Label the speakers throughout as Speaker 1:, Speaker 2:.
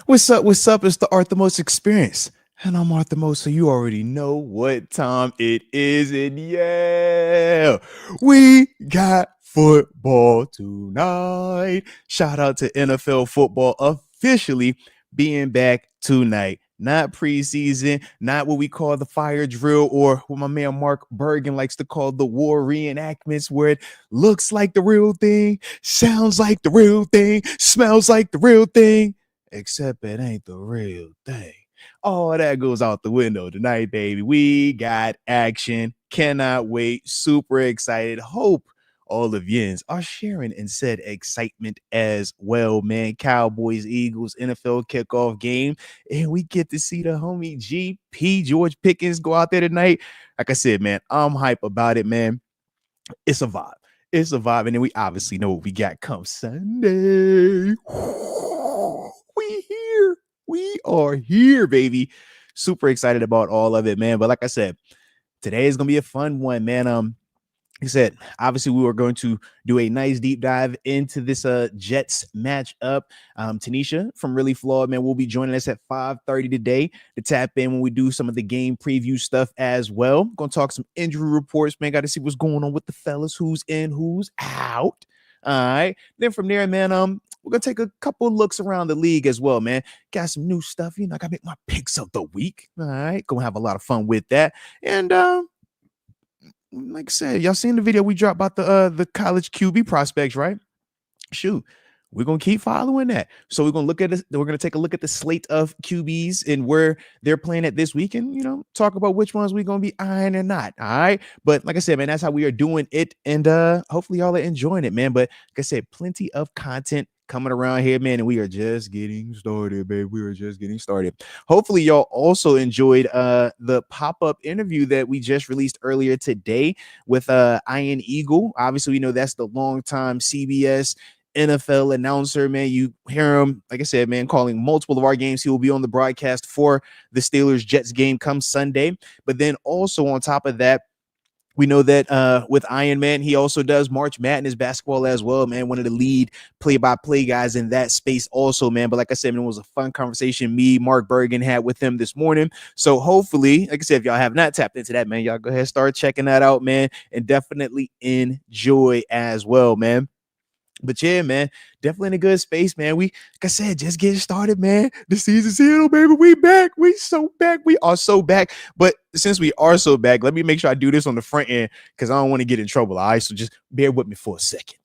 Speaker 1: What's up? What's up? It's the Art the Most Experience. And I'm Art the Most, so you already know what time it is. And yeah, we got football tonight. Shout out to NFL football officially being back tonight. Not preseason, not what we call the fire drill, or what my man Mark Bergen likes to call the war reenactments, where it looks like the real thing, sounds like the real thing, smells like the real thing, except it ain't the real thing. All that goes out the window tonight, baby. We got action. Cannot wait. Super excited. Hope all of yins are sharing in said excitement as well, man. Cowboys, Eagles, NFL kickoff game. And we get to see the homie GP George Pickens go out there tonight. Like I said, man, I'm hype about it, man. It's a vibe. It's a vibe. And then we obviously know what we got come Sunday. We here. We are here, baby. Super excited about all of it, man. But like I said, today is gonna be a fun one, man. Like I said, obviously we were going to do a nice deep dive into this Jets matchup. Tanisha from Really Flawed, man, will be joining us at 5:30 today to tap in when we do some of the game preview stuff as well. Gonna talk some injury reports, man. Got to see what's going on with the fellas, who's in, who's out. All right. Then from there, man, we're gonna take a couple looks around the league as well, man. Got some new stuff. You know, I gotta make my picks of the week. All right, gonna have a lot of fun with that. And like I said, y'all seen the video we dropped about the college QB prospects, right? Shoot, we're gonna keep following that. So we're gonna look at this. We're gonna take a look at the slate of QBs and where they're playing at this week, and talk about which ones we're gonna be eyeing or not. All right. But like I said, man, that's how we are doing it, and hopefully y'all are enjoying it, man. But like I said, plenty of content coming around here, man, and we are just getting started, babe. We are just getting started. Hopefully y'all also enjoyed the pop-up interview that we just released earlier today with Ian Eagle. Obviously, we know that's the longtime CBS NFL announcer, man. You hear him, like I said, man, calling multiple of our games. He will be on the broadcast for the Steelers Jets game come Sunday. But then also on top of that, we know that with Iron Man, he also does March Madness basketball as well, man. One of the lead play-by-play guys in that space also, man. But like I said, man, it was a fun conversation me, Mark Bergen, had with him this morning. So hopefully, like I said, if y'all have not tapped into that, man, y'all go ahead and start checking that out, man. And definitely enjoy as well, man. But yeah, man, definitely in a good space, man. We, like I said, just getting started, man. The season's here, baby. We back. We so back. We are so back. But since we are so back, let me make sure I do this on the front end because I don't want to get in trouble. All right, so just bear with me for a second.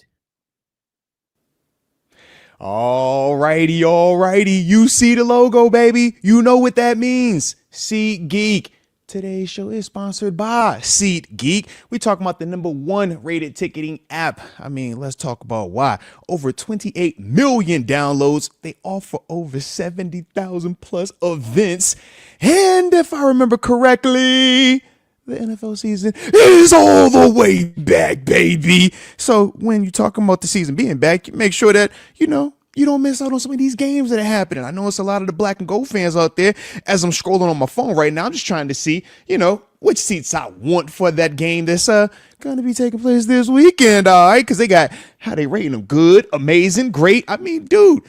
Speaker 1: All righty. You see the logo, baby. You know what that means. SeatGeek. Today's show is sponsored by SeatGeek. We talking about the #1 rated ticketing app. I mean, let's talk about why. Over 28 million downloads. They offer over 70,000 plus events. And if I remember correctly, the NFL season is all the way back, baby. So when you're talking about the season being back, you make sure that, you don't miss out on some of these games that are happening. I know it's a lot of the black and gold fans out there. As I'm scrolling on my phone right now, I'm just trying to see, which seats I want for that game that's going to be taking place this weekend, all right? Because they got how they rating them: good, amazing, great. I mean, dude,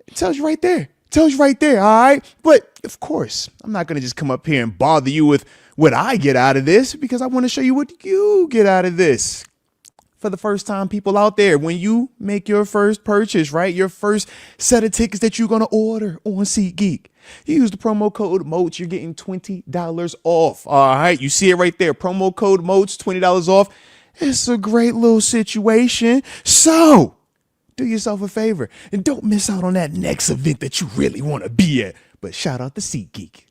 Speaker 1: it tells you right there. All right? But, of course, I'm not going to just come up here and bother you with what I get out of this because I want to show you what you get out of this. For the first time, people out there, when you make your first purchase, right, your first set of tickets that you're going to order on SeatGeek, you use the promo code Moats, you're getting $20 off. All right, you see it right there. Promo code Moats, $20 off. It's a great little situation. So do yourself a favor and don't miss out on that next event that you really want to be at. But shout out to SeatGeek.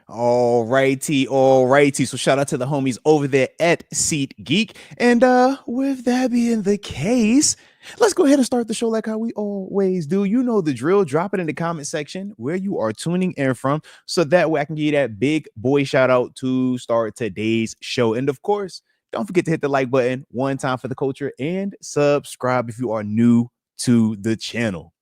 Speaker 1: All righty. So shout out to the homies over there at SeatGeek. And with that being the case, let's go ahead and start the show like how we always do. You know the drill. Drop it in the comment section where you are tuning in from, so that way I can give you that big boy shout out to start today's show. And of course, don't forget to hit the like button one time for the culture and subscribe if you are new to the channel.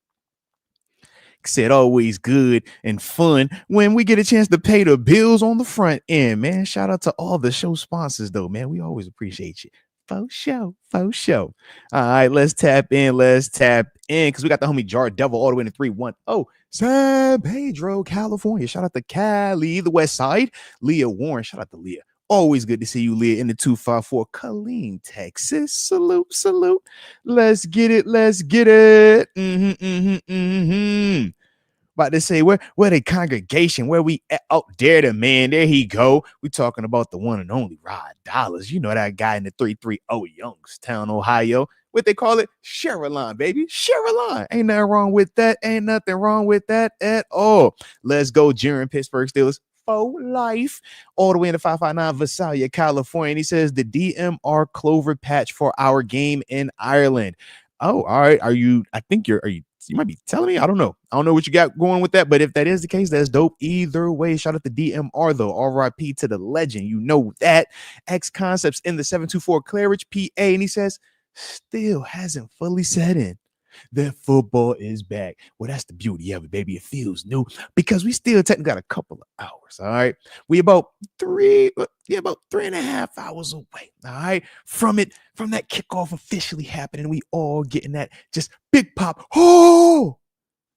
Speaker 1: Said always good and fun when we get a chance to pay the bills on the front end, man. Shout out to all the show sponsors, though, man. We always appreciate you. For sure. For sure. All right, let's tap in. Because we got the homie Jar Devil all the way in 310. San Pedro, California. Shout out to Cali, the West Side. Leah Warren. Shout out to Leah. Always good to see you, Leah, in the 254. Colleen, Texas. Salute, salute. Let's get it. Let's get it. About to say where the congregation, where we at? Oh, there the man, there he go. We talking about the one and only Rod Dollars. You know that guy in the 330 Youngstown, Ohio. What they call it? Share a line, baby. Share a line. Ain't nothing wrong with that. Ain't nothing wrong with that at all. Let's go, Jaron Pittsburgh Steelers. For life, all the way in the 559 Visalia, California. And he says the DMR Clover patch for our game in Ireland. Oh, all right. Are you you might be telling me? I don't know. I don't know what you got going with that, but if that is the case, that's dope. Either way, shout out to DMR though. RIP to the legend. You know that. X Concepts in the 724 Claridge, PA, and he says still hasn't fully set in that football is back. Well, that's the beauty of it, baby. It feels new because we still technically got a couple of hours. All right, we about 3.5 hours away. All right, from that kickoff officially happening. We all getting that just big pop. Oh,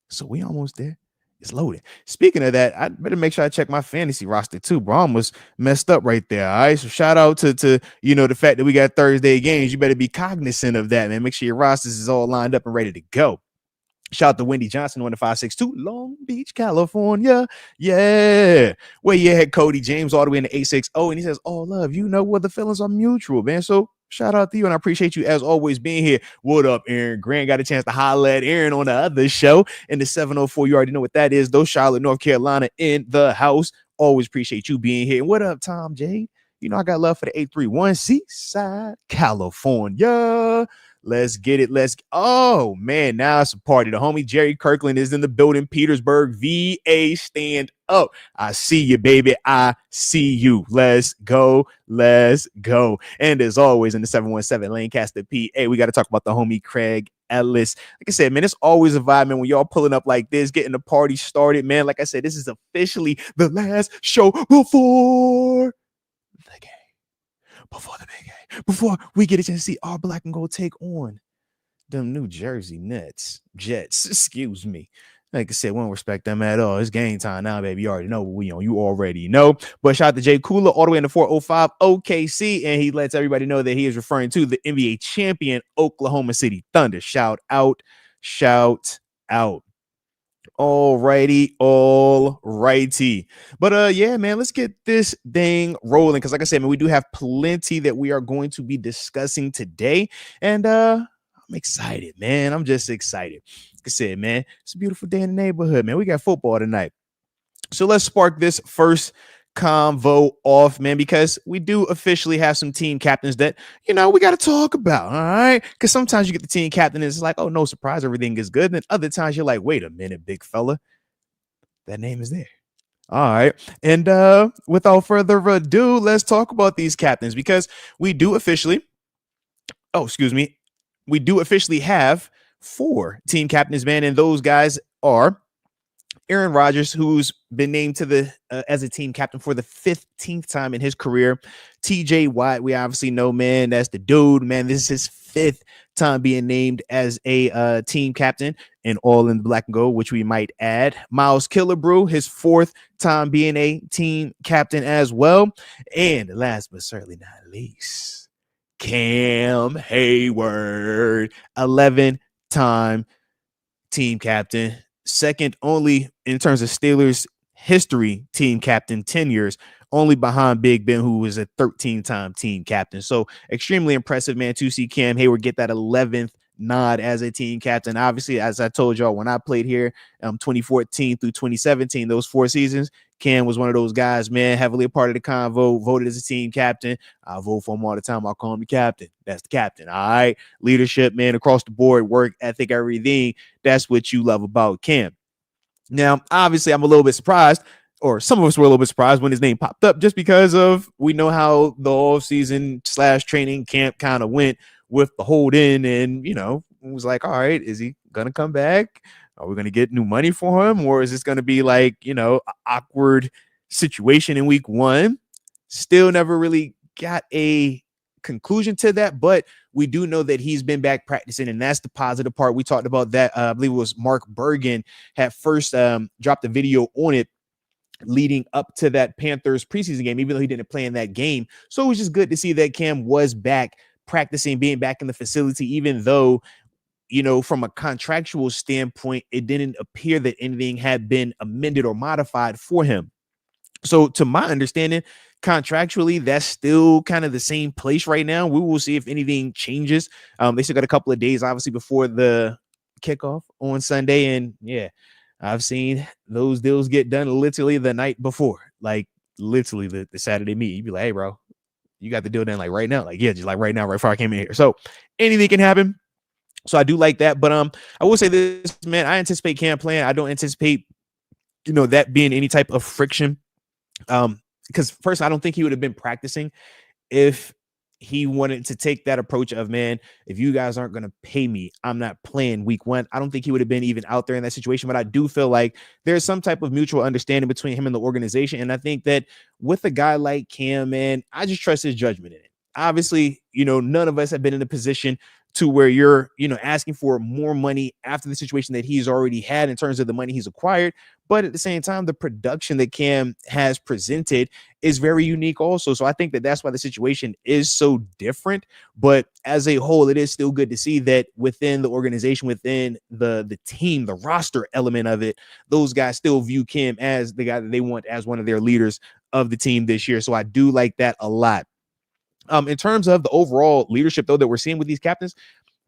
Speaker 1: so we almost there. It's loaded. Speaking of that, I better make sure I check my fantasy roster too, bro. I almost messed up right there. All right. So shout out to the fact that we got Thursday games. You better be cognizant of that, man. Make sure your rosters is all lined up and ready to go. Shout out to Wendy Johnson, 10562, Long Beach, California. Yeah. Where you at, Cody James, all the way in the 860. And he says, oh, love, you know what, the feelings are mutual, man. So shout out to you, and I appreciate you as always being here. What up, Aaron Grant? Got a chance to holler at Aaron on the other show in the 704. You already know what that is, though. Charlotte, North Carolina in the house. Always appreciate you being here. And what up, Tom J? You know I got love for the 831 Seaside, California. Let's get it. Oh, man, now it's a party. The homie Jerry Kirkland is in the building. Petersburg, VA, stand up. I see you, baby. I see you. Let's go. Let's go. And as always, in the 717 Lancaster, PA, we got to talk about the homie Craig Ellis. Like I said, man, it's always a vibe, man, when y'all pulling up like this, getting the party started, man. Like I said, this is officially the last show before the game. Before the big game, before we get a chance to see our black and gold take on them New Jersey Jets, excuse me. Like I said, we don't respect them at all. It's game time now, baby. You already know what we on. You already know. But shout out to Jay Kula all the way in the 405 OKC, and he lets everybody know that he is referring to the NBA champion Oklahoma City Thunder. Shout out. Alrighty. But yeah, man, let's get this thing rolling. Because like I said, man, we do have plenty that we are going to be discussing today. And I'm excited, man. I'm just excited. Like I said, man, it's a beautiful day in the neighborhood, man. We got football tonight. So let's spark this first convo off, man, because we do officially have some team captains that, we got to talk about, all right? Because sometimes you get the team captain and it's like, oh, no surprise, everything is good. And then other times you're like, wait a minute, big fella, that name is there. All right. And without further ado, let's talk about these captains because we do officially have 4 team captains, man. And those guys are Aaron Rodgers, who's been named to as a team captain for the 15th time in his career. TJ Watt, we obviously know, man, that's the dude, man. This is his 5th time being named as a team captain, and all in the black and gold, which we might add. Miles Killebrew, his 4th time being a team captain as well. And last but certainly not least, Cam Hayward, 11-time team captain. Second only in terms of Steelers history team captain tenures, only behind Big Ben, who was a 13-time team captain. So extremely impressive, man, to see Cam Hayward get that 11th nod as a team captain. Obviously, as I told y'all, when I played here 2014 through 2017, those 4 seasons, Cam was one of those guys, man, heavily a part of the convo, voted as a team captain. I vote for him all the time. I'll call him the captain. That's the captain. All right. Leadership, man, across the board, work ethic, everything. That's what you love about Cam. Now, obviously, I'm a little bit surprised, or some of us were a little bit surprised when his name popped up, just because of we know how the off-season / training camp kind of went with the hold in, and it was like, all right, is he gonna come back? Are we gonna get new money for him, or is this gonna be like an awkward situation in week 1? Still never really got a conclusion to that, but we do know that he's been back practicing, and that's the positive part. We talked about that. I believe it was Mark Bergen had first dropped a video on it leading up to that Panthers preseason game, even though he didn't play in that game. So it was just good to see that Cam was back practicing, being back in the facility, even though, from a contractual standpoint, it didn't appear that anything had been amended or modified for him. So to my understanding, contractually, that's still kind of the same place right now. We will see if anything changes. They still got a couple of days, obviously, before the kickoff on Sunday. And yeah, I've seen those deals get done literally the night before, like literally the Saturday meet. You'd be like, hey, bro, you got the deal done like right now. Like, yeah, just like right now, right before I came in here. So anything can happen. So I do like that. But I will say this, man, I anticipate Cam playing. I don't anticipate, that being any type of friction. Because first, I don't think he would have been practicing if he wanted to take that approach of, man, if you guys aren't going to pay me, I'm not playing week 1. I don't think he would have been even out there in that situation, but I do feel like there's some type of mutual understanding between him and the organization. And I think that with a guy like Cam, man, I just trust his judgment in it. Obviously, none of us have been in a position to where you're, asking for more money after the situation that he's already had in terms of the money he's acquired. But at the same time, the production that Cam has presented is very unique also. So I think that that's why the situation is so different. But as a whole, it is still good to see that within the organization, within the team, the roster element of it, those guys still view Cam as the guy that they want as one of their leaders of the team this year. So I do like that a lot. In terms of the overall leadership, though, that we're seeing with these captains,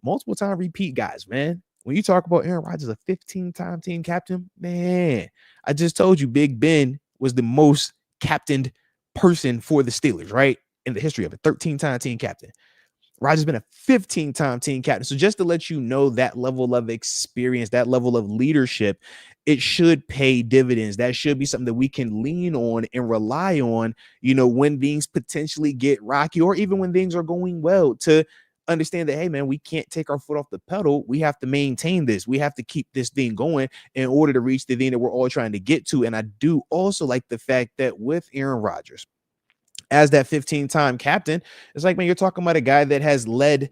Speaker 1: multiple time repeat guys, man. When you talk about Aaron Rodgers, a 15-time team captain, man, I just told you Big Ben was the most captained person for the Steelers, right? In the history of it, 13-time team captain. Rodgers been a 15-time team captain. So just to let you know that level of experience, that level of leadership, it should pay dividends. That should be something that we can lean on and rely on, when things potentially get rocky or even when things are going well, to understand that, hey, man, we can't take our foot off the pedal. We have to maintain this. We have to keep this thing going in order to reach the thing that we're all trying to get to. And I do also like the fact that with Aaron Rodgers, as that 15-time captain, it's like, man, you're talking about a guy that has led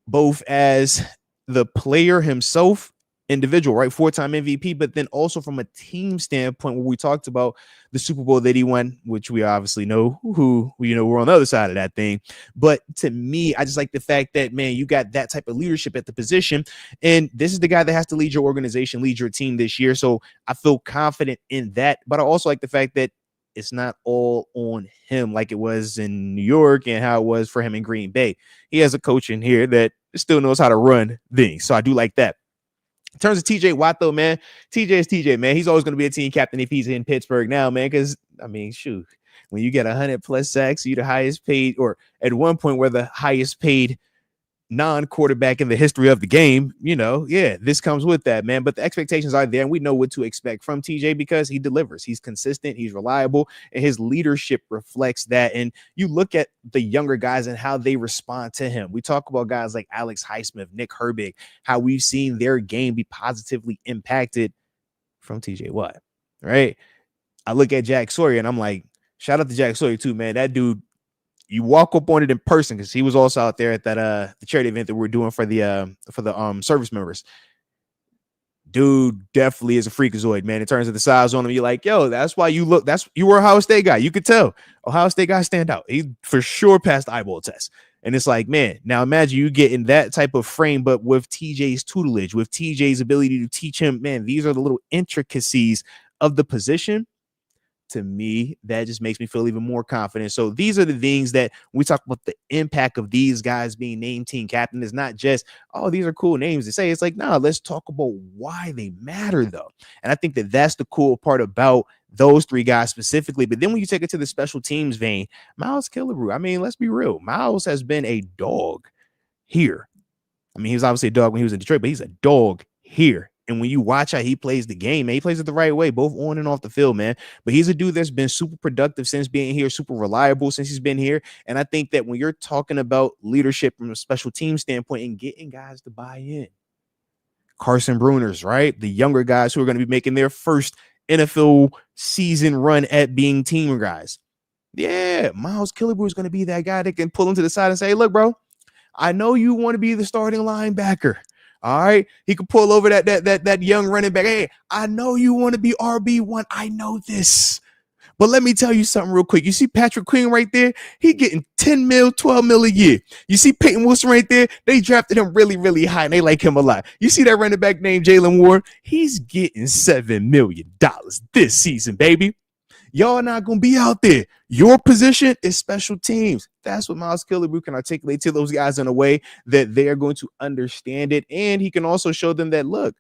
Speaker 1: both as the player himself, individual, right? 4-time MVP, but then also from a team standpoint, where we talked about the Super Bowl that he won, which we obviously know who, we're on the other side of that thing. But to me, I just like the fact that, man, you got that type of leadership at the position. And this is the guy that has to lead your organization, lead your team this year. So I feel confident in that. But I also like the fact that it's not all on him like it was in New York and how it was for him in Green Bay. He has a coach in here that still knows how to run things. So I do like that. In terms of TJ Watt, though, man, TJ is TJ, man. He's always going to be a team captain if he's in Pittsburgh now, man, because, I mean, shoot, when you get 100+ sacks, you're the highest paid, or at one point we're the highest paid non-quarterback in the history of the game, this comes with that, man. But the expectations are there, and we know what to expect from TJ because he delivers. He's consistent, he's reliable, and his leadership reflects that. And you look at the younger guys and how they respond to him. We talk about guys like Alex Highsmith, Nick Herbig, how we've seen their game be positively impacted from TJ Watt, right? I look at Jack Sawyer and I'm like, shout out to Jack Sawyer too, man. That dude, you walk up on it in person, because he was also out there at that the charity event that we're doing for the service members. Dude definitely is a freakazoid, man. In terms of the size on him, you're like, yo, that's why you were Ohio State guy. You could tell Ohio State guys stand out. He for sure passed the eyeball test. And it's like, man, now imagine you get in that type of frame, but with TJ's tutelage, with TJ's ability to teach him, man, these are the little intricacies of the position. To me, that just makes me feel even more confident. So these are the things that we talk about, the impact of these guys being named team captain. Is not just, oh, these are cool names to say. It's like, no, let's talk about why they matter, though. And I think that that's the cool part about those three guys specifically. But then when you take it to the special teams vein, Miles Killebrew, I mean, let's be real. Miles has been a dog here. I mean, he was obviously a dog when he was in Detroit, but he's a dog here. And when you watch how he plays the game, man, he plays it the right way, both on and off the field, man. But he's a dude that's been super productive since being here, super reliable since he's been here. And I think that when you're talking about leadership from a special team standpoint and getting guys to buy in, Carson Bruners, right? The younger guys who are going to be making their first NFL season run at being team guys. Yeah, Miles Killebrew is going to be that guy that can pull him to the side and say, look, bro, I know you want to be the starting linebacker. All right. He could pull over that young running back. Hey, I know you want to be RB1. I know this. But let me tell you something real quick. You see Patrick Queen right there? He getting 10 mil, 12 mil a year. You see Peyton Wilson right there? They drafted him really, really high, and they like him a lot. You see that running back named Jalen Ward? He's getting $7 million this season, baby. Y'all not going to be out there. Your position is special teams. That's what Miles Killebrew can articulate to those guys in a way that they're going to understand it. And he can also show them that, look,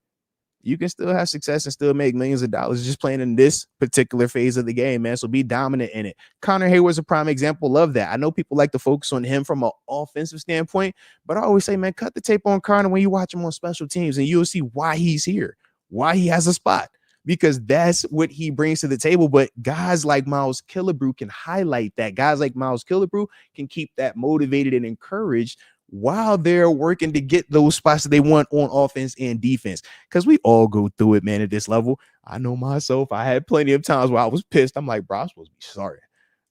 Speaker 1: you can still have success and still make millions of dollars just playing in this particular phase of the game, man. So be dominant in it. Connor Hayward's a prime example of that. I know people like to focus on him from an offensive standpoint, but I always say, man, cut the tape on Connor when you watch him on special teams, and you'll see why he's here, why he has a spot, because that's what he brings to the table. But guys like Miles Killebrew can highlight that. Guys like Miles Killebrew can keep that motivated and encouraged while they're working to get those spots that they want on offense and defense. Because we all go through it, man, at this level. I know myself. I had plenty of times where I was pissed. I'm like, bro, I'm supposed to be sorry.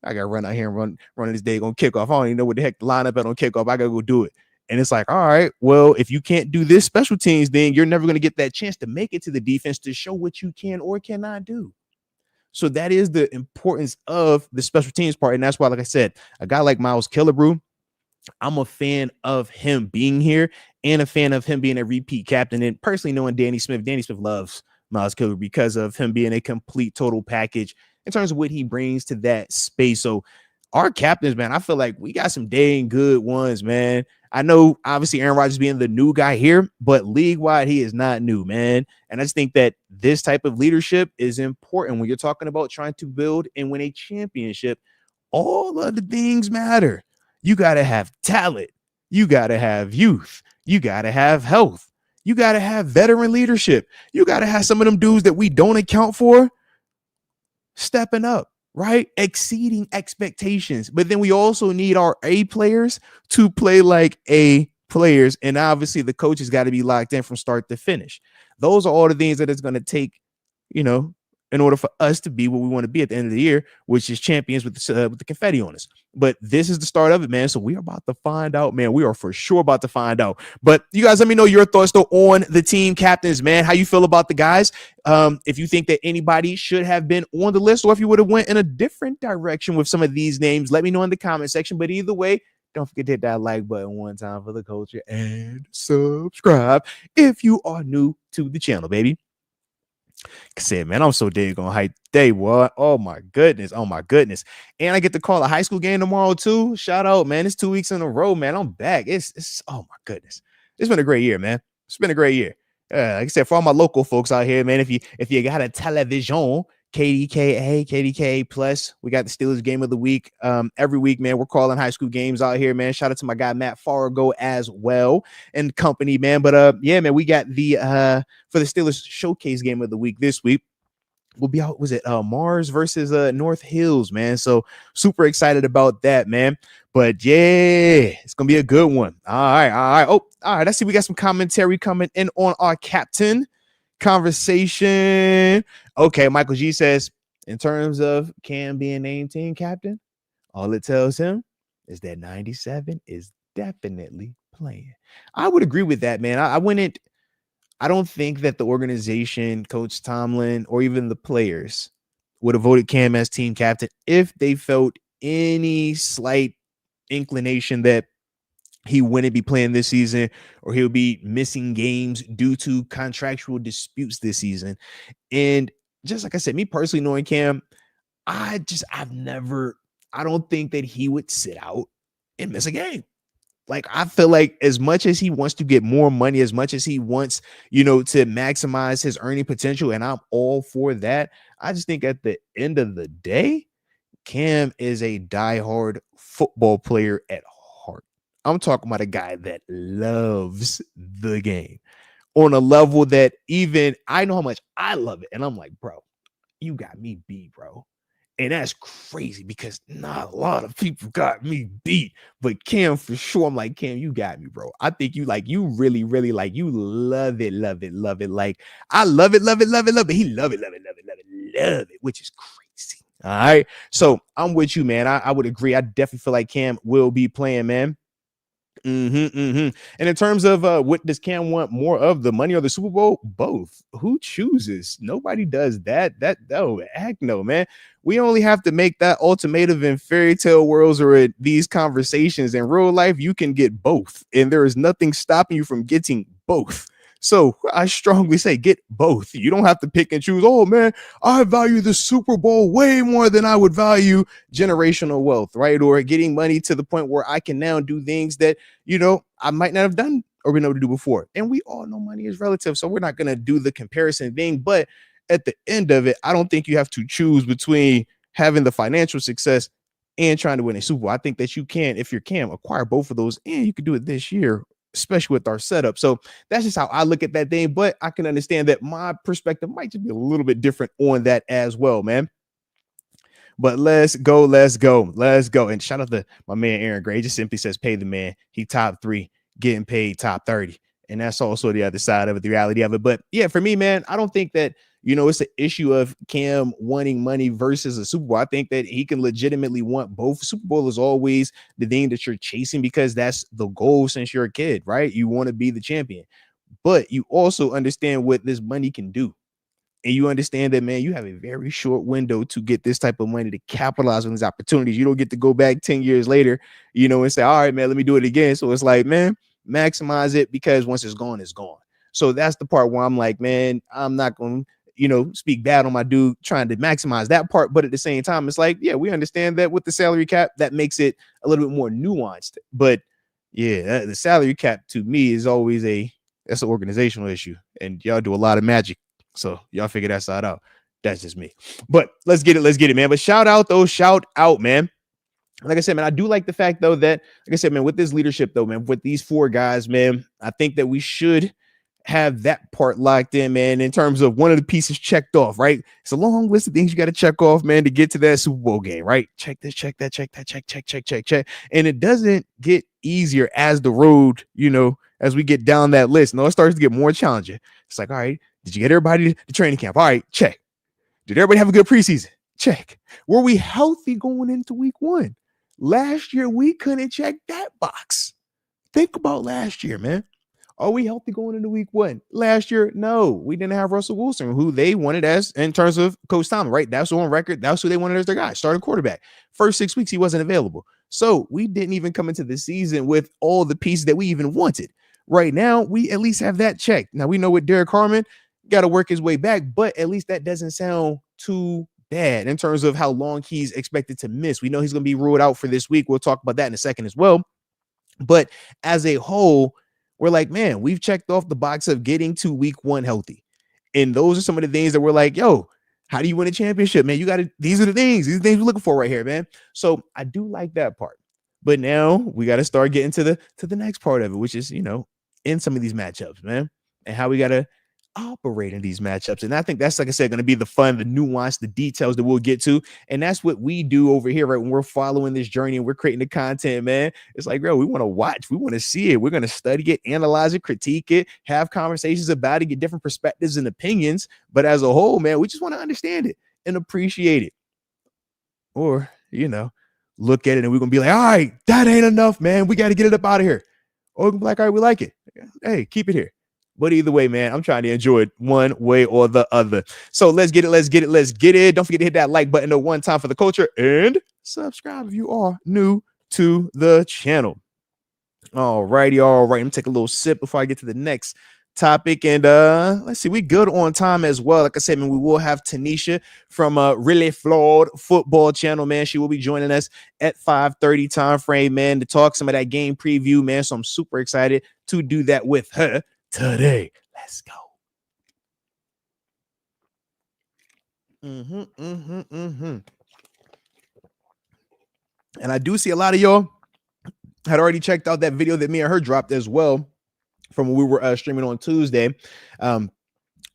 Speaker 1: I got to run out here and run this day on kickoff. I don't even know what the heck the lineup at on kickoff. I got to go do it. And it's like, all right, well, if you can't do this special teams, then you're never going to get that chance to make it to the defense to show what you can or cannot do. So that is the importance of the special teams part. And that's why, like I said, a guy like Miles Killebrew, I'm a fan of him being here and a fan of him being a repeat captain. And personally knowing Danny Smith loves Miles Killebrew because of him being a complete total package in terms of what he brings to that space. So our captains, man, I feel like we got some dang good ones, man. I know obviously Aaron Rodgers being the new guy here, but league-wide, he is not new, man. And I just think that this type of leadership is important when you're talking about trying to build and win a championship. All of the things matter. You got to have talent. You got to have youth. You got to have health. You got to have veteran leadership. You got to have some of them dudes that we don't account for stepping up, right? Exceeding expectations. But then we also need our A players to play like A players. And obviously the coaches got to be locked in from start to finish. Those are all the things that it's going to take, in order for us to be what we want to be at the end of the year, which is champions with the confetti on us. But this is the start of it, man. So we are about to find out, man. We are for sure about to find out. But you guys, let me know your thoughts though on the team captains, man. How you feel about the guys? If you think that anybody should have been on the list, or if you would have went in a different direction with some of these names, let me know in the comment section. But either way, don't forget to hit that like button one time for the culture and subscribe if you are new to the channel, baby. I said, man, I'm so dead gonna hype today, what? Oh my goodness. And I get to call a high school game tomorrow too. Shout out, man. It's 2 weeks in a row, man. I'm back. It's oh my goodness. It's been a great year, man. It's been a great year. Like I said, for all my local folks out here, man, if you got a television, KDKA plus, we got the Steelers game of the week. Every week, man, we're calling high school games out here, man. Shout out to my guy Matt Fargo as well and company, man. But yeah, man, we got the for the Steelers showcase game of the week this week. We'll be out, was it Mars versus North Hills, man? So super excited about that, man. But yeah, it's gonna be a good one. All right. Oh, all right. I see we got some commentary coming in on our captain conversation. Okay, Michael G says, in terms of Cam being named team captain, all it tells him is that 97 is definitely playing. I would agree with that, man. I don't think that the organization, Coach Tomlin, or even the players would have voted Cam as team captain if they felt any slight inclination that he wouldn't be playing this season or he'll be missing games due to contractual disputes this season. And just like I said, me personally knowing Cam, I don't think that he would sit out and miss a game. Like, I feel like as much as he wants to get more money, as much as he wants, to maximize his earning potential, and I'm all for that, I just think at the end of the day, Cam is a diehard football player at heart. I'm talking about a guy that loves the game on a level that even I know how much I love it. And I'm like, bro, you got me beat, bro. And that's crazy because not a lot of people got me beat. But Cam, for sure, I'm like, Cam, you got me, bro. I think you really, really you love it. Like, I love it. He love it, which is crazy. All right. So I'm with you, man. I would agree. I definitely feel like Cam will be playing, man. And in terms of what does Cam want more of, the money or the Super Bowl? Both. Who chooses? Nobody does that. Heck no, man. We only have to make that ultimatum in fairy tale worlds or at these conversations. In real life, you can get both, and there is nothing stopping you from getting both. So I strongly say get both. You don't have to pick and choose. Oh man, I value the Super Bowl way more than I would value generational wealth, right? Or getting money to the point where I can now do things that I might not have done or been able to do before. And we all know money is relative. So we're not going to do the comparison thing. But at the end of it, I don't think you have to choose between having the financial success and trying to win a Super Bowl. I think that you can, if you're Cam, acquire both of those, and you could do it this year, especially with our setup. So that's just how I look at that thing. But I can understand that my perspective might just be a little bit different on that as well, man. But let's go. And shout out to my man Aaron Gray. He just simply says, pay the man. He top 3, getting paid top 30. And that's also the other side of it, the reality of it. But yeah, for me, man, I don't think that, it's an issue of Cam wanting money versus a Super Bowl. I think that he can legitimately want both. Super Bowl is always the thing that you're chasing because that's the goal since you're a kid, right? You want to be the champion. But you also understand what this money can do. And you understand that, man, you have a very short window to get this type of money to capitalize on these opportunities. You don't get to go back 10 years later, and say, all right, man, let me do it again. So it's like, man, maximize it because once it's gone, it's gone. So that's the part where I'm like, man, I'm not going to, speak bad on my dude trying to maximize that part. But at the same time, it's like, yeah, we understand that with the salary cap, that makes it a little bit more nuanced. But yeah, the salary cap to me is always that's an organizational issue. And y'all do a lot of magic. So y'all figure that side out. That's just me. But let's get it, man. But shout out, man. Like I said, man, I do like the fact, though, that, like I said, man, with this leadership, though, man, with these 4 guys, man, I think that we should have that part locked in, man, in terms of one of the pieces checked off, right? It's a long list of things you got to check off, man, to get to that Super Bowl game, right? Check this, check that, check that, check. And it doesn't get easier as the road, as we get down that list. No, it starts to get more challenging. It's like, all right, did you get everybody to training camp? All right, check. Did everybody have a good preseason? Check. Were we healthy going into week 1? Last year, we couldn't check that box. Think about last year, man. Are we healthy going into week 1? Last year, no. We didn't have Russell Wilson, who they wanted as, in terms of Coach Tomlin, right? That's on record. That's who they wanted as their guy, starting quarterback. First 6 weeks, he wasn't available. So we didn't even come into the season with all the pieces that we even wanted. Right now, we at least have that checked. Now, we know with Derek Harmon, got to work his way back, but at least that doesn't sound too bad in terms of how long he's expected to miss. We know he's going to be ruled out for this week. We'll talk about that in a second as well. But as a whole, we're like, man, we've checked off the box of getting to week 1 healthy. And those are some of the things that we're like, yo, how do you win a championship, man? You got to, these are the things we're looking for right here, man. So I do like that part. But now we got to start getting to the next part of it, which is, in some of these matchups, man, and how we got to operate in these matchups. And I think that's, like I said, going to be the fun, the nuance, the details that we'll get to. And that's what we do over here, right? When we're following this journey and we're creating the content, man, it's like, bro, we want to watch, we want to see it. We're going to study it, analyze it, critique it, have conversations about it, get different perspectives and opinions. But as a whole, man, we just want to understand it and appreciate it. Or, look at it and we're going to be like, all right, that ain't enough, man. We got to get it up out of here. Or we're like, all right, we like it. Hey, keep it here. But either way, man, I'm trying to enjoy it one way or the other. So let's get it. Don't forget to hit that like button one time for the culture and subscribe if you are new to the channel. All righty. Let me take a little sip before I get to the next topic. And let's see, we good on time as well. Like I said, man, we will have TaNeisha from Really Flawed Football Channel, man. She will be joining us at 5:30 time frame, man, to talk some of that game preview, man. So I'm super excited to do that with her today. Let's go. And I do see a lot of y'all had already checked out that video that me and her dropped as well from when we were streaming on Tuesday. On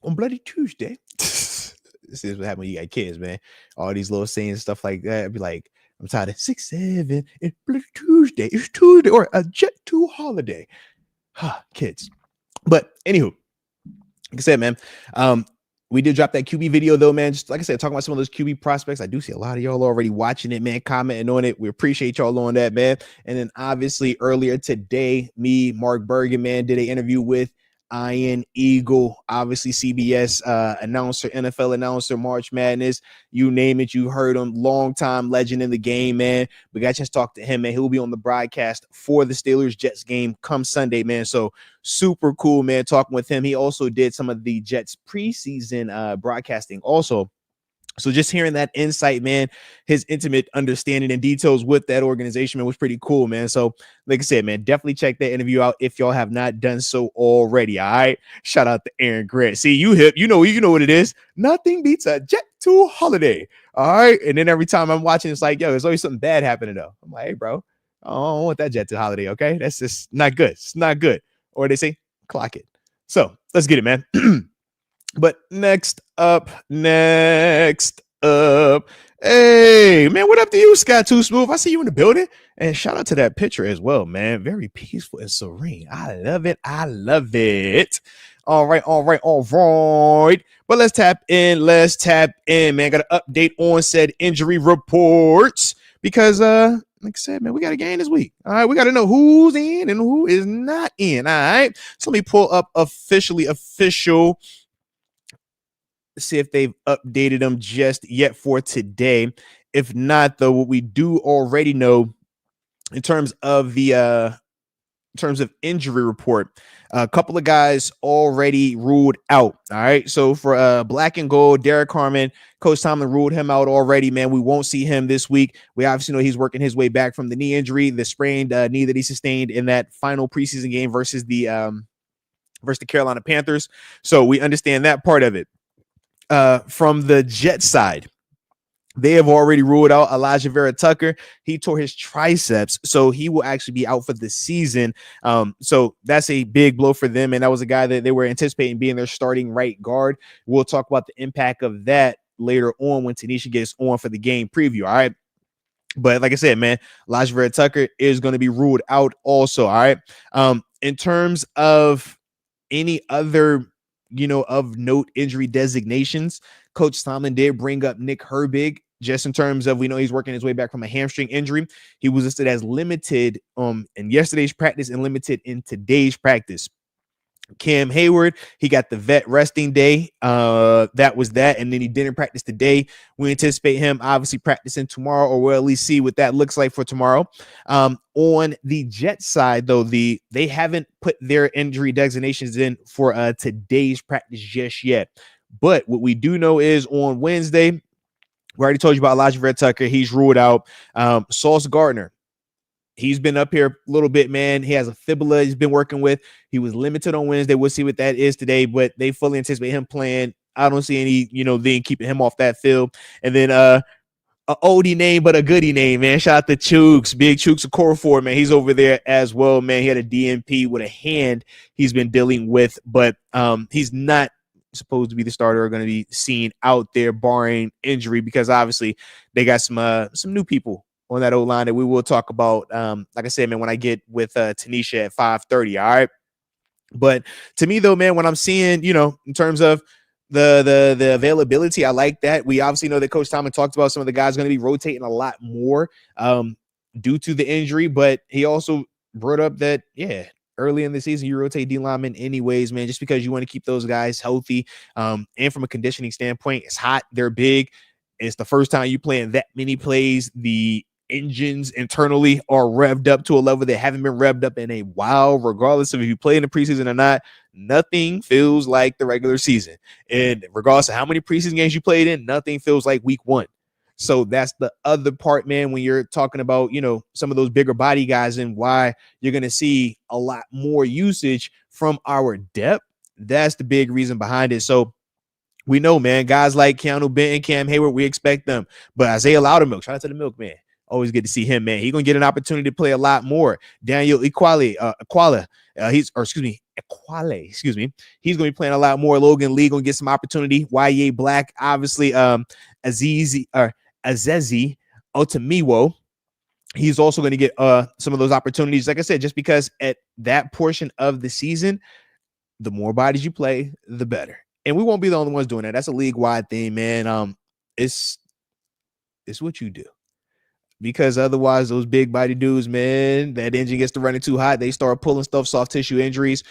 Speaker 1: Bloody Tuesday. This is what happens when you got kids, man. All these little scenes and stuff like that. I'd be like, I'm tired of 6, 7. It's Bloody Tuesday. It's Tuesday or a Jet 2 holiday. Kids. But anywho, like I said, man, We did drop that QB video though, man. Just like I said, talking about some of those QB prospects. I do see a lot of y'all already watching it, man, commenting on it. We appreciate y'all on that, man. And then obviously earlier today, me, Mark Bergen, man, did an interview with Iron Eagle, obviously CBS announcer, NFL announcer, March Madness, you name it, you heard him, long-time legend in the game, man. We got a chance to talk to him, man. He'll be on the broadcast for the Steelers Jets game come Sunday, man. So super cool, man, talking with him. He also did some of the Jets preseason broadcasting also. So just hearing that insight, man, his intimate understanding and details with that organization, man, was pretty cool, man. So like I said, man, definitely check that interview out if y'all have not done so already. All right. Shout out to Aaron Grant. See, you hip, you know what it is. Nothing beats a Jet 2 holiday. All right. And then every time I'm watching, it's like, yo, there's always something bad happening though. I'm like, hey, bro, I don't want that Jet 2 holiday. Okay. That's just not good. It's not good. Or they say, clock it. So let's get it, man. But next up, hey, man, what up to you, Scott Too Smooth? I see you in the building. And shout out to that picture as well, man. Very peaceful and serene. I love it. All right. But let's tap in, man. Got an update on said injury reports because, like I said, man, we got a game this week. All right, we got to know who's in and who is not in. All right, so let me pull up official. See if they've updated them just yet for today. If not, though, what we do already know in terms of the injury report, a couple of guys already ruled out. All right, so for black and gold, Derek Harmon, Coach Tomlin ruled him out already, man. We won't see him this week. We obviously know he's working his way back from the knee injury, the sprained knee that he sustained in that final preseason game versus the Carolina Panthers. So we understand that part of it. From the Jet side, they have already ruled out Elijah Vera Tucker. He tore his triceps, so he will actually be out for the season. So that's a big blow for them, and that was a guy that they were anticipating being their starting right guard. We'll talk about the impact of that later on when TaNeisha gets on for the game preview, all right? But like I said, man, Elijah Vera Tucker is going to be ruled out also, all right? In terms of any other of note injury designations, Coach Tomlin did bring up Nick Herbig, just in terms of, we know he's working his way back from a hamstring injury. He was listed as limited in yesterday's practice and limited in today's practice. Cam Hayward, he got the vet resting day. That was that. And then he didn't practice today. We anticipate him obviously practicing tomorrow, or we'll at least see what that looks like for tomorrow. On the Jet side, though, they haven't put their injury designations in for today's practice just yet. But what we do know is on Wednesday, we already told you about Elijah Vera Tucker. He's ruled out. Sauce Gardner, he's been up here a little bit, man. He has a fibula he's been working with. He was limited on Wednesday. We'll see what that is today, but they fully anticipate him playing. I don't see any, thing keeping him off that field. And then a oldie name, but a goodie name, man. Shout out to Chooks, Big Chooks Okorafor, man. He's over there as well, man. He had a DNP with a hand he's been dealing with, but he's not supposed to be the starter or going to be seen out there barring injury, because obviously they got some new people on that old line that we will talk about. Like I said, man, when I get with TaNeisha at 5:30. All right. But to me, though, man, when I'm seeing, in terms of the availability, I like that. We obviously know that Coach Tomlin talked about some of the guys going to be rotating a lot more due to the injury, but he also brought up that, early in the season, you rotate D linemen anyways, man, just because you want to keep those guys healthy. And from a conditioning standpoint, it's hot, they're big. It's the first time you playing that many plays. The engines internally are revved up to a level that haven't been revved up in a while, regardless of if you play in the preseason or not. Nothing feels like the regular season. And regardless of how many preseason games you played in, nothing feels like week one. So that's the other part, man, when you're talking about, some of those bigger body guys and why you're going to see a lot more usage from our depth. That's the big reason behind it. So we know, man, guys like Keanu Benton, Cam Hayward, we expect them. But Isaiah Loudermilk, shout out to the Milkman. Always good to see him, man. He's going to get an opportunity to play a lot more. Daniel Equale, he's going to be playing a lot more. Logan Lee going to get some opportunity. YA Black, obviously, Azezi Otamiwo, he's also going to get some of those opportunities. Like I said, just because at that portion of the season, the more bodies you play, the better. And we won't be the only ones doing that. That's a league-wide thing, man. It's what you do. Because otherwise, those big body dudes, man, that engine gets to running too hot. They start pulling stuff, soft tissue injuries,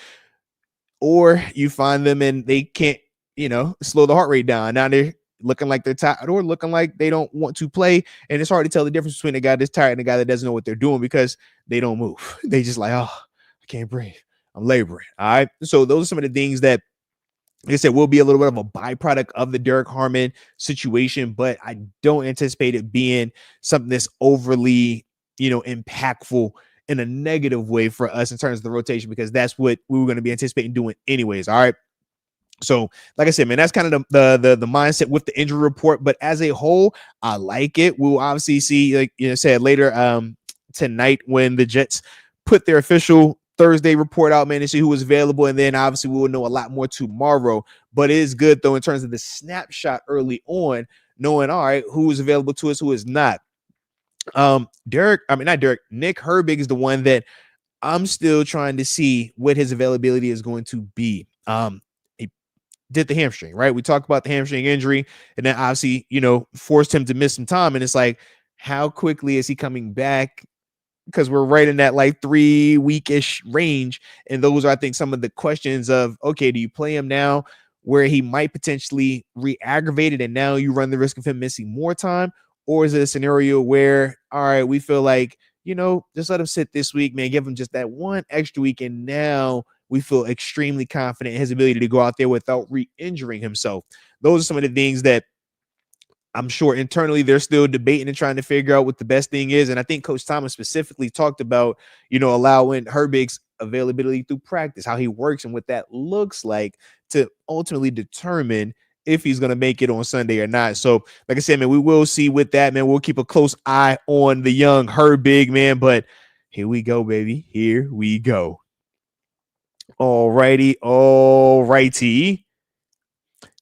Speaker 1: or you find them and they can't, slow the heart rate down. Now they're looking like they're tired or looking like they don't want to play. And it's hard to tell the difference between a guy that's tired and a guy that doesn't know what they're doing because they don't move. They just like, oh, I can't breathe. I'm laboring. All right. So those are some of the things that, like I said, will be a little bit of a byproduct of the Derek Harmon situation, but I don't anticipate it being something that's overly, impactful in a negative way for us in terms of the rotation, because that's what we were going to be anticipating doing anyways. All right. So, like I said, man, that's kind of the mindset with the injury report. But as a whole, I like it. We'll obviously see, like said later tonight when the Jets put their official Thursday report out, man, and see who was available. And then obviously we will know a lot more tomorrow. But it is good, though, in terms of the snapshot early on, knowing, all right, who is available to us, who is not. Nick Herbig is the one that I'm still trying to see what his availability is going to be. He did the hamstring, right? We talked about the hamstring injury, and then obviously, forced him to miss some time. And it's like, how quickly is he coming back? Because we're right in that like 3 week-ish range. And those are, I think, some of the questions of, okay, do you play him now where he might potentially re-aggravate it and now you run the risk of him missing more time? Or is it a scenario where, all right, we feel like, just let him sit this week, man, give him just that one extra week. And now we feel extremely confident in his ability to go out there without re-injuring himself. Those are some of the things that I'm sure internally they're still debating and trying to figure out what the best thing is. And I think Coach Thomas specifically talked about, allowing Herbig's availability through practice, how he works and what that looks like to ultimately determine if he's going to make it on Sunday or not. So, like I said, man, we will see with that, man. We'll keep a close eye on the young Herbig, man. But here we go, baby. Here we go. All righty.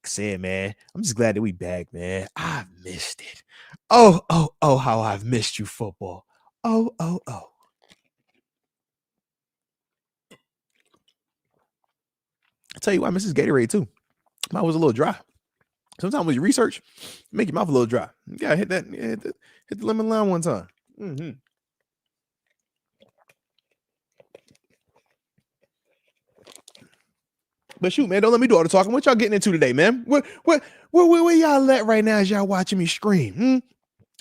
Speaker 1: Said, man, I'm just glad that we back, man. I've missed it. Oh, how I've missed you, football. Oh. I tell you why I miss this Gatorade too. Mine was a little dry. Sometimes when you research, make your mouth a little dry. You gotta hit the lemon lime one time. Mm-hmm. But shoot, man, don't let me do all the talking. What y'all getting into today, man? Where y'all at right now as y'all watching me scream?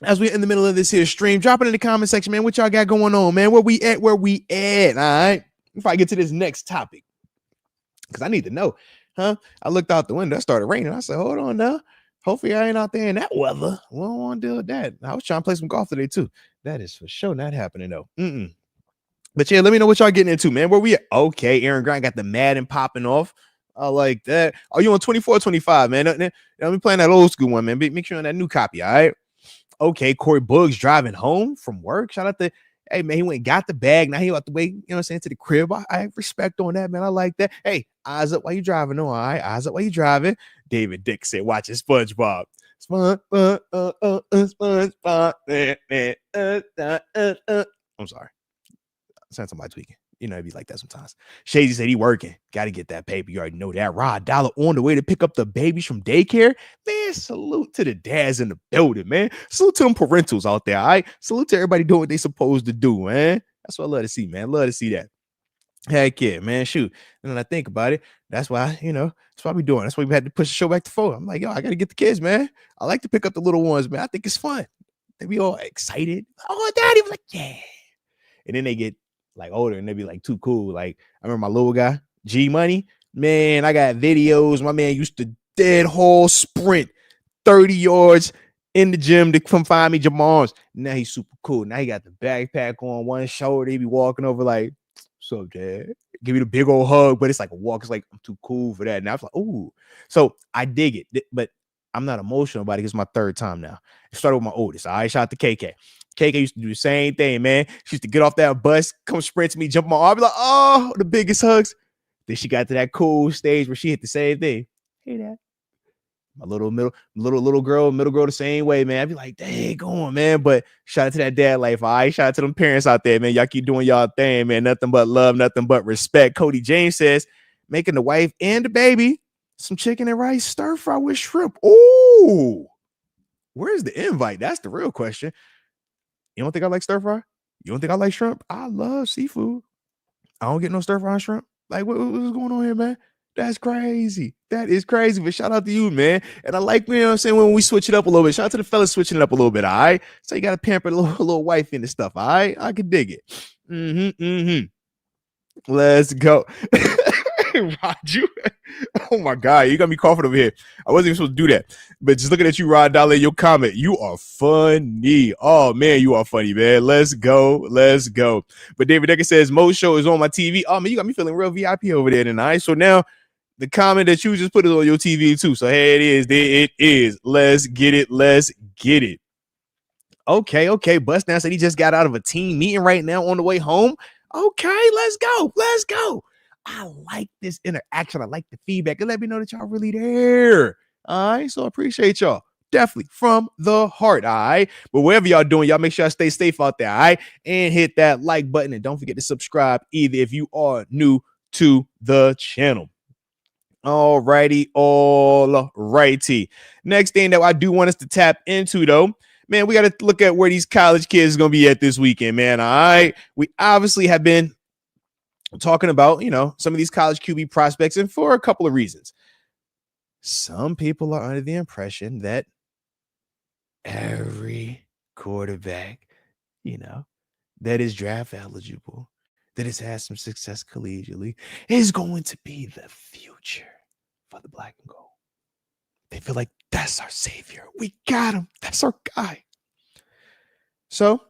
Speaker 1: As we're in the middle of this here stream, drop it in the comment section, man. What y'all got going on, man? Where we at? All right. If I get to this next topic, because I need to know, huh? I looked out the window, it started raining. I said, hold on now. Hopefully I ain't out there in that weather. We don't want to deal with that. I was trying to play some golf today too. That is for sure not happening though. But yeah, let me know what y'all getting into, man. Where we at? Okay, Aaron Grant got the Madden popping off. I like that. Are you on 24 or 25, man? Let me playing that old school one, man. Make sure you're on that new copy, all right? Okay, Corey Buggs driving home from work. Shout out to, hey, man, he went and got the bag. Now he out the way, to the crib. I have respect on that, man. I like that. Hey, eyes up while you driving. No, all right? Eyes up while you driving. David Dick said, watching SpongeBob. SpongeBob. I'm sorry. Sounds somebody tweaking. It'd be like that sometimes. Shady said he working. Got to get that paper. You already know that. Rod Dollar on the way to pick up the babies from daycare. Man, salute to the dads in the building, man. Salute to them parentals out there, all right? Salute to everybody doing what they supposed to do, man. That's what I love to see, man. Love to see that. Heck yeah, man. Shoot. And when I think about it, that's why, that's what we doing. That's why we had to push the show back to 4. I'm like, yo, I got to get the kids, man. I like to pick up the little ones, man. I think it's fun. They be all excited. Oh, daddy was like, yeah. And then they get like older and they be like too cool. Like I remember my little guy, G Money, man, I got videos. My man used to dead haul sprint 30 yards in the gym to come find me Jamal's. Now he's super cool. Now he got the backpack on one shoulder. He be walking over like, what's up, dad? Give me the big old hug, but it's like a walk. It's like, I'm too cool for that. And I was like, ooh. So I dig it, but I'm not emotional about it. It's my third time now. It started with my oldest. All right, shout out to KK. KK used to do the same thing, man. She used to get off that bus, come sprint to me, jump on my arm, I'll be like, oh, the biggest hugs. Then she got to that cool stage where she hit the same thing. Hey, Dad. My little girl, middle girl, the same way, man. I'd be like, dang, go on, man. But shout out to that dad life. All right, shout out to them parents out there, man. Y'all keep doing y'all thing, man. Nothing but love, nothing but respect. Cody James says, making the wife and the baby some chicken and rice stir fry with shrimp. Oh, where's the invite? That's the real question. You don't think I like stir fry? You don't think I like shrimp? I love seafood. I don't get no stir fry shrimp. Like, what's going on here, man? That's crazy. That is crazy. But shout out to you, man. And I like, you know what I'm saying, when we switch it up a little bit. Shout out to the fellas switching it up a little bit, all right? So you got to pamper a little wife into stuff, all right? I can dig it. Let's go. Rod, you. Oh my God, you got me coughing over here. I wasn't even supposed to do that. But just looking at you, Rod Dollar, your comment, you are funny. Oh man, you are funny, man. Let's go. But David Decker says, Moats show is on my TV. Oh man, you got me feeling real VIP over there tonight. So now the comment that you just put is on your TV too. So hey, it is. There it is. Let's get it. Okay. Bust down said he just got out of a team meeting right now on the way home. Okay, let's go. I like this interaction. I like the feedback. And let me know that y'all really there. All right, so I appreciate y'all. Definitely from the heart, all right? But whatever y'all doing, y'all make sure y'all stay safe out there, all right? And hit that like button. And don't forget to subscribe either if you are new to the channel. All righty. Next thing that I do want us to tap into, though, man, we got to look at where these college kids are going to be at this weekend, man. All right. We obviously have been talking about, some of these college QB prospects, and for a couple of reasons. Some people are under the impression that every quarterback, that is draft eligible, that has had some success collegiately, is going to be the future for the black and gold. They feel like that's our savior. We got him. That's our guy. So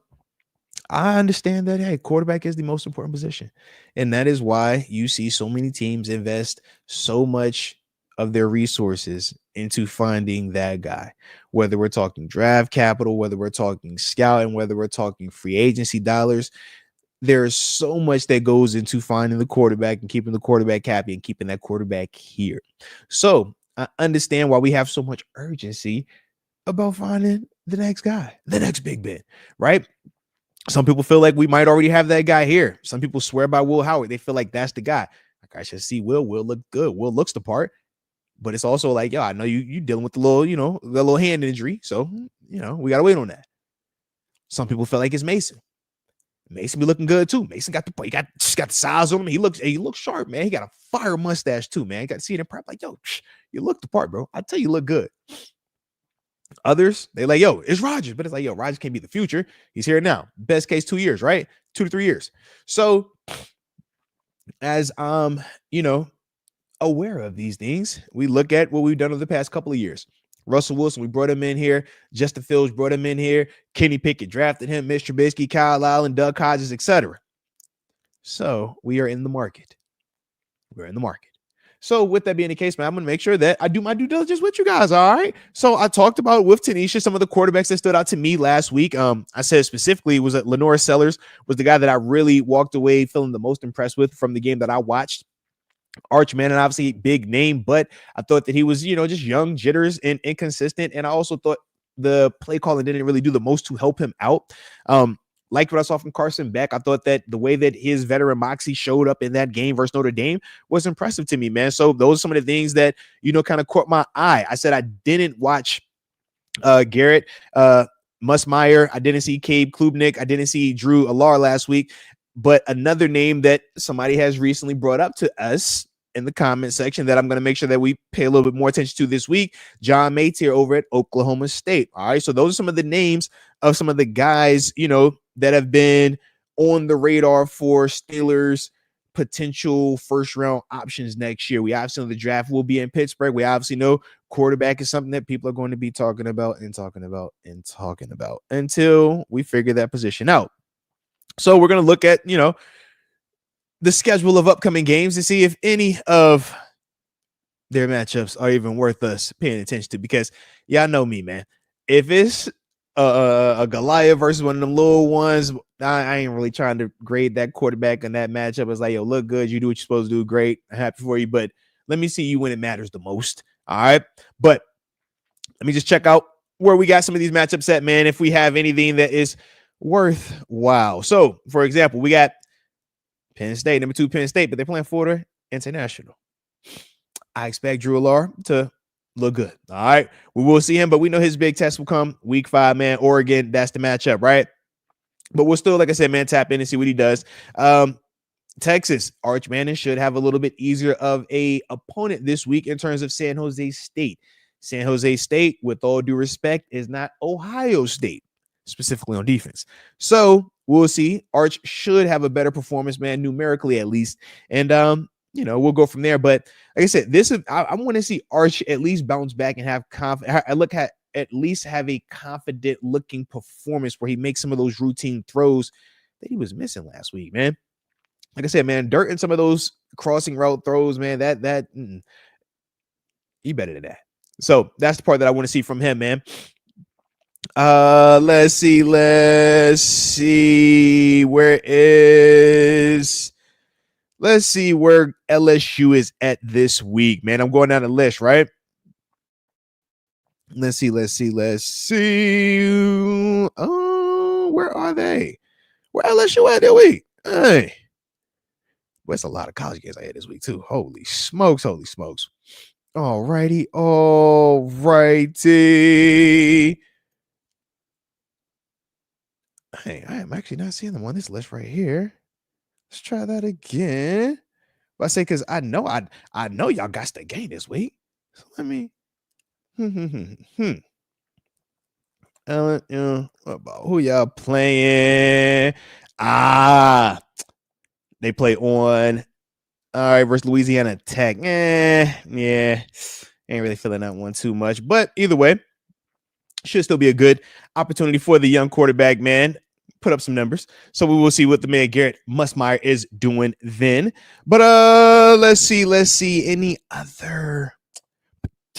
Speaker 1: I understand that, hey, quarterback is the most important position. And that is why you see so many teams invest so much of their resources into finding that guy, whether we're talking draft capital, whether we're talking scouting, whether we're talking free agency dollars. There's so much that goes into finding the quarterback and keeping the quarterback happy and keeping that quarterback here. So I understand why we have so much urgency about finding the next guy, the next Big Ben, right? Some people feel like we might already have that guy here. Some people swear by Will Howard. They feel like that's the guy. Like, I should see Will. Will look good. Will looks the part. But it's also like, I know you dealing with the little, the little hand injury. So, we got to wait on that. Some people feel like it's Mason. Mason be looking good too. Mason got the size on him. He looks sharp, man. He got a fire mustache too, man. You got to see it in prep. Like, you look the part, bro. I tell you, look good. Others, they like, it's Rodgers. But it's like, Rodgers can't be the future. He's here now. Best case 2 years, right? 2 to 3 years. So as aware of these things, we look at what we've done over the past couple of years. Russell Wilson, we brought him in here. Justin Fields brought him in here. Kenny Pickett drafted him. Mitch Trubisky, Kyle Allen, Doug Hodges, etc. So we are in the market. So with that being the case, man, I'm going to make sure that I do my due diligence with you guys, all right? So I talked about with TaNeisha some of the quarterbacks that stood out to me last week. I said specifically was that Lenore Sellers was the guy that I really walked away feeling the most impressed with from the game that I watched. Archman, and obviously big name, but I thought that he was, just young, jitters, and inconsistent. And I also thought the play calling didn't really do the most to help him out. Liked what I saw from Carson Beck. I thought that the way that his veteran moxie showed up in that game versus Notre Dame was impressive to me, man. So those are some of the things that, kind of caught my eye. I said I didn't watch Garrett Musmeyer. I didn't see Cabe Klubnik. I didn't see Drew Alar last week. But another name that somebody has recently brought up to us in the comment section that I'm going to make sure that we pay a little bit more attention to this week, John Moats here over at Oklahoma State. All right. So those are some of the names of some of the guys, that have been on the radar for Steelers potential first round options next year. We obviously know the draft will be in Pittsburgh. We obviously know quarterback is something that people are going to be talking about until we figure that position out. So we're going to look at, the schedule of upcoming games to see if any of their matchups are even worth us paying attention to, because y'all know me, man. If it's a Goliath versus one of them little ones, I ain't really trying to grade that quarterback in that matchup. It's like, look good. You do what you're supposed to do. Great. I'm happy for you. But let me see you when it matters the most. All right. But let me just check out where we got some of these matchups at, man, if we have anything that is worthwhile. So, for example, we got Penn State, number 2 Penn State, but they're playing Florida International. I expect Drew Allar to look good. All right. We will see him, but we know his big test will come week 5, man. Oregon, that's the matchup, right? But we'll still, like I said, man, tap in and see what he does. Texas, Arch Manning should have a little bit easier of a opponent this week in terms of San Jose State. San Jose State, with all due respect, is not Ohio State, specifically on defense. So we'll see. Arch should have a better performance, man, numerically at least. And we'll go from there. But like I said, I want to see Arch at least bounce back and have confidence. I look at least have a confident looking performance where he makes some of those routine throws that he was missing last week, man. Like I said, man, dirt in some of those crossing route throws, man, he better than that. So that's the part that I want to see from him, man. Let's see where LSU is at this week, man. I'm going down the list, right? Let's see. Oh, where are they? Where LSU at that week? Hey. Well, it's a lot of college games I had this week, too. Holy smokes. All righty. Hey, I am actually not seeing them on this list right here. Let's try that again. But I say because I know y'all got the game this week. So let me. Who y'all playing? They play on. All right, versus Louisiana Tech. Yeah, ain't really feeling that one too much. But either way, should still be a good opportunity for the young quarterback, man. Put up some numbers. So we will see what the man Garrett Musmeyer is doing then. But let's see. Any other?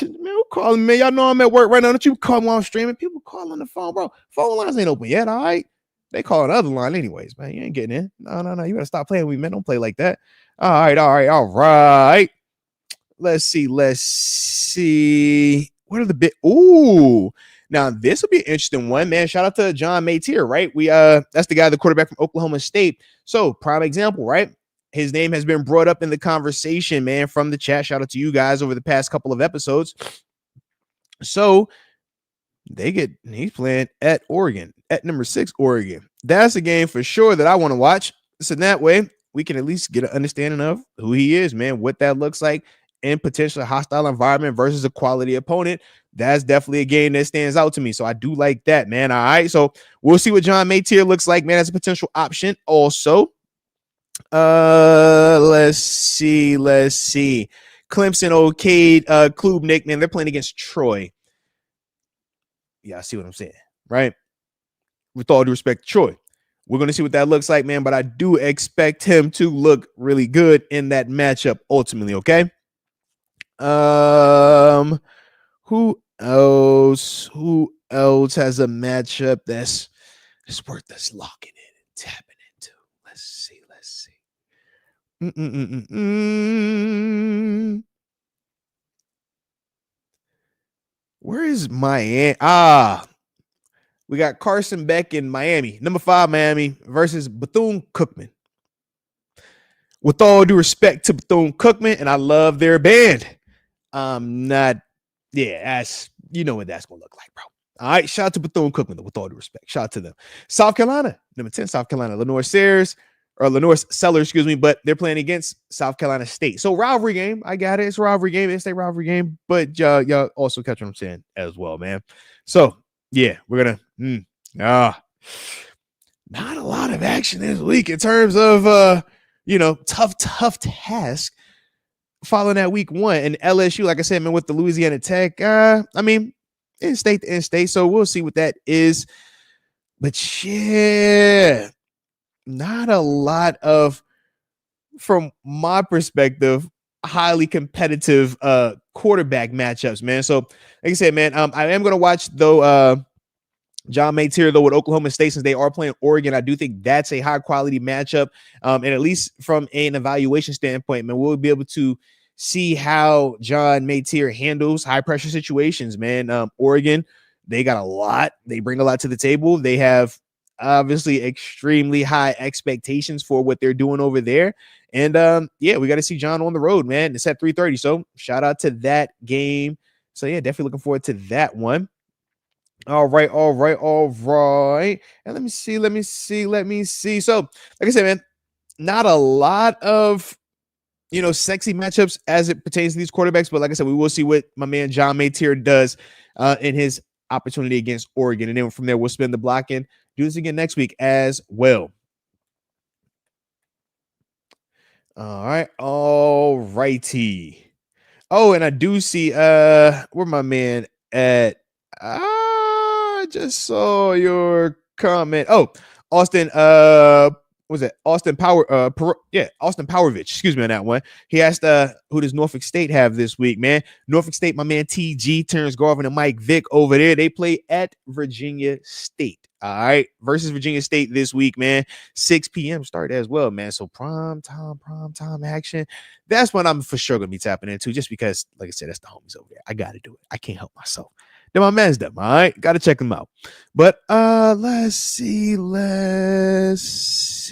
Speaker 1: Man, calling me. Y'all know I'm at work right now. Don't you call me while I'm streaming? People call on the phone, bro. Phone lines ain't open yet, all right? They call another line anyways, man. You ain't getting in. No. You gotta stop playing with me, man. Don't play like that. All right. Let's see. What are the big? Ooh. Now this will be an interesting one, man. Shout out to John Mateer, right? That's the guy, the quarterback from Oklahoma State. So prime example, right? His name has been brought up in the conversation, man, from the chat. Shout out to you guys over the past couple of episodes. So he's playing at Oregon, at number 6, Oregon. That's a game for sure that I want to watch. So that way we can at least get an understanding of who he is, man, what that looks like in potentially hostile environment versus a quality opponent. That's definitely a game that stands out to me. So I do like that, man. All right. So we'll see what John Mateer looks like, man, as a potential option. Also, let's see. Clemson, Klubnik, man, they're playing against Troy. Yeah, I see what I'm saying, right? With all due respect to Troy, we're going to see what that looks like, man. But I do expect him to look really good in that matchup ultimately, okay? Who else has a matchup that's worth us locking in and tapping into? Let's see. Where is Miami? We got Carson Beck in Miami, number 5 Miami versus Bethune-Cookman. With all due respect to Bethune-Cookman, and I love their band, that's what that's gonna look like, bro. All right, shout out to Bethune-Cookman, with all due respect. Shout out to them. South Carolina, number 10, South Carolina, Lenore Sellers, but they're playing against South Carolina State. So rivalry game, I got it. It's a rivalry game. It's a rivalry game, but y'all also catch what I'm saying as well, man. So yeah, we're gonna not a lot of action this week in terms of tough task following that week 1. And LSU, like I said, man, with the Louisiana Tech, in state to in state. So we'll see what that is. But yeah, not a lot of, from my perspective, highly competitive quarterback matchups, man. So like I said, man, I am gonna watch though John Mateer, though, with Oklahoma State, since they are playing Oregon. I do think that's a high quality matchup. And at least from an evaluation standpoint, man, we'll be able to see how John Mateer handles high pressure situations, man. Oregon, they got a lot. They bring a lot to the table. They have obviously extremely high expectations for what they're doing over there. And yeah, we got to see John on the road, man. It's at 3:30. So shout out to that game. So yeah, definitely looking forward to that one. All right. And let me see. So, like I said, man, not a lot of sexy matchups as it pertains to these quarterbacks. But like I said, we will see what my man John Mateer does in his opportunity against Oregon. And then from there, we'll spin the block and do this again next week as well. All righty. Oh, and I do see where my man at. I just saw your comment. Oh, Austin, what was it? Austin Austin Powervich. Excuse me on that one. He asked who does Norfolk State have this week, man? Norfolk State, my man TG, Terrence Garvin, and Mike Vick over there. They play at Virginia State. All right, versus Virginia State this week, man. 6 p.m. start as well, man. So prime time action. That's what I'm for sure gonna be tapping into, just because, like I said, that's the homies over there. I gotta do it. I can't help myself. They're my man's them, all right? Gotta check them out. But let's see. Is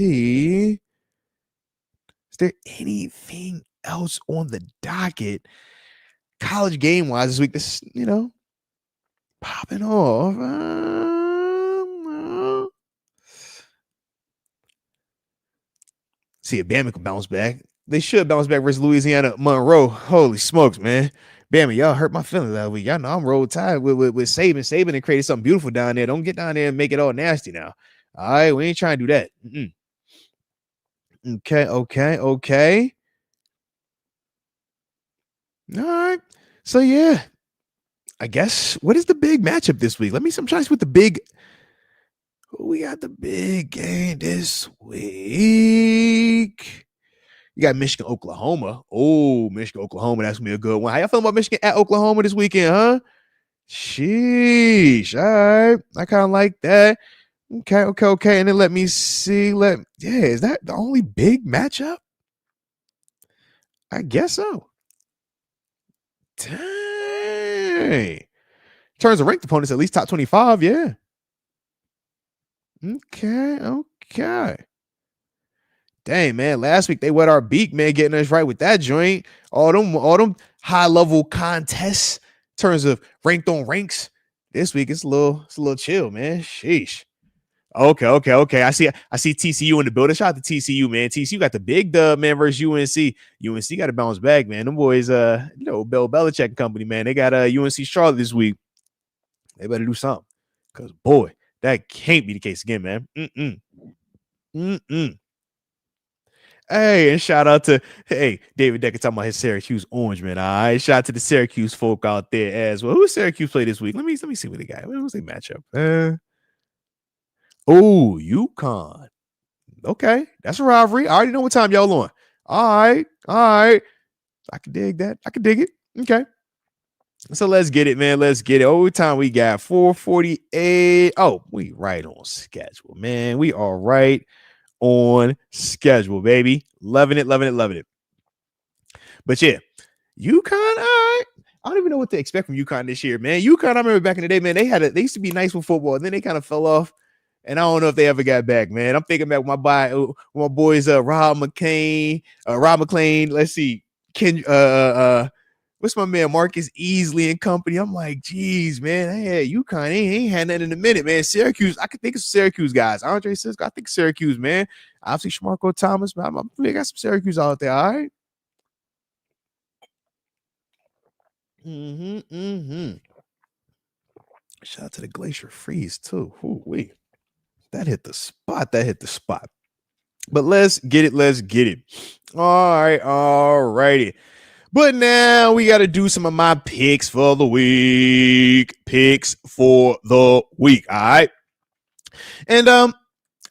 Speaker 1: there anything else on the docket? College game wise this week, this, popping off. See if Bama can bounce back. They should bounce back versus Louisiana Monroe. Holy smokes, man. Bama, y'all hurt my feelings that week. Y'all know I'm roll tide with Saban. Saban and created something beautiful down there. Don't get down there and make it all nasty now. All right, we ain't trying to do that. Okay. All right. So yeah, I guess what is the big matchup this week? I'm trying to see what the big. We got the big game this week. You got Michigan, Oklahoma. Oh, Michigan, Oklahoma. That's going to be a good one. How y'all feeling about Michigan at Oklahoma this weekend, huh? Sheesh. All right. I kind of like that. Okay. And then let me see. Is that the only big matchup? I guess so. Dang. In terms of ranked opponents, at least top 25, yeah. Okay. Dang, man. Last week they wet our beak, man, getting us right with that joint. All them high-level contests in terms of ranked on ranks. This week it's a little chill, man. Sheesh. Okay. I see TCU in the building. Shout out to TCU, man. TCU got the big dub, man, versus UNC. UNC got to bounce back, man. Them boys, Bill Belichick and company, man. They got UNC Charlotte this week. They better do something. Because, boy, that can't be the case again, man. Hey, and shout out to David Decker talking about his Syracuse Orange, man. All right, shout out to the Syracuse folk out there as well. Who's Syracuse play this week? Let me see what they got. Who's their matchup? UConn. Okay, that's a rivalry. I already know what time y'all on. All right. I can dig that. I can dig it. Okay. So let's get it, man. Let's get it. What time we got? 4:48. Oh, we right on schedule, man. We are right on schedule, baby. Loving it. But yeah, UConn, all right. I don't even know what to expect from UConn this year, man. UConn, I remember back in the day, man, they used to be nice with football, and then they kind of fell off. And I don't know if they ever got back, man. I'm thinking back with my boys, Rob McClain. Let's see, what's my man Marcus Easley and company? I'm like, geez, man, UConn ain't had nothing in a minute, man. Syracuse, I could think of Syracuse guys. Andre Cisco, I think Syracuse, man. Obviously, Shamarko Thomas, man. We got some Syracuse out there, all right. Shout out to the Glacier Freeze too. Ooh-wee. That hit the spot. But let's get it. All righty. But now we got to do some of my picks for the week. All right. And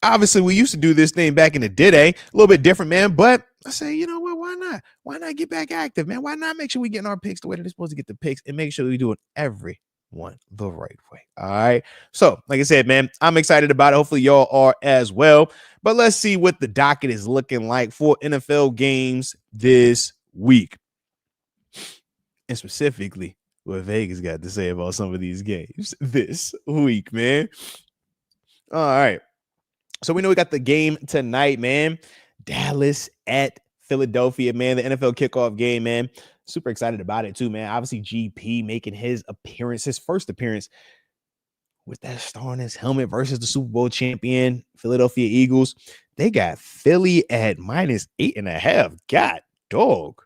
Speaker 1: obviously we used to do this thing back in the day, a little bit different, man. But I say, you know what? Why not? Why not get back active, man? Why not make sure we getting our picks the way that they're supposed to get the picks and make sure we do it every one the right way. All right. So, like I said, man, I'm excited about it. Hopefully, y'all are as well. But let's see what the docket is looking like for NFL games this week. And specifically, what Vegas got to say about some of these games this week, man. All right. So we know we got the game tonight, man. Dallas at Philadelphia, man. The NFL kickoff game, man. Super excited about it too, man. Obviously, GP making his first appearance with that star on his helmet versus the Super Bowl champion Philadelphia Eagles. They got Philly at -8.5. God, dog.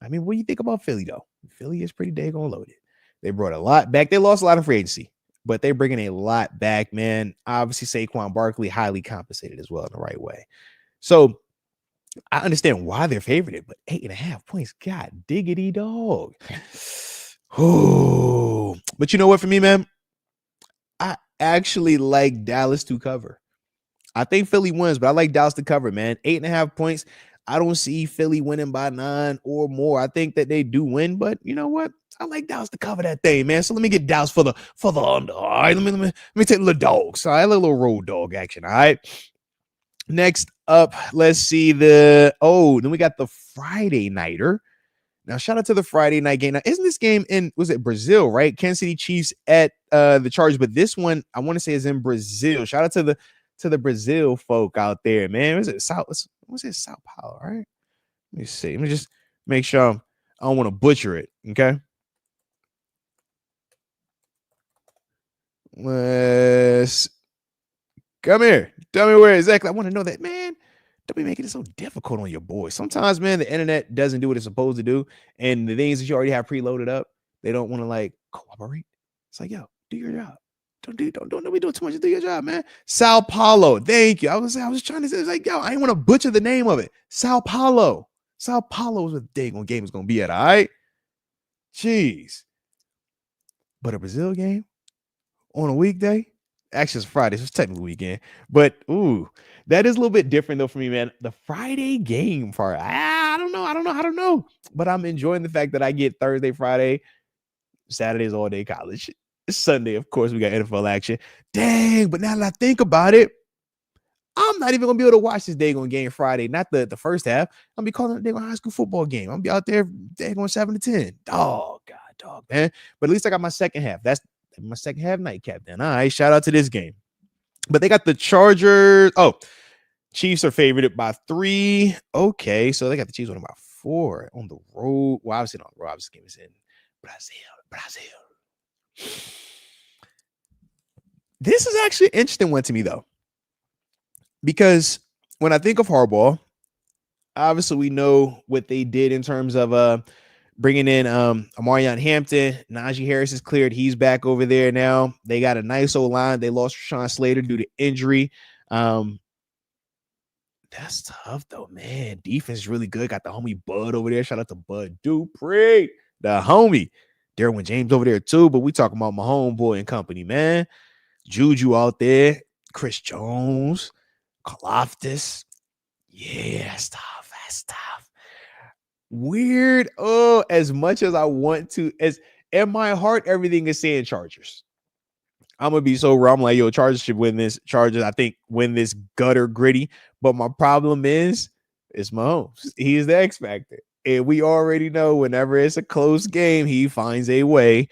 Speaker 1: I mean, what do you think about Philly, though? Philly is pretty daggone loaded. They brought a lot back. They lost a lot of free agency, but they're bringing a lot back, man. Obviously, Saquon Barkley highly compensated as well in the right way. So I understand why they're favored, but 8.5 points, God diggity dog. Oh, but you know what? For me, man, I actually like Dallas to cover. I think Philly wins, but I like Dallas to cover, man. 8.5 points. I don't see Philly winning by 9 or more. I think that they do win, but you know what? I like Dallas to cover that thing, man. So let me get Dallas for the under. All right, let me take the dogs. All right, a little road dog action. All right. Next up, let's see then we got the Friday nighter. Now, shout out to the Friday night game. Now, isn't this game was it Brazil, right? Kansas City Chiefs at the Chargers, but this one I want to say is in Brazil. Shout out to the Brazil folk out there, man. Was it Sao Paulo, right? Let me see. Let me just make sure I don't want to butcher it. Okay. Let's come here. Tell me where exactly. I want to know that, man. Don't be making it so difficult on your boys. Sometimes, man, the internet doesn't do what it's supposed to do. And the things that you already have preloaded up, they don't want to like cooperate. It's like, yo, do your job. Don't be doing too much. Do your job, man. Sao Paulo. Thank you. I was trying to say, it's like, yo, I ain't want to butcher the name of it. Sao Paulo. Sao Paulo is what the daggone game is gonna be at, all right? Jeez. But a Brazil game on a weekday? Actually, it's Friday, so it's technically weekend. But that is a little bit different though for me, man. The Friday game part, I don't know. But I'm enjoying the fact that I get Thursday, Friday, Saturday's all day college. Sunday, of course, we got NFL action. Dang, but now that I think about it, I'm not even gonna be able to watch this daggone game Friday. Not the first half. I'm gonna be calling it a daggone high school football game. I'm gonna be out there daggone 7-10. Dog, man. But at least I got my second half. That's my second half nightcap then. All right, shout out to this game. But they got the Chargers. Oh, Chiefs are favored by 3. Okay, so they got the Chiefs winning by 4 on the road. Well, obviously not on the road. This game is in Brazil. This is actually an interesting one to me, though. Because when I think of Harbaugh, obviously we know what they did in terms of bringing in Amarion Hampton. Najee Harris is cleared. He's back over there now. They got a nice old line. They lost Rashawn Slater due to injury. That's tough, though, man. Defense is really good. Got the homie Bud over there. Shout out to Bud Dupree, the homie. Derwin James over there, too. But we talking about my homeboy and company, man. Juju out there. Chris Jones. Kalafdis. Yeah, that's tough. Weird. Oh, as much as I want to, as in my heart, everything is saying Chargers. I'm gonna be so wrong. I'm like, yo, Chargers should win this. Chargers, I think, win this gutter gritty. But my problem is, it's Mahomes. He is the X factor, and we already know whenever it's a close game, he finds a way.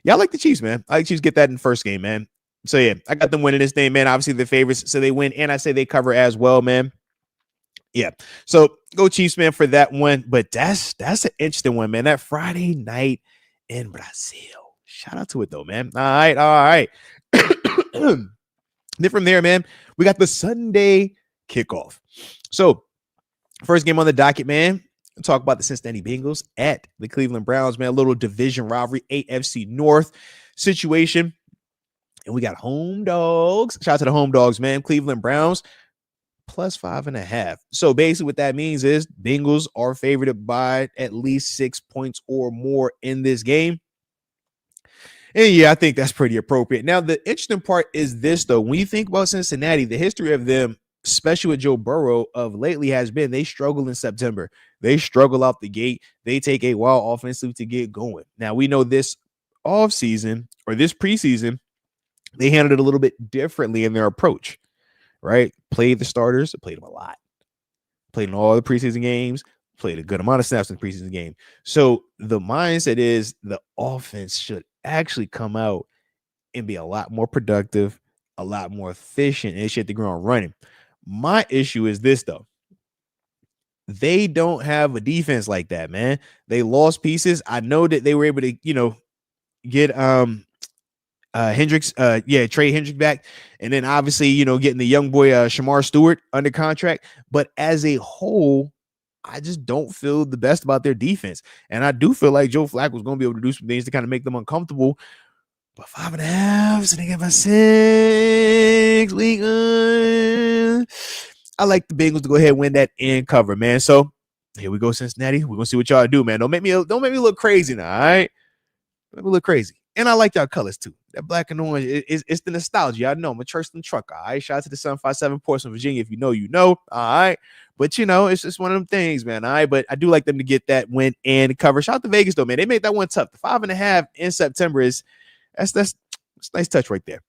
Speaker 1: Yeah, I like the Chiefs, man. I like Chiefs get that in the first game, man. So, yeah, I got them winning this thing, man. Obviously, the favorites, so they win. And I say they cover as well, man. Yeah. So, go Chiefs, man, for that one. But that's an interesting one, man. That Friday night in Brazil. Shout out to it, though, man. All right. Then from there, man, we got the Sunday kickoff. So, first game on the docket, man. We'll talk about the Cincinnati Bengals at the Cleveland Browns, man. A little division rivalry, AFC North situation. And we got home dogs. Shout out to the home dogs, man. Cleveland Browns plus 5.5. So basically what that means is Bengals are favored by at least 6 points or more in this game. And yeah, I think that's pretty appropriate. Now, the interesting part is this, though. When you think about Cincinnati, the history of them, especially with Joe Burrow, of lately has been they struggle in September. They struggle out the gate. They take a while offensively to get going. Now, we know this offseason or this preseason, they handled it a little bit differently in their approach, right? Played the starters, played them a lot. Played in all the preseason games, played a good amount of snaps in the preseason game. So the mindset is the offense should actually come out and be a lot more productive, a lot more efficient, and they should hit the ground running. My issue is this, though. They don't have a defense like that, man. They lost pieces. I know that they were able to, get Hendricks, trade Hendricks back, and then obviously, getting the young boy Shamar Stewart under contract. But as a whole, I just don't feel the best about their defense. And I do feel like Joe Flacco was going to be able to do some things to kind of make them uncomfortable. But 5.5, so they get my 6 week. I like the Bengals to go ahead and win that and cover, man. So here we go, Cincinnati. We're gonna see what y'all do, man. Don't make me look crazy now, all right? Make me look crazy. And I like y'all colors too. That black and orange, it's the nostalgia. I know I'm a Churston trucker. All right. Shout out to the 757 Portsmouth, Virginia. If you know, you know. All right. But it's just one of them things, man. All right. But I do like them to get that win and cover. Shout out to Vegas, though, man. They made that one tough. The 5.5 in September that's a nice touch right there.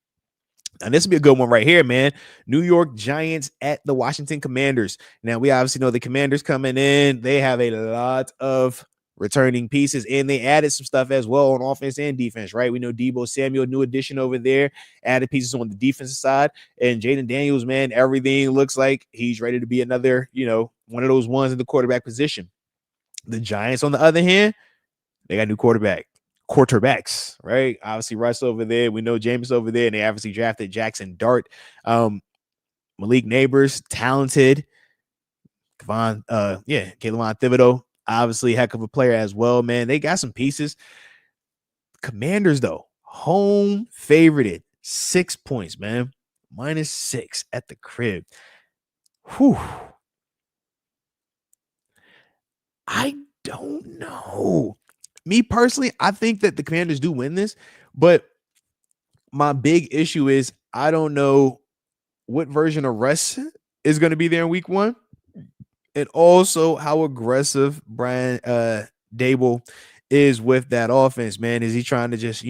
Speaker 1: And this will be a good one right here, man. New York Giants at the Washington Commanders. Now, we obviously know the Commanders coming in. They have a lot of returning pieces, and they added some stuff as well on offense and defense, right? We know Deebo Samuel, new addition over there, added pieces on the defensive side. And Jaden Daniels, man, everything looks like he's ready to be another, one of those ones in the quarterback position. The Giants, on the other hand, they got a new quarterbacks, right? Obviously, Russ over there. We know Jameis over there, and they obviously drafted Jackson Dart. Malik Neighbors, talented. Kayvon Thibodeau, obviously heck of a player as well, man. They got some pieces. Commanders, though, home favorited, 6 points, man. -6 at the crib. Whew. I don't know. Me personally, I think that the Commanders do win this, but my big issue is I don't know what version of Russ is going to be there in week 1, and also how aggressive Brian Dable is with that offense, man. Is he trying to just,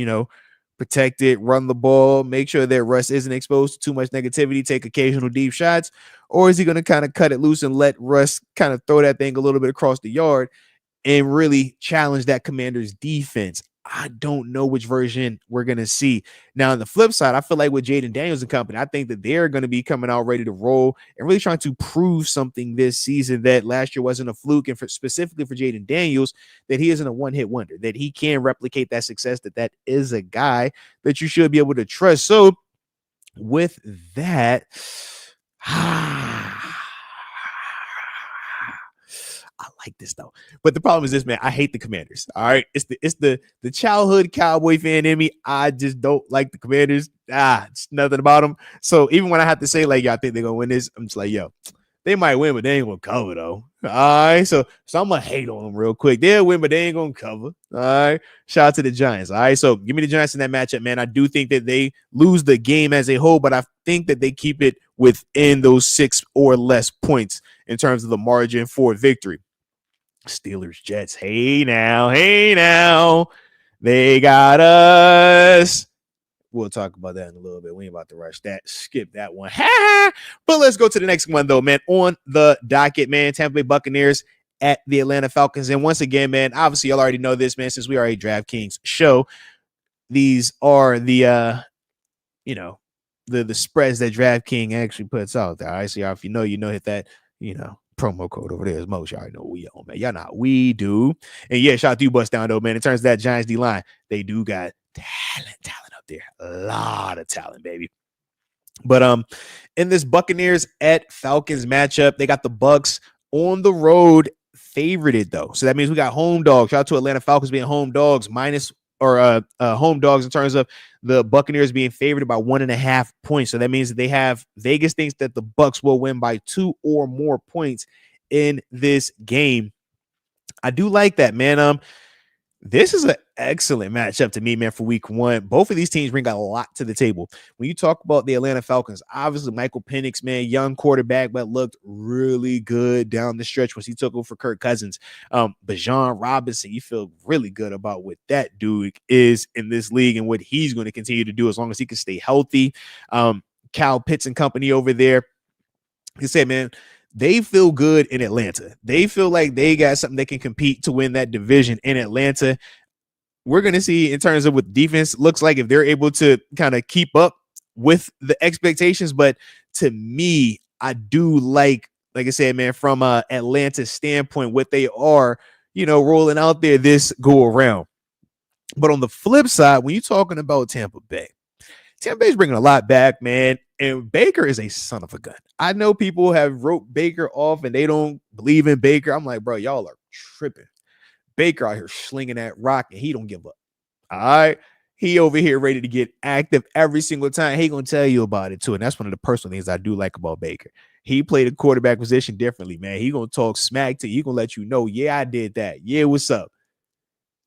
Speaker 1: protect it, run the ball, make sure that Russ isn't exposed to too much negativity, take occasional deep shots, or is he going to kind of cut it loose and let Russ kind of throw that thing a little bit across the yard and really challenge that Commanders defense? I don't know which version we're going to see. Now, on the flip side, I feel like with Jaden Daniels and company, I think that they're going to be coming out ready to roll and really trying to prove something this season that last year wasn't a fluke, and specifically for Jaden Daniels, that he isn't a one-hit wonder, that he can replicate that success, that is a guy that you should be able to trust. So with that, I like this though, but the problem is this, man. I hate the Commanders. All right, it's the childhood Cowboy fan in me. I just don't like the Commanders. It's nothing about them. So even when I have to say like, I think they're gonna win this, I'm just like, yo, they might win, but they ain't gonna cover though. All right, so I'm gonna hate on them real quick. They'll win, but they ain't gonna cover. All right, shout out to the Giants. All right, so give me the Giants in that matchup, man. I do think that they lose the game as a whole, but I think that they keep it within those 6 or less points in terms of the margin for victory. Steelers Jets. Hey now, they got us. We'll talk about that in a little bit. We ain't about to rush that. Skip that one. But let's go to the next one, though, man. On the docket, man, Tampa Bay Buccaneers at the Atlanta Falcons. And once again, man, obviously y'all already know this, man, since we are a DraftKings show. These are the the spreads that DraftKings actually puts out there. All right, so y'all, if you know, hit that, promo code over there is Moats. Y'all know we on, man. Y'all know we do. And yeah, shout out to you, Bust Down, though, man. In terms of that Giants D line, they do got talent up there. A lot of talent, baby. But in this Buccaneers at Falcons matchup, they got the Bucs on the road favorited, though. So that means we got home dogs. Shout out to Atlanta Falcons being home dogs, home dogs in terms of the Buccaneers being favored by 1.5 points. So that means that they have Vegas thinks that the Bucs will win by 2 or more points in this game. I do like that, man. This is an excellent matchup to me, man, for week 1. Both of these teams bring a lot to the table. When you talk about the Atlanta Falcons, obviously Michael Penix, man, young quarterback, but looked really good down the stretch once he took over for Kirk Cousins. Bijan Robinson, you feel really good about what that dude is in this league and what he's going to continue to do as long as he can stay healthy. Kyle Pitts and company over there. Like I said, man, they feel good in Atlanta. They feel like they got something they can compete to win that division in Atlanta. we're going to see in terms of what defense looks like if they're able to kind of keep up with the expectations. But to me, I do like I said, man, from Atlanta's standpoint, what they are, rolling out there this go around. But on the flip side, when you're talking about Tampa Bay's bringing a lot back, man. And Baker is a son of a gun. I know people have wrote Baker off and they don't believe in Baker. I'm like, bro, y'all are tripping. Baker out here slinging that rock and he don't give up. All right. He over here ready to get active every single time. He gonna tell you about it too. And that's one of the personal things I do like about Baker. He played the quarterback position differently, man. He gonna talk smack to you. He gonna let you know, yeah, I did that. Yeah, what's up?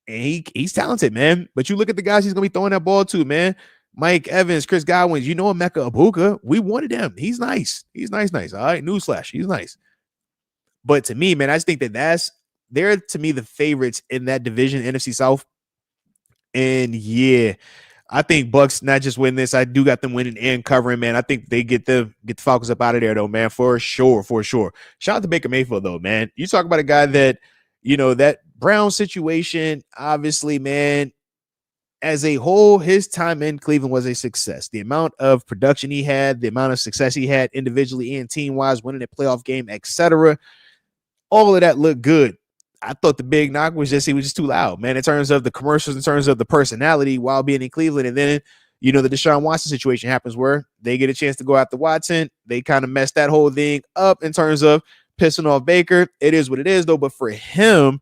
Speaker 1: And he's talented, man. But you look at the guys he's gonna be throwing that ball to, man. Mike Evans, Chris Godwin, Emeka Ibuka. We wanted him. He's nice. He's nice. All right. Newsflash. He's nice. But to me, man, I just think they're to me the favorites in that division, NFC South. And yeah, I think Bucks not just win this. I do got them winning and covering, man. I think they get the Falcons up out of there, though, man, for sure. Shout out to Baker Mayfield, though, man. You talk about a guy that, that Brown situation, obviously, man, as a whole, his time in Cleveland was a success. The amount of production he had, the amount of success he had individually and team-wise, winning a playoff game, etc., all of that looked good. I thought the big knock was he was just too loud, man, in terms of the commercials, in terms of the personality while being in Cleveland. And then, the Deshaun Watson situation happens where they get a chance to go after Watson. They kind of messed that whole thing up in terms of pissing off Baker. It is what it is, though. But for him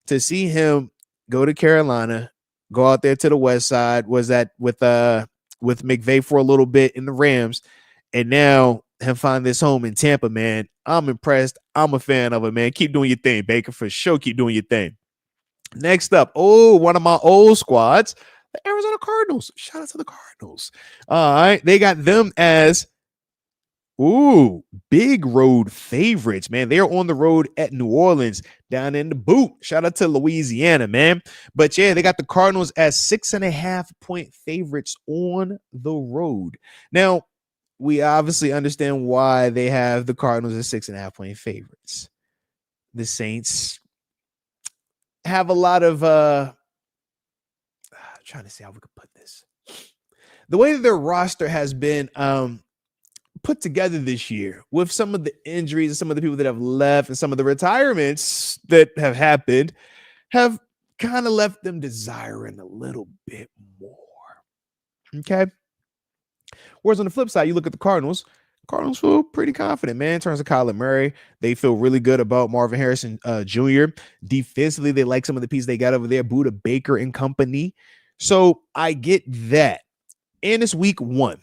Speaker 1: to see him go to Carolina, go out there to the West Side, was that with McVay for a little bit in the Rams, and now him find this home in Tampa, man. I'm impressed. I'm a fan of it, man. Keep doing your thing, Baker, for sure. Keep doing your thing. Next up, one of my old squads, the Arizona Cardinals. Shout out to the Cardinals. All right, they got them as big road favorites, man. They're on the road at New Orleans, down in the boot. Shout out to Louisiana, man. But yeah, they got the Cardinals as 6.5-point favorites on the road. Now, we obviously understand why they have the Cardinals as 6.5-point favorites. The Saints have a lot of I'm trying to see how we could put this. The way that their roster has been put together this year, with some of the injuries and some of the people that have left and some of the retirements that have happened, have kind of left them desiring a little bit more. Okay. Whereas on the flip side, you look at the Cardinals feel pretty confident, man, in terms of Kyler Murray. They feel really good about Marvin Harrison Jr. Defensively, they like some of the pieces they got over there, Buda Baker and company. So I get that. And it's week 1.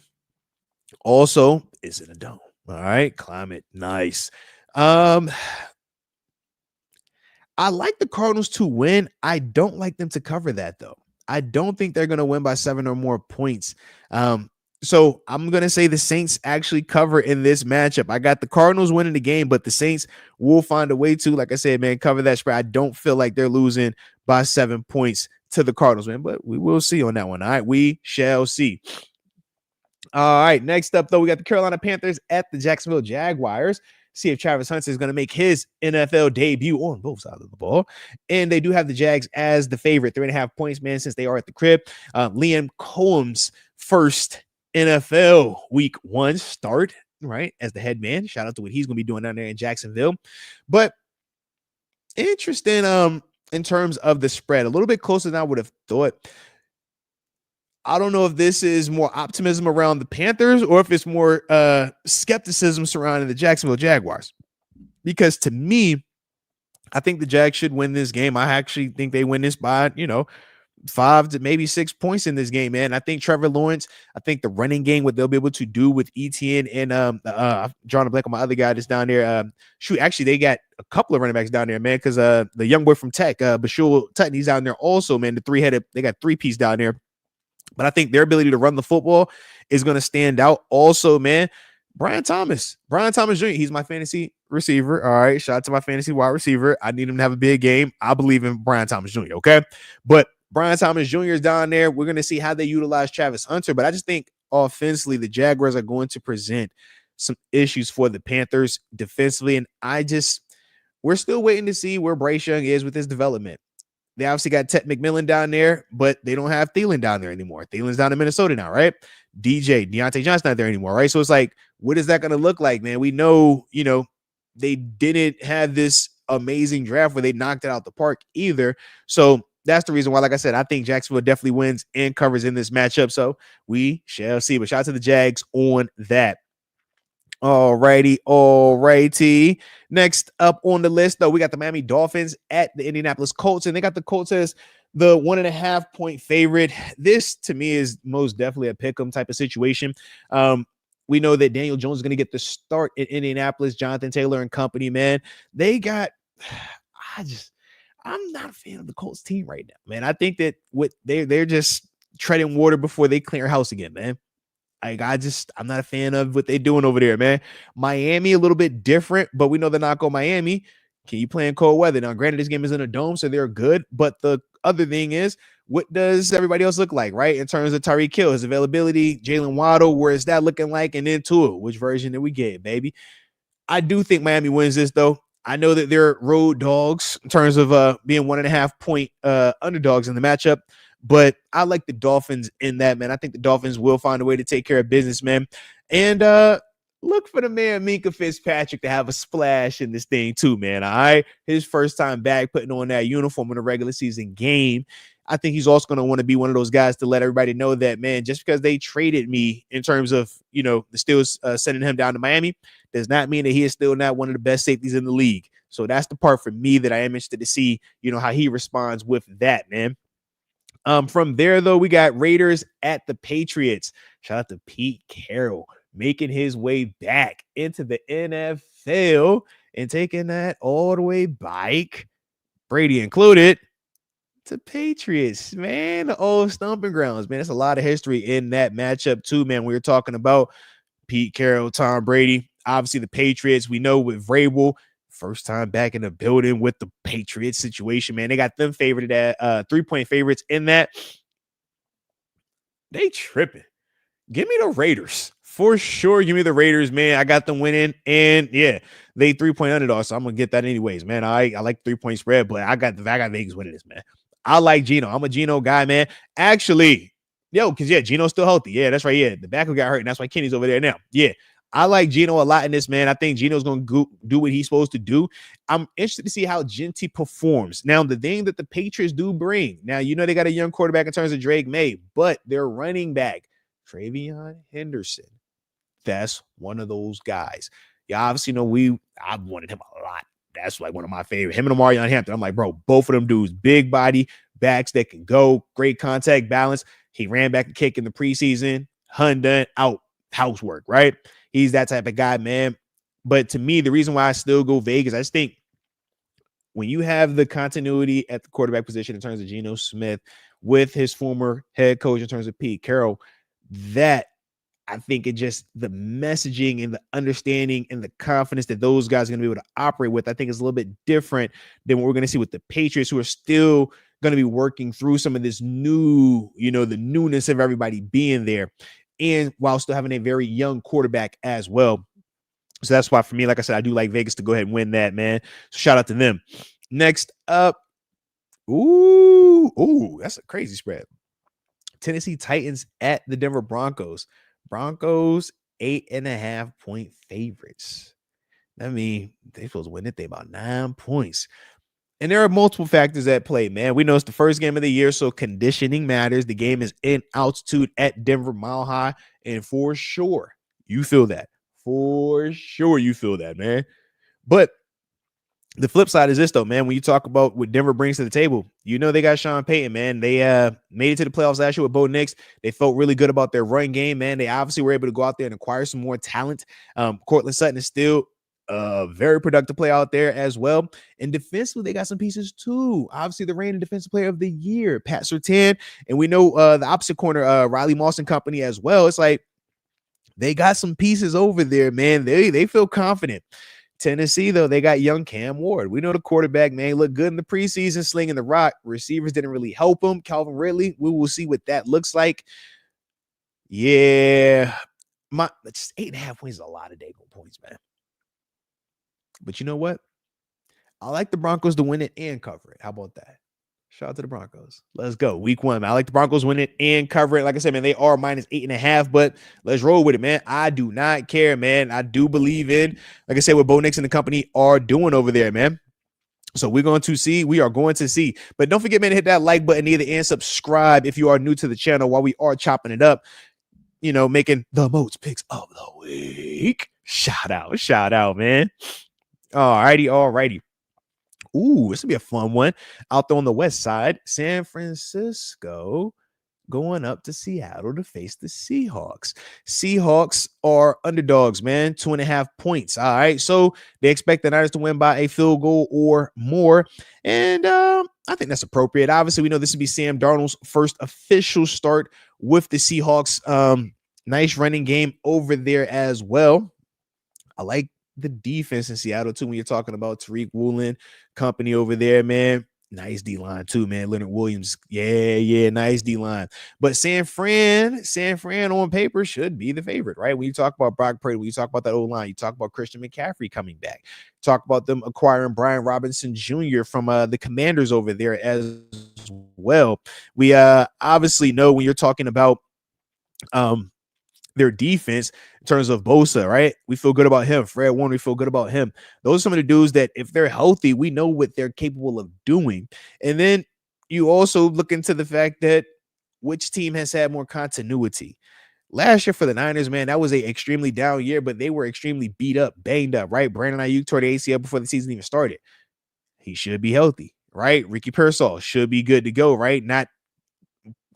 Speaker 1: Also, it's in a dome. All right. Climate. Nice. I like the Cardinals to win. I don't like them to cover that, though. I don't think they're going to win by 7 or more points. So I'm going to say the Saints actually cover in this matchup. I got the Cardinals winning the game, but the Saints will find a way to, like I said, man, cover that spread. I don't feel like they're losing by 7 points to the Cardinals, man, but we will see on that one. All right. We shall see. All right. Next up, though, we got the Carolina Panthers at the Jacksonville Jaguars. See if Travis Hunter is going to make his NFL debut on both sides of the ball. And they do have the Jags as the favorite, 3.5 points, man, since they are at the crib. Liam Cohen's first NFL week 1 start, right, as the head man. Shout out to what he's going to be doing down there in Jacksonville. But interesting in terms of the spread, a little bit closer than I would have thought. I don't know if this is more optimism around the Panthers or if it's more skepticism surrounding the Jacksonville Jaguars. Because to me, I think the Jags should win this game. I actually think they win this by, 5 to maybe 6 points in this game, man. I think Trevor Lawrence, I think the running game, what they'll be able to do with ETN and drawing a blank on my other guy that's down there. Actually, they got a couple of running backs down there, man, because the young boy from Tech, Bashul Tutton, he's down there also, man. They got 3-piece down there. But I think their ability to run the football is going to stand out also, man. Brian Thomas Jr., he's my fantasy receiver. All right, shout out to my fantasy wide receiver. I need him to have a big game. I believe in Brian Thomas Jr., okay? But Brian Thomas Jr. is down there. We're going to see how they utilize Travis Hunter. But I just think offensively, the Jaguars are going to present some issues for the Panthers defensively. And we're still waiting to see where Bryce Young is with his development. They obviously got Ted McMillan down there, but they don't have Thielen down there anymore. Thielen's down in Minnesota now, right? Deontay Johnson not there anymore, right? So it's like, what is that going to look like, man? We know, they didn't have this amazing draft where they knocked it out the park either. So that's the reason why, like I said, I think Jacksonville definitely wins and covers in this matchup. So we shall see. But shout out to the Jags on that. Alrighty. Next up on the list, though, we got the Miami Dolphins at the Indianapolis Colts, and they got the Colts as the 1.5 point favorite. This to me is most definitely a pick 'em type of situation. We know that Daniel Jones is going to get the start in Indianapolis. Jonathan Taylor and company, man, they got. I'm not a fan of the Colts team right now, man. I think that they're just treading water before they clear house again, man. I'm not a fan of what they're doing over there, man. Miami, a little bit different, but we know they're not going Miami. Can you play in cold weather? Now, granted, this game is in a dome, so they're good. But the other thing is, what does everybody else look like, right? In terms of Tyreek Hill, his availability, Jalen Waddle, where is that looking like? And then Tua, which version did we get, baby? I do think Miami wins this, though. I know that they're road dogs in terms of being 1.5 point underdogs in the matchup. But I like the Dolphins in that, man. I think the Dolphins will find a way to take care of business, man. And look for the man Minkah Fitzpatrick to have a splash in this thing too, man. All right. His first time back putting on that uniform in a regular season game. I think he's also going to want to be one of those guys to let everybody know that, man, just because they traded me in terms of, the Steelers sending him down to Miami does not mean that he is still not one of the best safeties in the league. So that's the part for me that I am interested to see, how he responds with that, man. From there, though, we got Raiders at the Patriots. Shout out to Pete Carroll making his way back into the NFL and taking that all the way back, Brady included, to Patriots, man. The old stomping grounds, man. There's a lot of history in that matchup, too, man. We were talking about Pete Carroll, Tom Brady. Obviously, the Patriots, we know with Vrabel, first time back in the building with the Patriots situation, man. They got them favored at 3-point favorites in that. They tripping. Give me the Raiders. For sure, give me the Raiders, man. I got them winning. And yeah, they 3-point underdogs, so I'm gonna get that anyways, man. I like 3-point spread, but I got Vegas winning this, man. I like Geno. I'm a Geno guy, man. Actually, because Geno's still healthy. Yeah, that's right. Yeah, the backup got hurt, and that's why Kenny's over there now. Yeah. I like Geno a lot in this, man. I think Geno's going to do what he's supposed to do. I'm interested to see how Genty performs. Now, the thing that the Patriots do bring, now, they got a young quarterback in terms of Drake May, but their running back, Travion Henderson, that's one of those guys. Yeah, obviously, I've wanted him a lot. That's like one of my favorite. Him and Omarion Hampton. I'm like, bro, both of them dudes, big body backs that can go, great contact balance. He ran back a kick in the preseason, done out, housework, right? He's that type of guy, man. But to me, the reason why I still go Vegas, I just think when you have the continuity at the quarterback position in terms of Geno Smith with his former head coach in terms of Pete Carroll, that I think it just the messaging and the understanding and the confidence that those guys are going to be able to operate with, I think is a little bit different than what we're going to see with the Patriots, who are still going to be working through some of this new, the newness of everybody being there, and while still having a very young quarterback as well. So that's why for me, like I said, I do like Vegas to go ahead and win that, man. So shout out to them. Next up, that's a crazy spread. Tennessee Titans at the Denver Broncos. Broncos 8.5 point favorites. I mean, they're supposed to win it. They about 9 points. And there are multiple factors at play, man. We know it's the first game of the year, so conditioning matters. The game is in altitude at Denver, Mile High, and for sure, you feel that. For sure, you feel that, man. But the flip side is this, though, man. When you talk about what Denver brings to the table, they got Sean Payton, man. They made it to the playoffs last year with Bo Nix. They felt really good about their run game, man. They obviously were able to go out there and acquire some more talent. Cortland Sutton is still a very productive player out there as well. And defensively, they got some pieces too. Obviously, the reigning defensive player of the year, Pat Surtain. And we know the opposite corner, Riley Moss and company as well. It's like they got some pieces over there, man. They feel confident. Tennessee, though, they got young Cam Ward. We know the quarterback, man, looked good in the preseason, slinging the rock. Receivers didn't really help him. Calvin Ridley, we will see what that looks like. Yeah, just 8.5 points is a lot of daggone points, man. But you know what? I like the Broncos to win it and cover it. How about that? Shout out to the Broncos. Let's go. Week 1, man. I like the Broncos win it and cover it. Like I said, man, they are -8.5, but let's roll with it, man. I do not care, man. I do believe in, like I said, what Bo Nix and the company are doing over there, man. So we are going to see. But don't forget, man, to hit that like button either and subscribe if you are new to the channel while we are chopping it up, making the Moats picks of the week. Shout out, man. Alrighty. Ooh, this will be a fun one. Out there on the west side, San Francisco going up to Seattle to face the Seahawks. Seahawks are underdogs, man, 2.5 points. All right, so they expect the Niners to win by a field goal or more, and I think that's appropriate. Obviously, we know this would be Sam Darnold's first official start with the Seahawks. Nice running game over there as well. I like the defense in Seattle too when you're talking about Tariq Woolen company over there, man. Nice D-line too, man. Leonard Williams. Yeah, nice D-line. But San Fran on paper should be the favorite, right? When you talk about Brock Purdy, when you talk about that O-line, you talk about Christian McCaffrey coming back. Talk about them acquiring Brian Robinson Jr. from the Commanders over there as well. We obviously know when you're talking about their defense in terms of Bosa, right? We feel good about him. Fred Warner, we feel good about him. Those are some of the dudes that if they're healthy, we know what they're capable of doing. And then you also look into the fact that which team has had more continuity. Last year for the Niners, man, that was an extremely down year, but they were extremely beat up, banged up, right? Brandon Ayuk tore the ACL before the season even started. He should be healthy, right? Ricky Pearsall should be good to go, right? Not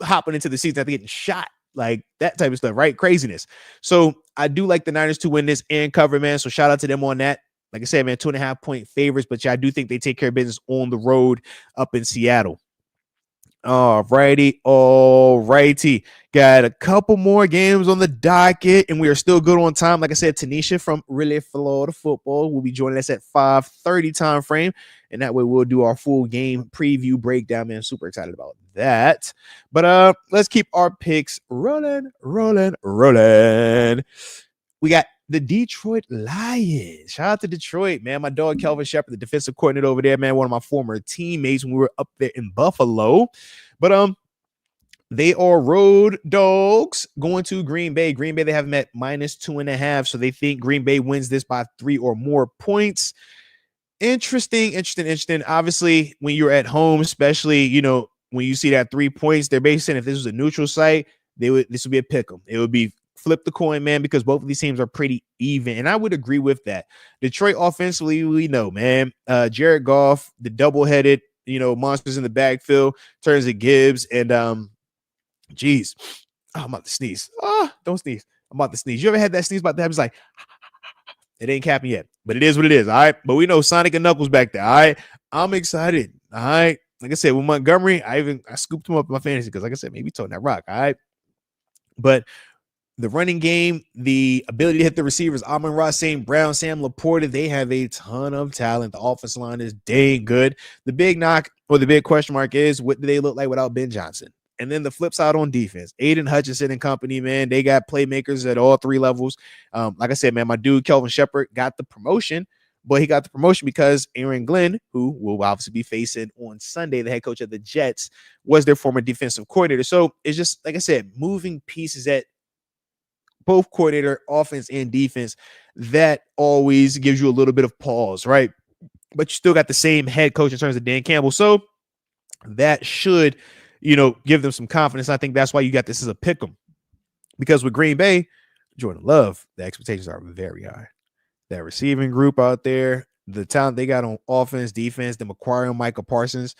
Speaker 1: hopping into the season after getting shot. Like that type of stuff, right? Craziness. So I do like the Niners to win this and cover, man. So shout out to them on that. Like I said, man, 2.5 point favorites, but I do think they take care of business on the road up in Seattle. All righty. Got a couple more games on the docket, and we are still good on time. Like I said, TaNeisha from Really Florida Football will be joining us at 5:30 time frame, and that way we'll do our full game preview breakdown, man. Super excited about that. But let's keep our picks rolling. We got the Detroit Lions. Shout out to Detroit, man. My dog Kelvin Shepard, the defensive coordinator over there, man. One of my former teammates when we were up there in Buffalo. But they are road dogs going to Green Bay. Green Bay, they have them at -2.5. So they think Green Bay wins this by 3 or more points. Interesting. Obviously, when you're at home, especially, when you see that 3 points, they're basically saying if this was a neutral site, this would be a pick 'em. It would be flip the coin, man, because both of these teams are pretty even. And I would agree with that. Detroit offensively, we know, man. Jared Goff, the double-headed, monsters in the backfield, turns to Gibbs, and I'm about to sneeze. Don't sneeze. I'm about to sneeze. You ever had that sneeze about to happen? It's like, it ain't happened yet, but it is what it is. All right. But we know Sonic and Knuckles back there. All right. I'm excited. All right. Like I said, with Montgomery, I scooped him up in my fantasy because, like I said, maybe toting that rock. All right. But the running game, the ability to hit the receivers, Amon-Ra St. Brown, Sam Laporta, they have a ton of talent. The offensive line is dang good. The big knock or the big question mark is, what do they look like without Ben Johnson? And then the flip side on defense, Aiden Hutchinson and company, man, they got playmakers at all 3 levels. Like I said, man, my dude Kelvin Shepard got the promotion, but he got the promotion because Aaron Glenn, who will obviously be facing on Sunday, the head coach of the Jets, was their former defensive coordinator. So it's just, like I said, moving pieces at both coordinator, offense and defense, that always gives you a little bit of pause, right? But you still got the same head coach in terms of Dan Campbell. So that should, give them some confidence. I think that's why you got this as a pick 'em. Because with Green Bay, Jordan Love, the expectations are very high. That receiving group out there, the talent they got on offense, defense, them acquiring Micah Parsons,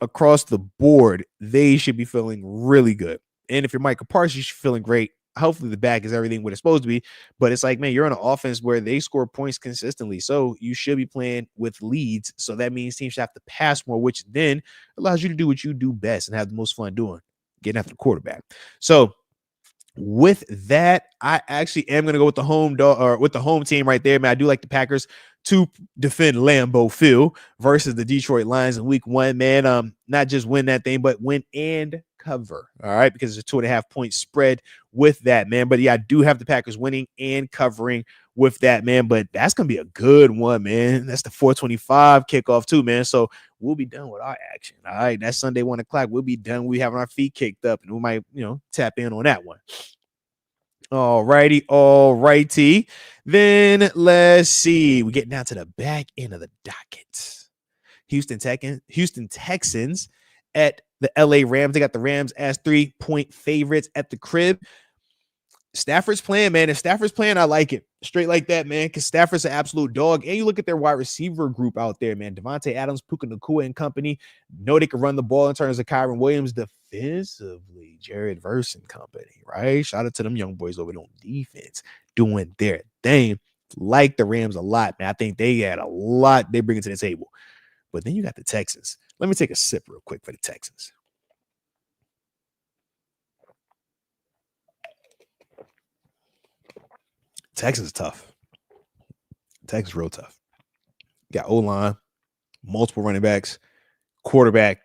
Speaker 1: across the board, they should be feeling really good. And if you're Micah Parsons, you should be feeling great. Hopefully the back is everything what it's supposed to be, but it's like, man, you're on an offense where they score points consistently. So you should be playing with leads. So that means teams should have to pass more, which then allows you to do what you do best and have the most fun doing, getting after the quarterback. So with that, I actually am going to go with the home with the home team right there, man. I do like the Packers to defend Lambeau Field versus the Detroit Lions in week 1, man. Not just win that thing, but win and cover. All right, because it's a 2.5 point spread with that, man. But yeah, I do have the Packers winning and covering with that, man. But that's going to be a good one, man. That's the 4:25 kickoff too, man. So we'll be done with our action. All right. That's Sunday, 1 o'clock. We'll be done. We having our feet kicked up, and we might, tap in on that one. All righty. Then let's see. We're getting down to the back end of the docket. Houston Texans at the LA Rams. They got the Rams as 3-point favorites at the crib. Stafford's playing, man. If Stafford's playing, I like it. Straight like that, man, because Stafford's an absolute dog. And you look at their wide receiver group out there, man. Devontae Adams, Puka Nacua and company. Know they can run the ball in terms of Kyron Williams. Defensively, Jared Verse and company, right? Shout out to them young boys over there on defense doing their thing. Like the Rams a lot, man. I think they had a lot they bring to the table. But then you got the Texans. Let me take a sip real quick for the Texans. Texas is tough. Texas real tough. Got O-line, multiple running backs, quarterback,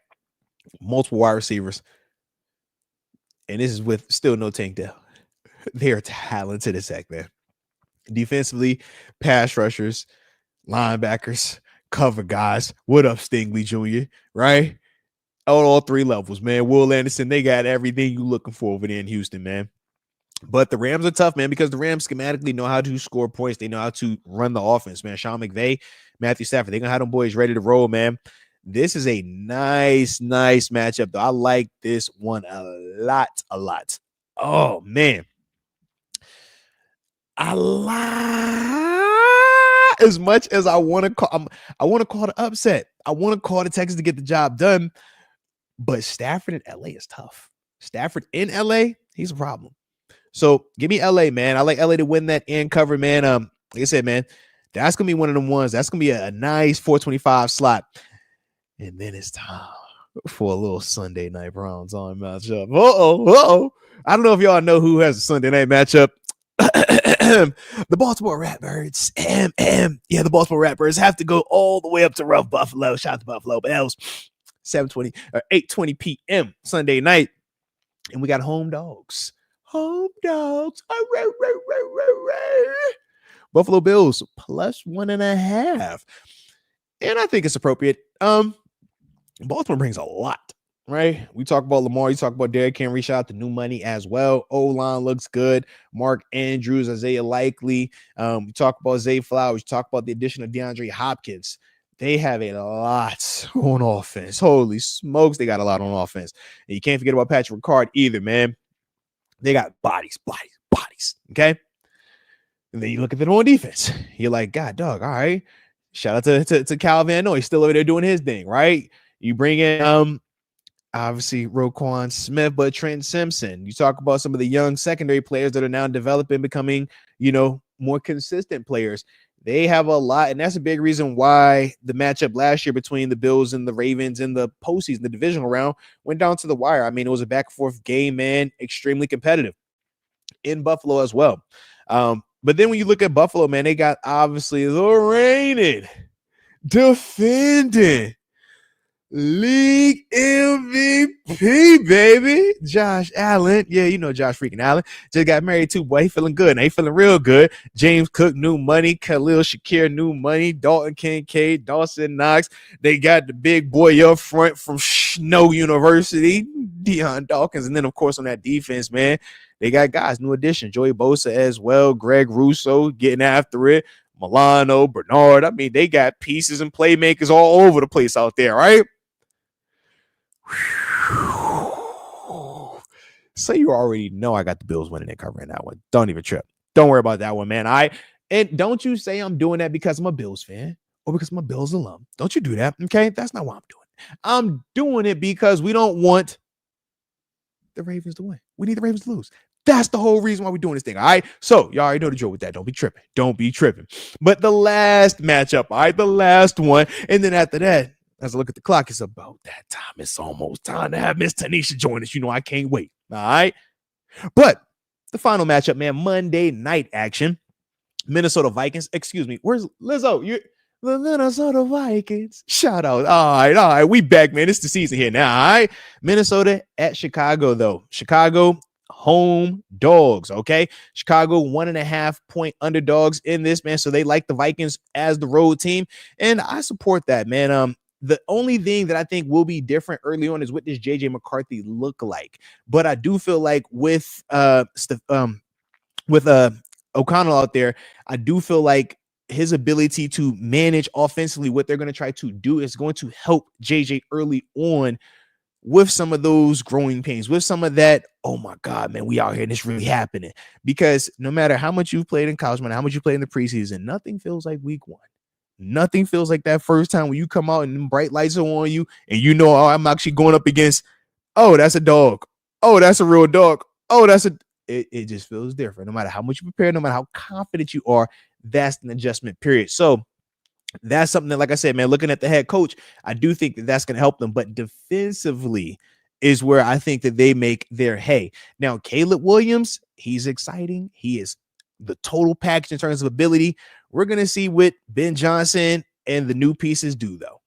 Speaker 1: multiple wide receivers. And this is with still no Tank Dell. They are talented as heck, man. Defensively, pass rushers, linebackers, cover guys. What up, Stingley Jr., right? On all three levels, man. Will Anderson, they got everything you're looking for over there in Houston, man. But the Rams are tough, man, because the Rams schematically know how to score points. They know how to run the offense, man. Sean McVay, Matthew Stafford, they're going to have them boys ready to roll, man. This is a nice matchup, though. I like this one a lot. Oh, man. As much as I want to call the upset. I want to call the Texans to get the job done. But Stafford in LA is tough. Stafford in LA, he's a problem. So give me LA, man. I like LA to win that and cover, man. Like I said, man, that's gonna be one of them ones. That's gonna be a nice 4:25 slot. And then it's time for a little Sunday night Browns on matchup. I don't know if y'all know who has a Sunday night matchup. The Baltimore Ratbirds. Yeah, the Baltimore Ratbirds have to go all the way up to rough Buffalo. Shout out to Buffalo Bells. 8:20 p.m. Sunday night. And we got home dogs. Buffalo Bills plus 1.5. And I think it's appropriate. Baltimore brings a lot, right? We talk about Lamar. You talk about Derrick Henry. Shout out to new money as well. O-line looks good. Mark Andrews, Isaiah Likely. We talk about Zay Flowers. We talk about the addition of DeAndre Hopkins. They have a lot on offense. Holy smokes, they got a lot on offense. And you can't forget about Patrick Ricard either, man. They got bodies. Okay. And then you look at them on defense. You're like, God, dog. All right. Shout out to Cal Van Noy. He's still over there doing his thing, right? You bring in obviously Roquan Smith, but Trent Simpson. You talk about some of the young secondary players that are now developing, becoming, more consistent players. They have a lot, and that's a big reason why the matchup last year between the Bills and the Ravens in the postseason, the divisional round, went down to the wire. I mean, it was a back-and-forth game, man, extremely competitive in Buffalo as well. But then when you look at Buffalo, man, they got obviously the reigning, defending league MVP, baby. Josh Allen. Yeah, you know Josh freaking Allen. Just got married too, boy. He feeling good. Now he feeling real good. James Cook, new money. Khalil Shakir, new money. Dalton Kincaid, Dawson Knox. They got the big boy up front from Snow University, Deion Dawkins. And then, of course, on that defense, man, they got guys, new addition. Joey Bosa as well. Greg Russo getting after it. Milano, Bernard. I mean, they got pieces and playmakers all over the place out there, right? So you already know I got the Bills winning and covering that one. Don't even trip. Don't worry about that one, man. And don't you say I'm doing that because I'm a Bills fan or because I'm a Bills alum. Don't you do that, okay? That's not why I'm doing it. I'm doing it because we don't want the Ravens to win. We need the Ravens to lose. That's the whole reason why we're doing this thing, all right? So y'all already know the drill with that. Don't be tripping. But the last matchup, all right? The last one. And then after that, as I look at the clock, it's about that time. It's almost time to have Miss TaNeisha join us. I can't wait. All right. But the final matchup, man, Monday night action. Minnesota Vikings. Excuse me. Where's Lizzo? The Minnesota Vikings. Shout out. All right. We back, man. It's the season here now. All right. Minnesota at Chicago, though. Chicago, home dogs. Okay, Chicago 1.5 point underdogs in this, man. So they like the Vikings as the road team, and I support that, man. The only thing that I think will be different early on is what does JJ McCarthy look like. But I do feel like with O'Connell out there, I do feel like his ability to manage offensively what they're going to try to do is going to help JJ early on with some of those growing pains, with some of that, oh my God, man, we out here and it's really happening. Because no matter how much you've played in college, man, how much you played in the preseason, nothing feels like week one. Nothing feels like that first time when you come out and bright lights are on you and you know, oh, I'm actually going up against, oh, that's a dog. Oh, that's a real dog. Oh, it just feels different. No matter how much you prepare, no matter how confident you are, that's an adjustment period. So that's something that, like I said, man, looking at the head coach, I do think that that's going to help them. But defensively is where I think that they make their hay. Now, Caleb Williams, he's exciting. He is the total package in terms of ability. We're going to see what Ben Johnson and the new pieces do, though.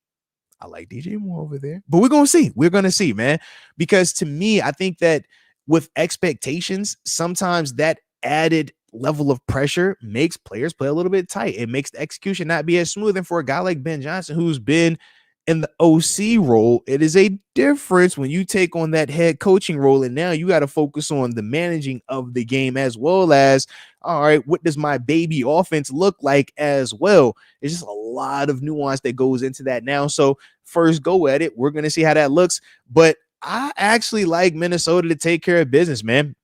Speaker 1: I like DJ Moore over there, but we're going to see. We're going to see, man, because to me, I think that with expectations, sometimes that added level of pressure makes players play a little bit tight. It makes the execution not be as smooth. And for a guy like Ben Johnson, who's been in the OC role, it is a difference when you take on that head coaching role. And now you got to focus on the managing of the game as well as, all right, what does my baby offense look like as well? It's just a lot of nuance that goes into that now. So first go at it. We're going to see how that looks. But I actually like Minnesota to take care of business, man.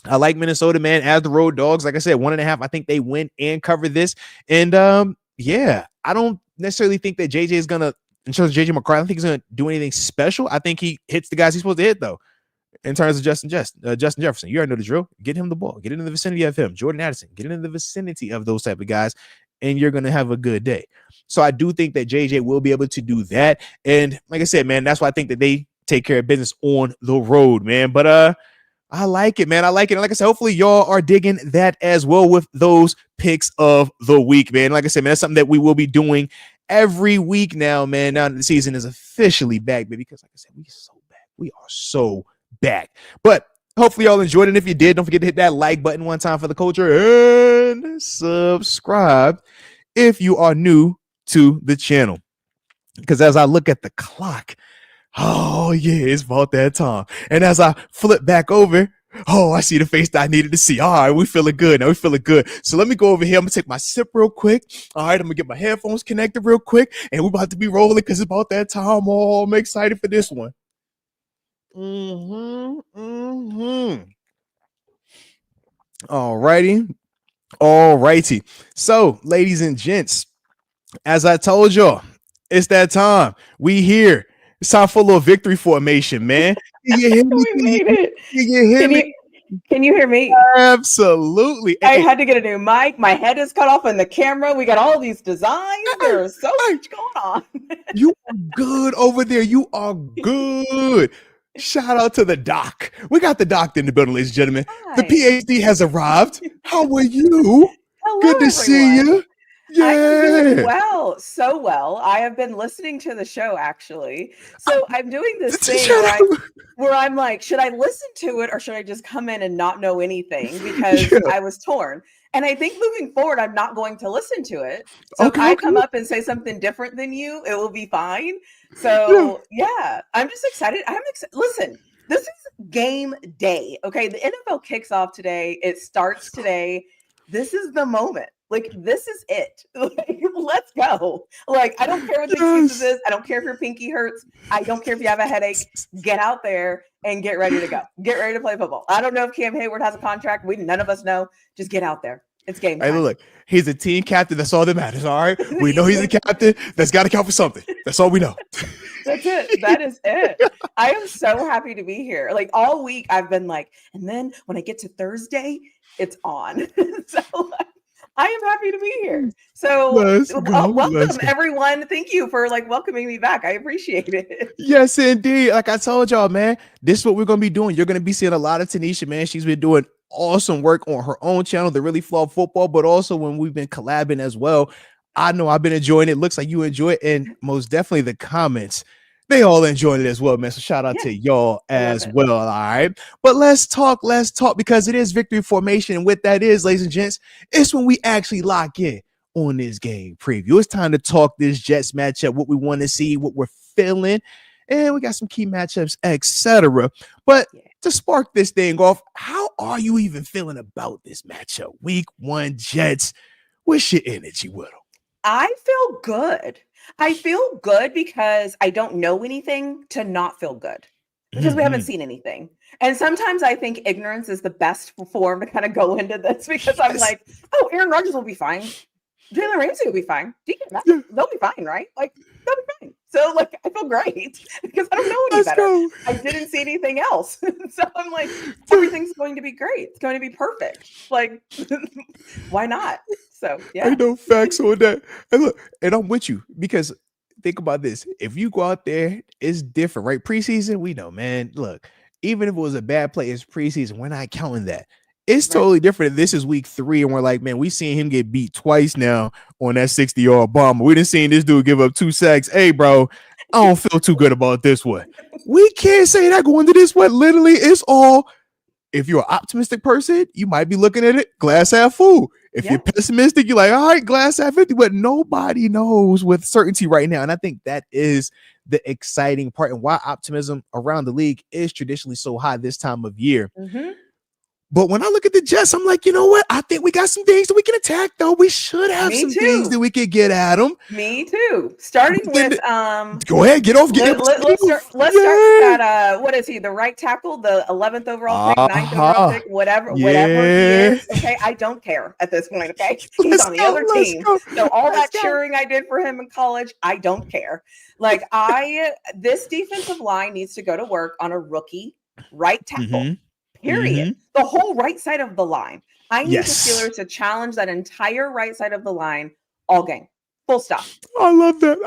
Speaker 1: I like Minnesota, man, as the road dogs. Like I said, 1.5. I think they win and cover this. And yeah, I don't necessarily think that JJ is gonna, in terms of JJ McCarthy, I don't think he's gonna do anything special. I think he hits the guys he's supposed to hit, though. In terms of Justin Jefferson, you already know the drill. Get him the ball. Get it in the vicinity of him. Jordan Addison. Get it in the vicinity of those type of guys, and you're gonna have a good day. So I do think that JJ will be able to do that. And like I said, man, that's why I think that they take care of business on the road, man. But I like it, man. I like it. And like I said, hopefully y'all are digging that as well with those picks of the week, man. Like I said, man, that's something that we will be doing every week now, man. Now that the season is officially back, baby, because like I said, we so back. We are so back. But hopefully y'all enjoyed it. And if you did, don't forget to hit that like button one time for the culture and subscribe if you are new to the channel. Because as I look at the clock, oh, yeah, it's about that time. And as I flip back over, oh, I see the face that I needed to see. All right, we feeling good. Now we feeling good. So let me go over here. I'm going to take my sip real quick. All right, I'm going to get my headphones connected real quick. And we're about to be rolling because it's about that time. Oh, I'm excited for this one. All righty. So, ladies and gents, as I told y'all, it's that time. We here. It's time for a little victory formation, man.
Speaker 2: We made it. Can you hear me?
Speaker 1: Absolutely.
Speaker 2: I had to get a new mic. My head is cut off on the camera. We got all these designs. There's so much going on.
Speaker 1: You are good over there. You are good. Shout out to the doc. We got the doc in the building, ladies and gentlemen. Hi. The PhD has arrived. How are you?
Speaker 2: Hello,
Speaker 1: good to see you.
Speaker 2: Yeah. I'm doing well, so well. I have been listening to the show, actually. So I'm doing this thing where I'm like, should I listen to it or should I just come in and not know anything? Because I was torn. And I think moving forward, I'm not going to listen to it. So if I come up and say something different than you, it will be fine. So yeah, I'm just excited. I'm excited. Listen, this is game day. Okay. The NFL kicks off today. It starts today. This is the moment. Like, this is it. Like, let's go. Like, I don't care what the excuses is. I don't care if your pinky hurts. I don't care if you have a headache. Get out there and get ready to go. Get ready to play football. I don't know if Cam Hayward has a contract. None of us know. Just get out there. It's game time.
Speaker 1: Hey, look, he's a team captain. That's all that matters. All right. We know he's a captain. That's got to count for something. That's all we know.
Speaker 2: That's it. That is it. I am so happy to be here. Like, all week I've been like, and then when I get to Thursday, it's on. So I am happy to be here. So welcome everyone. Thank you for welcoming me back. I appreciate it.
Speaker 1: Yes, indeed. Like I told y'all, man, this is what we're going to be doing. You're going to be seeing a lot of TaNeisha, man. She's been doing awesome work on her own channel, The Really Flawed Football, but also when we've been collabing as well. I know I've been enjoying it. Looks like you enjoy it. And most definitely the comments They all enjoyed it as well, man. So shout out to y'all as well. All right. But let's talk because it is victory formation. And what that is, ladies and gents, it's when we actually lock in on this game preview. It's time to talk this Jets matchup, what we want to see, what we're feeling. And we got some key matchups, etc. But to spark this thing off, how are you even feeling about this matchup? Week 1 Jets. What's your energy with them?
Speaker 2: I feel good. I feel good because I don't know anything to not feel good because we haven't seen anything. And sometimes I think ignorance is the best form to kind of go into this because I'm like, oh, Aaron Rodgers will be fine. Jalen Ramsey will be fine. They'll be fine, right? Like, they'll be fine. So, like, I feel great because I don't know any better. I didn't see anything else. So I'm like, everything's going to be great. It's going to be perfect. Like, why not? So, yeah.
Speaker 1: I know facts on that. And look, and I'm with you because think about this. If you go out there, it's different, right? Preseason, we know, man. Look, even if it was a bad play, it's preseason. We're not counting that. It's totally different. This is week 3, and we're like, man, we seen him get beat twice now on that 60-yard bomber. We didn't see this dude give up 2 sacks. Hey, bro, I don't feel too good about this one. We can't say that going to this one. Literally, it's all. If you're an optimistic person, you might be looking at it glass half full. If you're pessimistic, you're like, all right, glass half empty. But nobody knows with certainty right now. And I think that is the exciting part and why optimism around the league is traditionally so high this time of year. But when I look at the Jets, I'm like, you know what? I think we got some things that we can attack, though. We should have things that we could get at them.
Speaker 2: Me too. Starting with
Speaker 1: go ahead, get off.
Speaker 2: Let's start with that. What is he? The right tackle, the 11th overall pick, 9th overall pick, whatever he is. Okay, I don't care at this point. Okay, he's on the other team. So all that cheering I did for him in college, I don't care. Like this defensive line needs to go to work on a rookie right tackle. Period. The whole right side of the line. I need the Steelers to challenge that entire right side of the line all game. Full stop.
Speaker 1: I love that.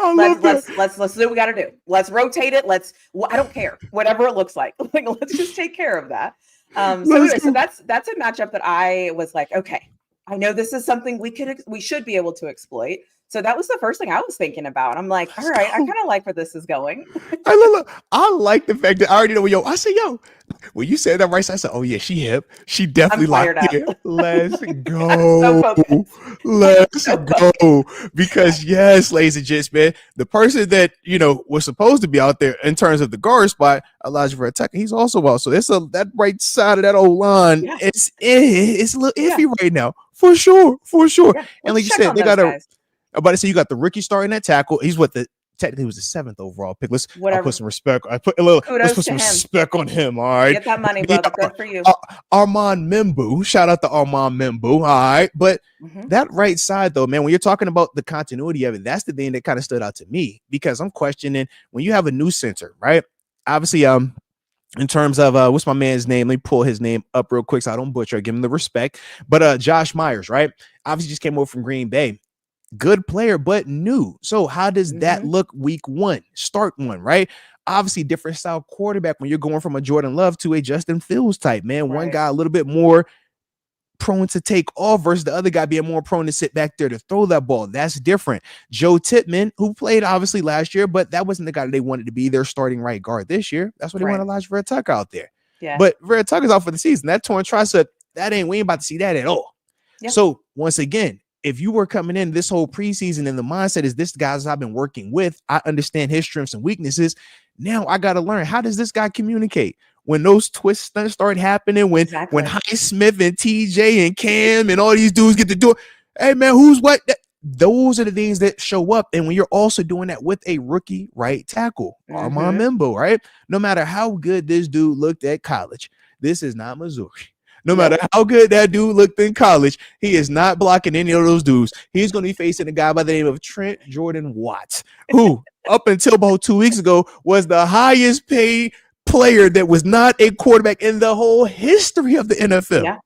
Speaker 2: Let's do what we got to do. Let's rotate it. I don't care. Whatever it looks like. Let's just take care of that. So that's a matchup that I was like, okay, I know this is something we should be able to exploit. So that was the first thing I was thinking about. I'm like, all right, I kind of like where this is going.
Speaker 1: I like the fact that I already know. I said, when you said that right side, I said, oh yeah, she hip. She definitely locked in. Let's go. Let's go. Because yes, ladies and gents, man, the person that, was supposed to be out there in terms of the guard spot, Elijah Vera Tucker, he's also out. So that right side of that old line, it's a little iffy right now. For sure. Yeah. And like you said, they got I'm about to say you got the rookie starting at tackle. He's technically was the 7th overall pick. I'll put some respect. Let's put some respect on him. All right.
Speaker 2: Get that money, brother. Good for you.
Speaker 1: Armand Membu. Shout out to Armand Membu. All right. But that right side though, man, when you're talking about the continuity of it, that's the thing that kind of stood out to me because I'm questioning when you have a new center, right? Obviously, in terms of what's my man's name? Let me pull his name up real quick so I don't butcher. Give him the respect. But Josh Myers, right? Obviously just came over from Green Bay. Good player, but new. So how does that look week 1? Start 1, right? Obviously, different style quarterback when you're going from a Jordan Love to a Justin Fields type, man. One guy a little bit more prone to take off versus the other guy being more prone to sit back there to throw that ball. That's different. Joe Tippmann, who played obviously last year, but that wasn't the guy that they wanted to be their starting right guard this year. That's what they wanted Elijah Vera Tucker out there. Yeah. But Vera Tucker's out for the season. That torn tricep, we ain't about to see that at all. Yeah. So once again, if you were coming in this whole preseason and the mindset is this guys I've been working with, I understand his strengths and weaknesses. Now I got to learn, how does this guy communicate? When those twists start happening, when Highsmith and TJ and Cam and all these dudes get to do it, hey man, who's what? Those are the things that show up. And when you're also doing that with a rookie right tackle, Armand Membo, right? No matter how good this dude looked at college, this is not Missouri. No matter how good that dude looked in college, he is not blocking any of those dudes. He's going to be facing a guy by the name of Trent Jordan Watts, who up until about 2 weeks ago was the highest paid player that was not a quarterback in the whole history of the NFL. Yeah.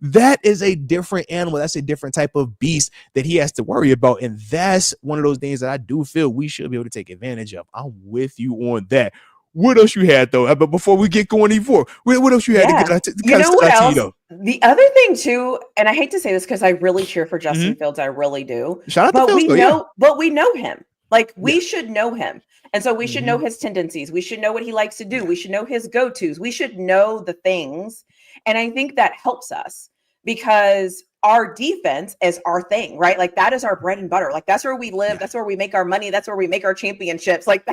Speaker 1: That is a different animal. That's a different type of beast that he has to worry about. And that's one of those things that I do feel we should be able to take advantage of. I'm with you on that. What else you had though? But before we get going even more, what else you had to
Speaker 2: you know what else? The other thing too, and I hate to say this because I really cheer for Justin Fields, I really do.
Speaker 1: Shout out to Fields,
Speaker 2: but we know him. Like, we should know him. And so we should know his tendencies. We should know what he likes to do. We should know his go-tos. We should know the things. And I think that helps us because our defense is our thing, right? Like, that is our bread and butter. Like, that's where we live. That's where we make our money. That's where we make our championships. Like,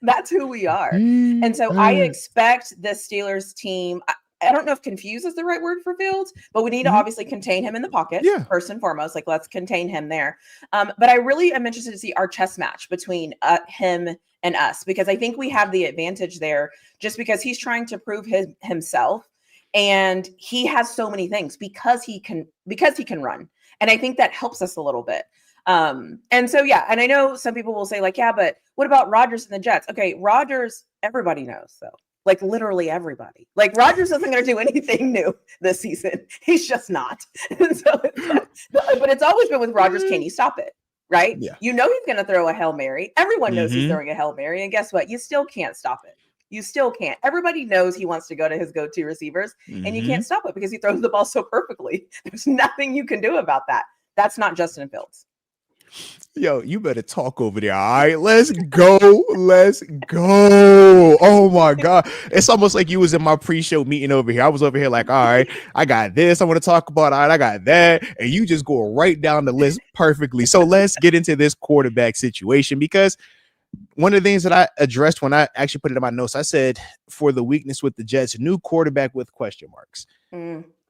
Speaker 2: that's who we are. And so I expect the Steelers team, I don't know if confuse is the right word for Fields, but we need to obviously contain him in the pocket first and foremost. Like, let's contain him there. But I really am interested to see our chess match between him and us, because I think we have the advantage there just because he's trying to prove himself, and he has so many things because he can run. And I think that helps us a little bit. And so, yeah, and I know some people will say like, yeah, but what about Rodgers and the Jets? Okay, Rodgers, everybody knows though. Like, literally everybody. Like, Rodgers isn't going to do anything new this season. He's just not. And so, but it's always been with Rodgers. Can you stop it? Right?
Speaker 1: Yeah.
Speaker 2: You know he's going to throw a Hail Mary. Everyone knows he's throwing a Hail Mary. And guess what? You still can't stop it. You still can't. Everybody knows he wants to go to his go-to receivers, and you can't stop it because he throws the ball so perfectly. There's nothing you can do about that. That's not Justin Fields.
Speaker 1: Yo, you better talk over there. All right, let's go. Let's go. Oh my God. It's almost like you was in my pre-show meeting over here. I was over here like, all right, I got this I want to talk about. All right, I got that. And you just go right down the list perfectly. So let's get into this quarterback situation, because one of the things that I addressed when I actually put it in my notes, I said, for the weakness with the Jets, new quarterback with question marks.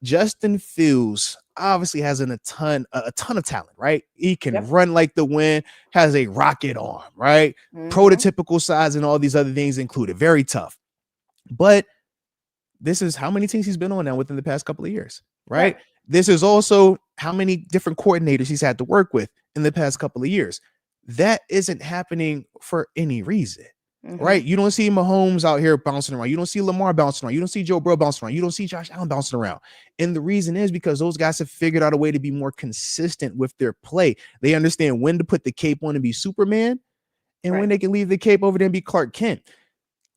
Speaker 1: Justin Fields obviously has a ton of talent, right? He can run like the wind, has a rocket arm, right? Prototypical size and all these other things included. Very tough. But this is how many teams he's been on now within the past couple of years, right? This is also how many different coordinators he's had to work with in the past couple of years. That isn't happening for any reason. Right? You don't see Mahomes out here bouncing around. You don't see Lamar bouncing around. You don't see Joe Burrow bouncing around. You don't see Josh Allen bouncing around. And the reason is because those guys have figured out a way to be more consistent with their play. They understand when to put the cape on and be Superman, and when they can leave the cape over there and be Clark Kent.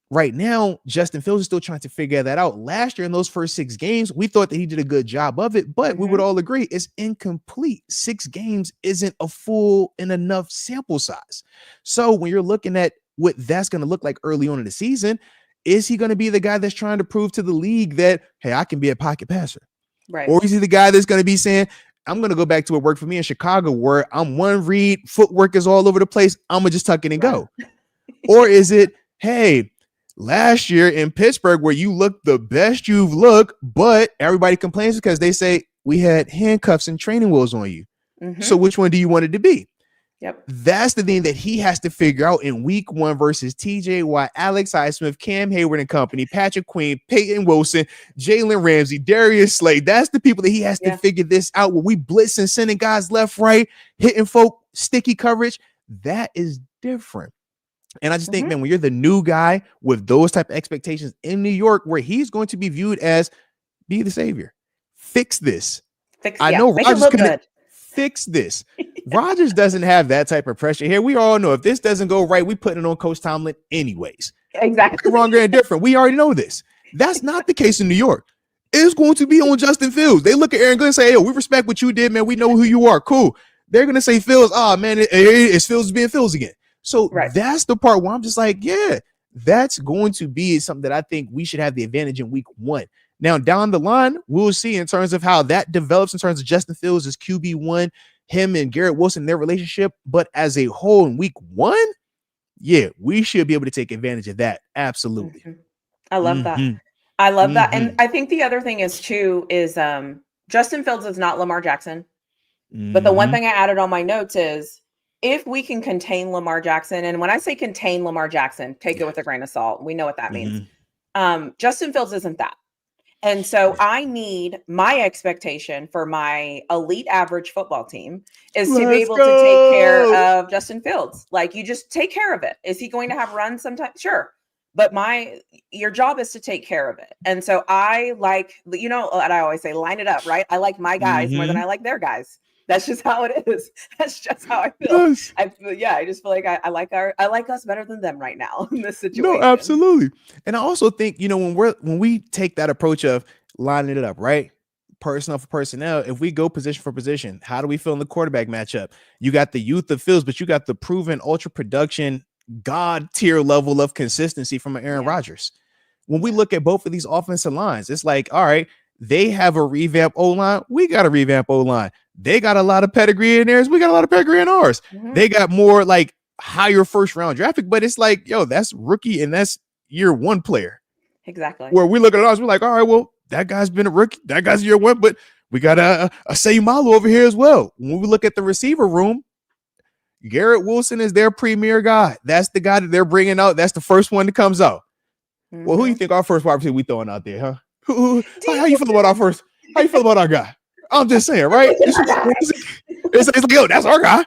Speaker 1: Right now, Justin Fields is still trying to figure that out. Last year in those first 6 games, we thought that he did a good job of it, but we would all agree it's incomplete. 6 games isn't a full and enough sample size. So when you're looking at what that's going to look like early on in the season, is he going to be the guy that's trying to prove to the league that, hey, I can be a pocket passer? Right. Or is he the guy that's going to be saying, I'm going to go back to what worked for me in Chicago, where I'm one read, footwork is all over the place, I'm going to just tuck it and go? Or is it, hey, last year in Pittsburgh, where you look the best you've looked, but everybody complains because they say we had handcuffs and training wheels on you. So which one do you want it to be? That's the thing that he has to figure out in week 1 versus TJ Watt, Alex Highsmith, Cam Hayward and company, Patrick Queen, Peyton Wilson, Jalen Ramsey, Darius Slade. That's the people that he has to figure this out. Where we blitz and sending guys left, right, hitting folk, sticky coverage. That is different. And I just think, man, when you're the new guy with those type of expectations in New York, where he's going to be viewed as be the savior, fix this. I know Rodgers can fix this. Rodgers doesn't have that type of pressure here. We all know if this doesn't go right, we put it on Coach Tomlin anyways. Exactly. Wrong and different. We already know this. That's not the case in New York. It's going to be on Justin Fields. They look at Aaron Glenn and say, hey, we respect what you did, man. We know who you are. Cool. They're going to say Fields. Oh, man, it's Fields being Fields again. So that's the part where I'm just like, yeah, that's going to be something that I think we should have the advantage in week 1. Now, down the line, we'll see in terms of how that develops in terms of Justin Fields as QB1, him and Garrett Wilson, their relationship. But as a whole in week 1, yeah, we should be able to take advantage of that. Absolutely.
Speaker 2: I love that. I love that. And I think the other thing is too, is Justin Fields is not Lamar Jackson. But the one thing I added on my notes is, if we can contain Lamar Jackson, and when I say contain Lamar Jackson, take it with a grain of salt. We know what that means. Justin Fields isn't that. And so I need my expectation for my elite average football team is to be able to take care of Justin Fields. Like, you just take care of it. Is he going to have runs sometimes? Sure. But your job is to take care of it. And so I like, you know, and I always say, line it up, right? I like my guys more than I like their guys. That's just how it is. That's just how I feel. Yes. I just feel like I like us better than them right now in this situation.
Speaker 1: No, absolutely. And I also think, you know, when we take that approach of lining it up, right? personnel for personnel, if we go position for position, how do we feel in the quarterback matchup? You got the youth of Fields, but you got the proven ultra production, God tier level of consistency from Aaron Rodgers. When we look at both of these offensive lines, it's like, all right, they have a revamp O-line. We got a revamp O-line. They got a lot of pedigree in theirs. We got a lot of pedigree in ours. They got more like higher first round draft pick, but it's like, yo, that's rookie and that's year one player.
Speaker 2: Exactly.
Speaker 1: Where we look at ours, we're like, all right, well, that guy's been a rookie. That guy's year one, but we got a Sayumalu over here as well. When we look at the receiver room, Garrett Wilson is their premier guy. That's the guy that they're bringing out. That's the first one that comes out. Well, who do you think our first wide receiver we throwing out there, huh? How you feel about our first? How you feel about our guy? I'm just saying, right? It's like, yo, that's our guy.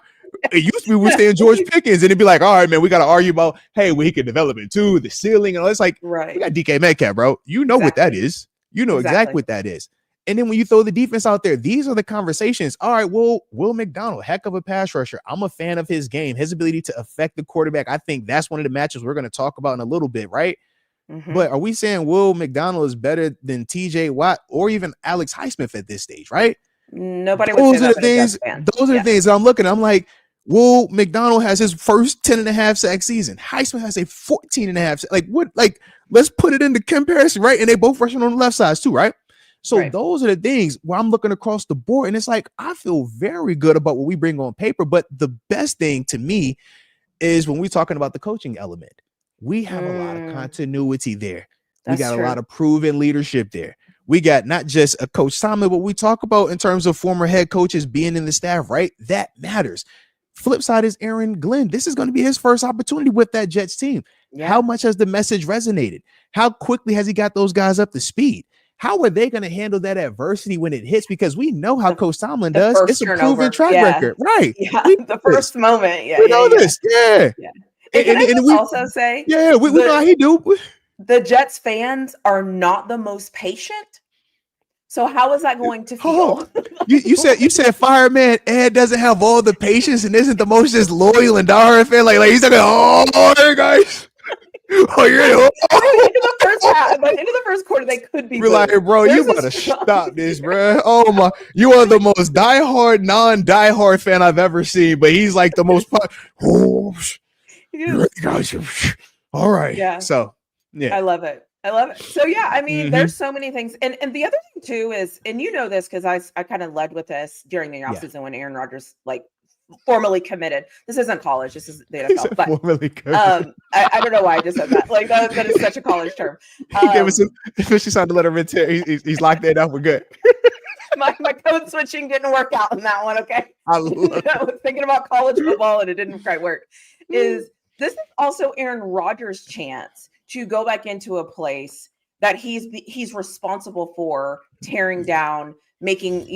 Speaker 1: It used to be we stay in George Pickens, and it'd be like, all right, man, we got to argue about, hey, well, he could develop it too, the ceiling, and all. It's like, we got DK Metcalf, bro. You know what that is. You know exactly what that is. And then when you throw the defense out there, these are the conversations. All right, well, Will McDonald, heck of a pass rusher. I'm a fan of his game, his ability to affect the quarterback. I think that's one of the matches we're going to talk about in a little bit, right? But are we saying Will McDonald is better than TJ Watt or even Alex Highsmith at this stage, right?
Speaker 2: Nobody would say that.
Speaker 1: Those are the things that I'm looking at. I'm like, Will McDonald has his first 10.5 sack season. Highsmith has a 14.5. Like, what? Like, let's put it into comparison, right? And they both rushing on the left side too, right? So those are the things where I'm looking across the board, and it's like, I feel very good about what we bring on paper. But the best thing to me is when we're talking about the coaching element. We have a lot of continuity there. We got a lot of proven leadership there. We got not just a Coach Simon, but we talk about in terms of former head coaches being in the staff, right? That matters. Flip side is Aaron Glenn. This is going to be his first opportunity with that Jets team. How much has the message resonated? How quickly has he got those guys up to speed? How are they going to handle that adversity when it hits? Because we know how Coach Tomlin does. It's a proven track record, right?
Speaker 2: Yeah, the first moment.
Speaker 1: We know this. Yeah.
Speaker 2: And we also say,
Speaker 1: we know how he do.
Speaker 2: The Jets fans are not the most patient. So how is that going to feel?
Speaker 1: You said fireman Ed doesn't have all the patience and isn't the most just loyal and diehard fan. Like he's like, hey guys. Oh, you're into
Speaker 2: the first half, by the end of the first quarter, they could be
Speaker 1: like, bro, you better stop this, bro. Oh my, you are the most diehard, non-diehard fan I've ever seen, but he's like the most. All right.
Speaker 2: Yeah.
Speaker 1: So yeah,
Speaker 2: I love it. So yeah, I mean, there's so many things, and the other thing too is, and you know this because I kind of led with this during the offseason when Aaron Rodgers formally committed. This isn't college. This is the NFL. But formally committed. I don't know why I just said that. Like that is such a college term.
Speaker 1: He gave us officially signed the letter of intent. He's locked that up. We're good.
Speaker 2: my code switching didn't work out in that one. Okay.
Speaker 1: I
Speaker 2: was thinking about college football and it didn't quite work. This is also Aaron Rodgers' chance to go back into a place that he's responsible for tearing down, making,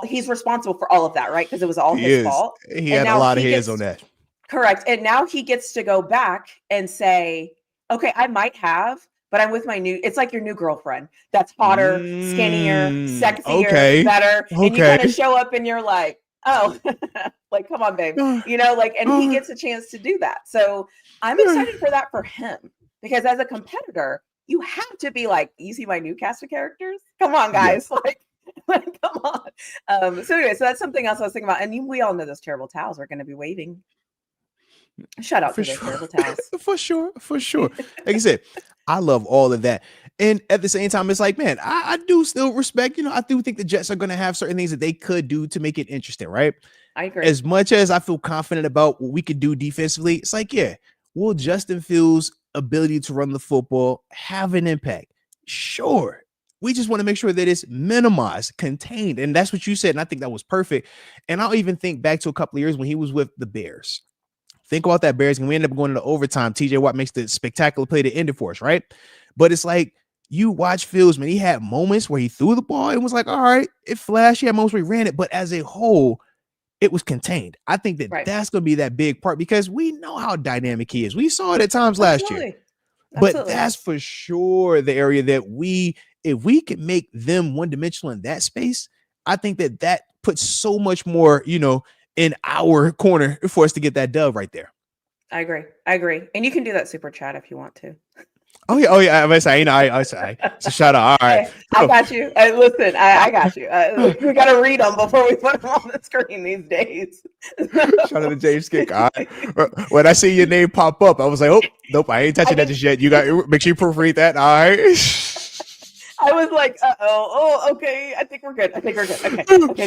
Speaker 2: he's responsible for all of that, right? Because it was all his fault.
Speaker 1: He had a lot of hands on that.
Speaker 2: Correct. And now he gets to go back and say, okay, I might have, but I'm with it's like your new girlfriend that's hotter, skinnier, sexier, better. And you kind of show up and you're like, oh, like, come on, babe. And he gets a chance to do that. So I'm excited for that for him, because as a competitor, you have to be like, you see my new cast of characters? Come on, guys. Yeah. Like, come on. So anyway, so that's something else I was thinking about. And we all know those terrible towels are going to be waving. Shout out to those terrible towels.
Speaker 1: For sure. Like I said, I love all of that. And at the same time, it's like, man, I do still respect, I do think the Jets are going to have certain things that they could do to make it interesting, right?
Speaker 2: I agree.
Speaker 1: As much as I feel confident about what we could do defensively, it's like, yeah, will Justin Fields' ability to run the football have an impact? Sure. We just want to make sure that it's minimized, contained. And that's what you said. And I think that was perfect. And I'll even think back to a couple of years when he was with the Bears. Think about that Bears, and we end up going into overtime. TJ Watt makes the spectacular play to end it for us, right? But it's like, you watch Fields, man, he had moments where he threw the ball and was like, all right, it flashed. He had moments where he ran it. But as a whole, it was contained. I think that that's going to be that big part, because we know how dynamic he is. We saw it at times last year. But that's for sure the area that if we can make them one-dimensional in that space, I think that puts so much more, in our corner for us to get that dub right there.
Speaker 2: I agree. And you can do that super chat if you want to.
Speaker 1: Oh yeah, oh yeah. I say, I say, it's a shout out. All right,
Speaker 2: Hey, I
Speaker 1: so
Speaker 2: got you. Listen, I got you. We got to read them before we put them on the screen these days.
Speaker 1: shout out to James Kick. All right. When I see your name pop up, I was like, oh nope, I ain't touching that just yet. You got make sure you proofread that. All right.
Speaker 2: I was like, okay. I think we're good. Okay,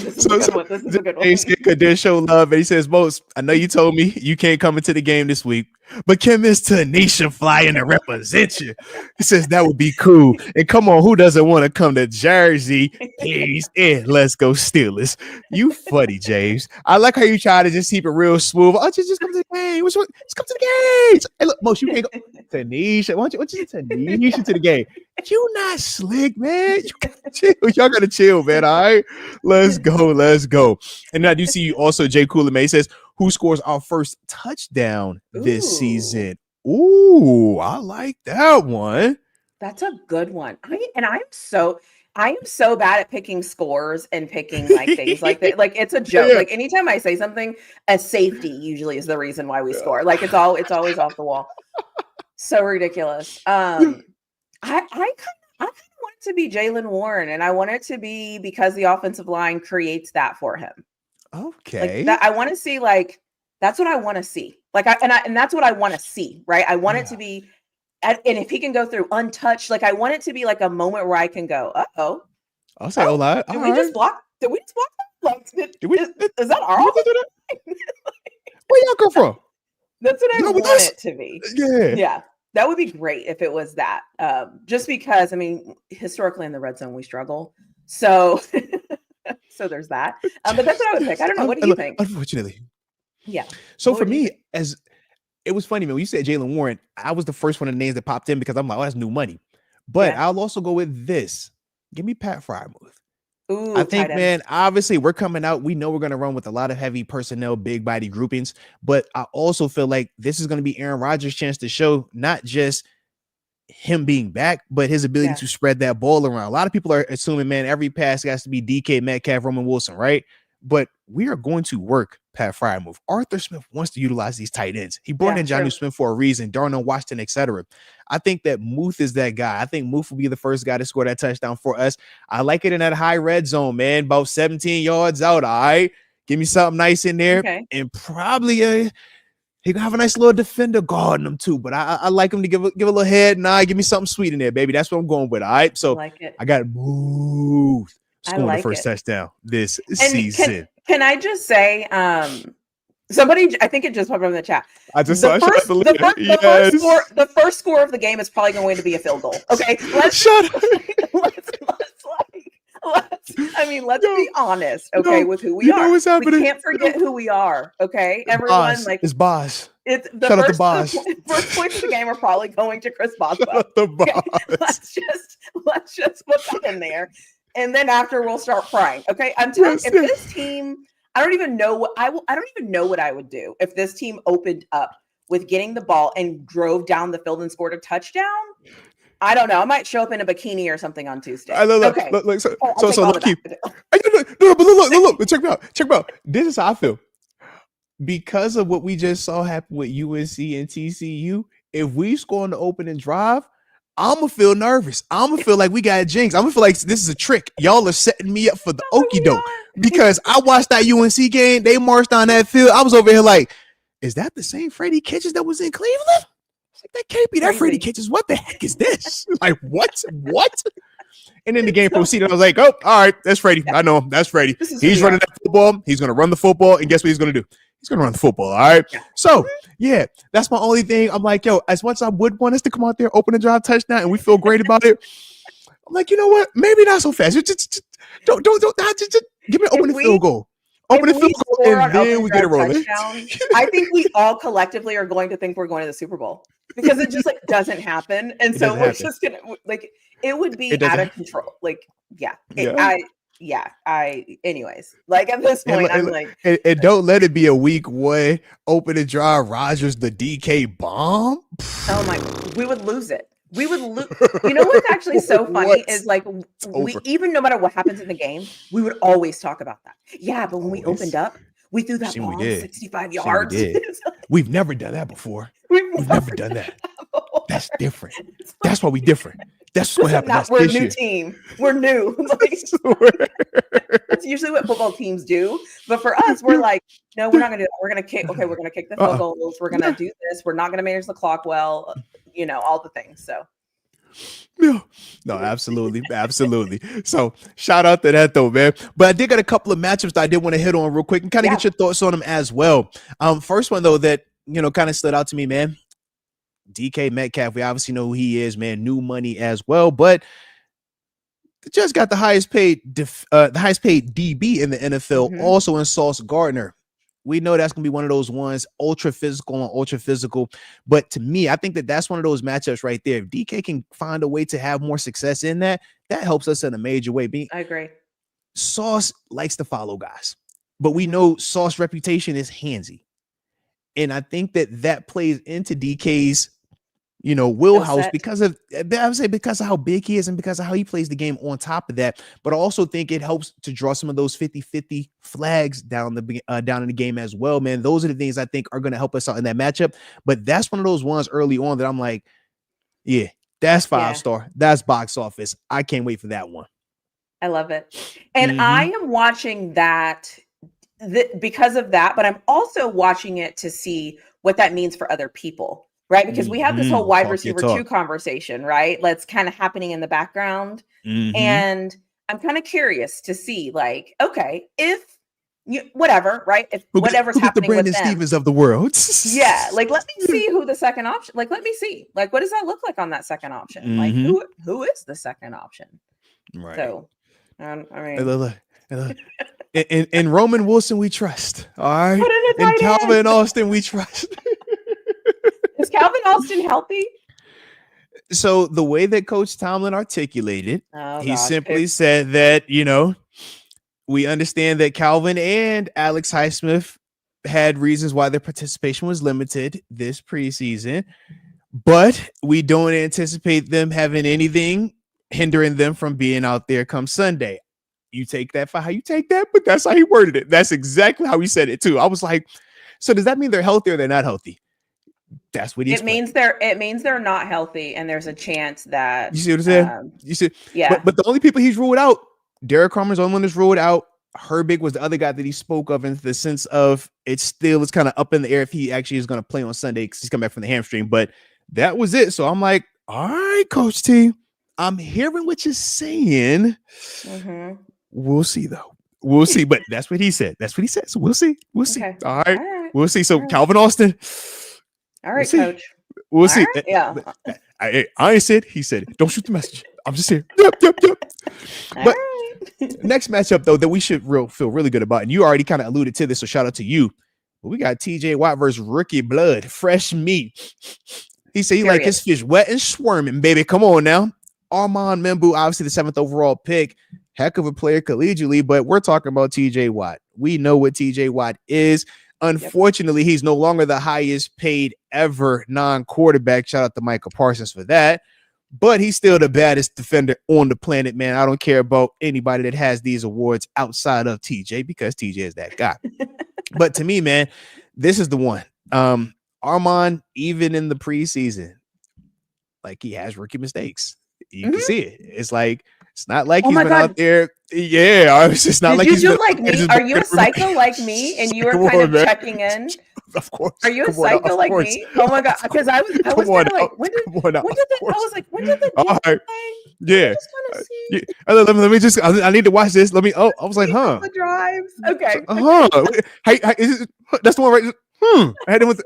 Speaker 2: this is a good one. This is a good one.
Speaker 1: James Kick did show love, and he says, "Moats, I know you told me you can't come into the game this week, but can Miss TaNeisha fly in and represent you?" He says that would be cool. And come on, who doesn't want to come to Jersey? Please, let's go Steelers. You funny, James. I like how you try to just keep it real smooth. Oh, just come to the game. Just come to the game. Hey, look, Moats, you can't go. TaNeisha, why don't you TaNeisha to the game? You not slick, man. You gotta chill. Y'all gotta chill, man. All right, let's go. And I do see you also, Jay Cooley says, who scores our first touchdown this season? Ooh, I like that one.
Speaker 2: That's a good one. I'm so bad at picking scores and picking like things like that. Like it's a joke. Yeah. Like anytime I say something, a safety usually is the reason why we score. Like it's always off the wall. So ridiculous. I kind of want it to be Jaylen Warren, and I want it to be because the offensive line creates that for him.
Speaker 1: Okay.
Speaker 2: Like that, I want to see like that's what I want to see. Like and that's what I want to see, right? I want it to be, and if he can go through untouched, like I want it to be like a moment where I can go, I'll
Speaker 1: say a lot.
Speaker 2: Did we just block? Did we just block that? Like, is that our?
Speaker 1: Where y'all come from?
Speaker 2: That's what I want it to be. Yeah. That would be great if it was that. Just because, I mean, historically in the red zone, we struggle. So there's that. But that's what I would pick. I don't know. What do you think?
Speaker 1: Unfortunately.
Speaker 2: Yeah.
Speaker 1: So for me, it was funny, man. When you said Jaylen Warren, I was the first one of the names that popped in because I'm like, oh, that's new money. But I'll also go with this. Give me Pat Frymuth.
Speaker 2: Ooh,
Speaker 1: I think, man, obviously we're coming out. We know we're going to run with a lot of heavy personnel, big body groupings. But I also feel like this is going to be Aaron Rodgers' chance to show not just him being back, but his ability to spread that ball around. A lot of people are assuming, man, every pass has to be DK Metcalf, Roman Wilson, right? But we are going to work Pat Frymuth. Arthur Smith wants to utilize these tight ends. He brought in Jonnu Smith for a reason, Darnell Washington, etc. I think that Muth is that guy. I think Muth will be the first guy to score that touchdown for us. I like it in that high red zone, man, about 17 yards out. All right, give me something nice in there, and probably he can have a nice little defender guarding him too. But I like him to give a little head nod. Give me something sweet in there, baby. That's what I'm going with. All right, so I got Muth scoring the first touchdown this season.
Speaker 2: Can I just say, somebody, I think it just popped up in the chat.
Speaker 1: I just saw
Speaker 2: the first score of the game is probably going to be a field goal. Okay, let's be honest. Okay, with who we are. We can't forget who we are. Okay, everyone,
Speaker 1: it's Boz.
Speaker 2: It's the first points of the game are probably going to Chris Boswell. Okay? Let's just put that in there. And then after we'll start crying. Okay. I'm telling you, if this team, I don't even know what I would do if this team opened up with getting the ball and drove down the field and scored a touchdown. I don't know. I might show up in a bikini or something on Tuesday.
Speaker 1: Look, look, check me out. This is how I feel. Because of what we just saw happen with UNC and TCU, if we score on the opening drive, I'm going to feel nervous. I'm going to feel like we got jinx. I'm going to feel like this is a trick. Y'all are setting me up for the okie doke. Because I watched that UNC game. They marched on that field. I was over here like, is that the same Freddie Kitchens that was in Cleveland? I was like, that can't be that Freddie Kitchens. What the heck is this? Like, what? And then the game proceeded. I was like, oh, all right, that's Freddie. I know him. That's Freddie. He's running that football. He's going to run the football. And guess what he's going to do? He's going to run the football, all right? So, yeah, that's my only thing. I'm like, yo, as much as I would want us to come out there, open a drive touchdown, and we feel great about it, I'm like, you know what? Maybe not so fast. Just don't give me an open field goal. Open the field goal, and then we get it rolling.
Speaker 2: I think we all collectively are going to think we're going to the Super Bowl because it just like doesn't happen. And so we're just going to like, it would be out of control. Like, anyways, like at this point, I'm like,
Speaker 1: and don't let it be a week one open and drive Rodgers the DK bomb.
Speaker 2: Oh my, we would lose it. We would lose. You know what's actually so funny is like we even no matter what happens in the game, we would always talk about that. Yeah, but when we opened up, we threw that ball 65 yards.
Speaker 1: We've never done that before. We've never done that. That's different. That's why we different. That's what's going to happen.
Speaker 2: We're a new team. We're new. Like, that's usually what football teams do. But for us, we're like, no, we're not going to do that. We're going to kick. Okay, we're going to kick the field goals. We're going to do this. We're not going to manage the clock well. You know, all the things. So.
Speaker 1: No, absolutely. Absolutely. So shout out to that though, man. But I did got a couple of matchups that I did want to hit on real quick and kind of get your thoughts on them as well. First one though, that, you know, kind of stood out to me, man. DK Metcalf. We obviously know who he is, man. New money as well, but just got the highest paid DB in the NFL, also in Sauce Gardner. We know that's going to be one of those ones, ultra physical. But to me, I think that that's one of those matchups right there. If DK can find a way to have more success in that, that helps us in a major way.
Speaker 2: I agree.
Speaker 1: Sauce likes to follow guys, but we know Sauce's reputation is handsy. And I think that that plays into DK's, you know, wheelhouse because of how big he is and because of how he plays the game on top of that. But I also think it helps to draw some of those 50-50 flags down in the game as well, man. Those are the things I think are going to help us out in that matchup. But that's one of those ones early on that I'm like, yeah, that's 5-star. That's box office. I can't wait for that one.
Speaker 2: I love it. And I am watching that because of that, but I'm also watching it to see what that means for other people. Right. Because we have this whole wide receiver 2 conversation, right? That's kind of happening in the background. And I'm kind of curious to see, like, okay, if whatever, right? If whatever's happening
Speaker 1: the Brandon
Speaker 2: with them,
Speaker 1: Stevens of the world.
Speaker 2: Yeah. Like, let me see who the second option, like, let me see, like, what does that look like on that second option? Like, who is the second option?
Speaker 1: Right.
Speaker 2: So, I mean,
Speaker 1: in Roman Wilson, we trust. All right. In Calvin Austin, we trust.
Speaker 2: Is Calvin Austin healthy?
Speaker 1: So the way that Coach Tomlin articulated, he simply said that, you know, we understand that Calvin and Alex Highsmith had reasons why their participation was limited this preseason, but we don't anticipate them having anything hindering them from being out there come Sunday. You take that for how you take that, but that's how he worded it. That's exactly how he said it too. I was like, so does that mean they're healthy or they're not healthy? That's what he explained.
Speaker 2: It means they're not healthy, and there's a chance that
Speaker 1: you see what I'm saying. You see,
Speaker 2: yeah.
Speaker 1: But the only people he's ruled out, Derek Carmen's the only one that's ruled out. Herbig was the other guy that he spoke of in the sense of it's kind of up in the air if he actually is going to play on Sunday because he's come back from the hamstring. But that was it. So I'm like, all right, Coach T, I'm hearing what you're saying. We'll see though. We'll see. But that's what he said. That's what he said. So we'll see. We'll see.
Speaker 2: Okay.
Speaker 1: All right. We'll see. So Calvin Austin.
Speaker 2: All right, Coach.
Speaker 1: We'll see.
Speaker 2: Right, yeah.
Speaker 1: I ain't said. He said it. Don't shoot the message. I'm just here. Yep. But next matchup though that we should feel really good about, and you already kind of alluded to this, so shout out to you. But we got TJ Watt versus Rookie Blood, fresh meat. He said he like his fish wet and squirming, baby. Come on now. Armand Membu, obviously the 7th overall pick. Heck of a player collegiately, but we're talking about TJ Watt. We know what TJ Watt is. Unfortunately, he's no longer the highest paid ever non-quarterback. Shout out to Michael Parsons for that. But he's still the baddest defender on the planet, man. I don't care about anybody that has these awards outside of TJ because TJ is that guy. But to me, man, this is the one. Armand, even in the preseason, like he has rookie mistakes. You can see it. It's like, it's not like he's been out there. Yeah, it's just not like he's been
Speaker 2: like me. Are you a psycho like me? And you were kind of checking in.
Speaker 1: Of course.
Speaker 2: Are you a psycho like me? Oh my god! Because I was kind of like, when did the
Speaker 1: all right. Yeah. Let me just. I need to watch this. Let me. Oh, I was like, huh?
Speaker 2: The drives. Okay.
Speaker 1: Hey, that's the one right. I had him with.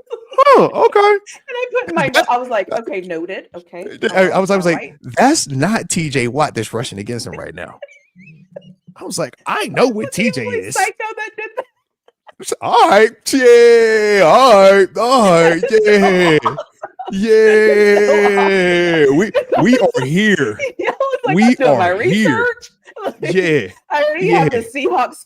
Speaker 1: Okay.
Speaker 2: And I put in my. I was like, okay, noted. Okay.
Speaker 1: I was like, that's not TJ Watt that's rushing against him right now. I was like, I know what TJ is.
Speaker 2: Psycho that did that.
Speaker 1: All right, yeah, all right, yeah. We are here. We are here. Yeah,
Speaker 2: I already have the Seahawks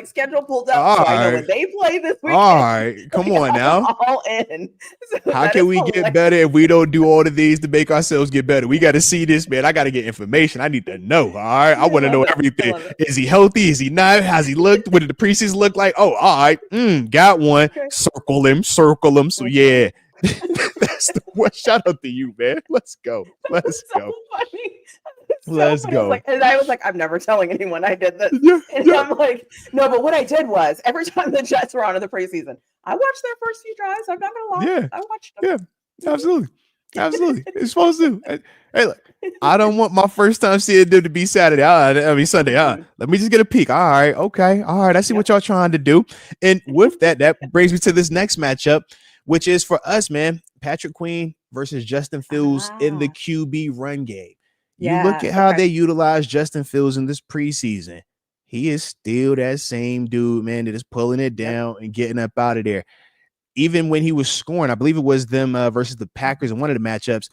Speaker 2: schedule pulled up. So I know when they play this weekend.
Speaker 1: All right, come on now.
Speaker 2: All in. So
Speaker 1: how can we get better if we don't do all of these to make ourselves get better? We got to see this, man. I got to get information. I need to know. All right, I want to know everything. Is he healthy? Is he not? Has he looked? What did the preseason look like? Oh, all right. Got one. Okay. Circle him. So yeah. Shout out to you, man. Let's go. Let's
Speaker 2: so
Speaker 1: go.
Speaker 2: funny.
Speaker 1: Let's go.
Speaker 2: I was like, I'm never telling anyone I did this.
Speaker 1: Yeah,
Speaker 2: And
Speaker 1: yeah.
Speaker 2: I'm like, no, but what I did was every time the Jets were on in the preseason, I watched their first few drives. I'm not gonna lie.
Speaker 1: Yeah.
Speaker 2: I watched them.
Speaker 1: Yeah. Absolutely. Absolutely. It's supposed to. Hey, look, I don't want my first time seeing them to be Saturday. Sunday. Let me just get a peek. All right. Okay. All right. I see what y'all trying to do. And with that brings me to this next matchup, which is for us, man. Patrick Queen versus Justin Fields in the QB run game. You look at how they utilize Justin Fields in this preseason. He is still that same dude, man, that is pulling it down and getting up out of there. Even when he was scoring, I believe it was them versus the Packers in one of the matchups,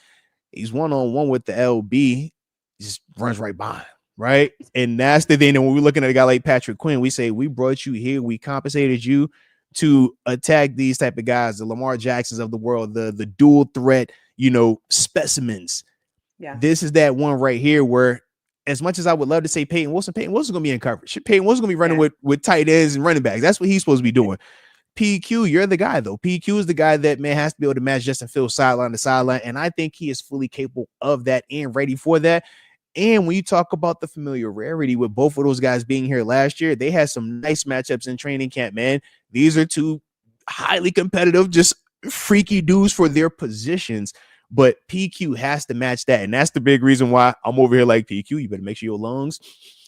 Speaker 1: he's one-on-one with the LB, he just runs right by him, right? And that's the thing that when we're looking at a guy like Patrick Quinn, we say, we brought you here, we compensated you to attack these type of guys, the Lamar Jacksons of the world, the dual threat, specimens. Yeah. This is that one right here where, as much as I would love to say Peyton Wilson's going to be in coverage. Peyton Wilson's going to be running with tight ends and running backs. That's what he's supposed to be doing. PQ, you're the guy, though. PQ is the guy that, man, has to be able to match Justin Fields sideline to sideline, and I think he is fully capable of that and ready for that. And when you talk about the familiarity with both of those guys being here last year, they had some nice matchups in training camp, man. These are two highly competitive, just freaky dudes for their positions, but PQ has to match that, and that's the big reason why I'm over here like, PQ, you better make sure your lungs,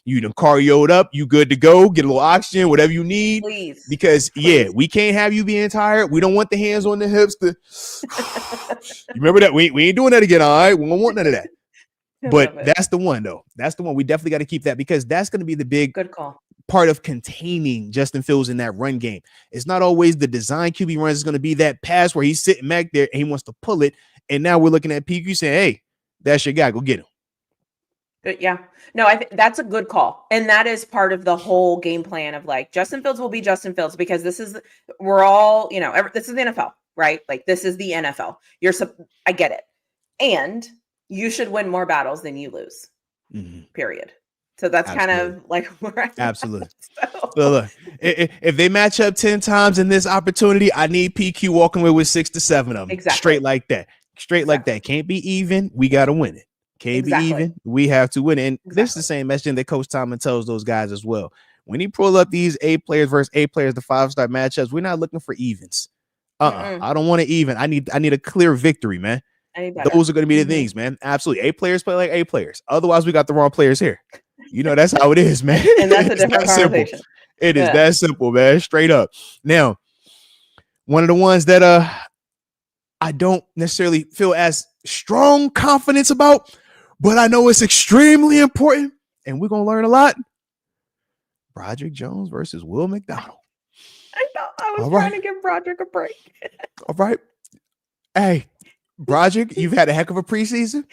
Speaker 1: you done cardioed up, you good to go, get a little oxygen, whatever you need. Please. Because, we can't have you being tired. We don't want the hands on the hips to you remember that? We ain't doing that again, all right? We don't want none of that. But that's the one, though. That's the one. We definitely got to keep that because that's going to be the big part of containing Justin Fields in that run game. It's not always the design QB runs. It's going to be that pass where he's sitting back there and he wants to pull it. And now we're looking at PQ saying, hey, that's your guy. Go get him.
Speaker 2: Yeah. No, I think that's a good call. And that is part of the whole game plan of like Justin Fields will be Justin Fields because this is, we're all, this is the NFL, right? Like this is the NFL. I get it. And you should win more battles than you lose, period. So that's kind of like where I'm
Speaker 1: absolutely. So look, if they match up 10 times in this opportunity, I need PQ walking away with 6 to 7 of them. Exactly. Straight like that. Like that. Can't be even. We got to win it. Can't be even. We have to win it. And this is the same message that Coach Tomlin tells those guys as well. When he pull up these A players versus A players, the 5-star matchups, we're not looking for evens. I don't want to even. I need a clear victory, man. Those are going to be the things, man. Absolutely. A players play like A players. Otherwise, we got the wrong players here. That's how it is, man.
Speaker 2: And that's a different conversation.
Speaker 1: It is that simple, man. Straight up. Now, one of the ones that I don't necessarily feel as strong confidence about, but I know it's extremely important, and we're going to learn a lot. Broderick Jones versus Will McDonald.
Speaker 2: I thought I was trying to give Broderick a break.
Speaker 1: All right. Hey, Broderick, you've had a heck of a preseason.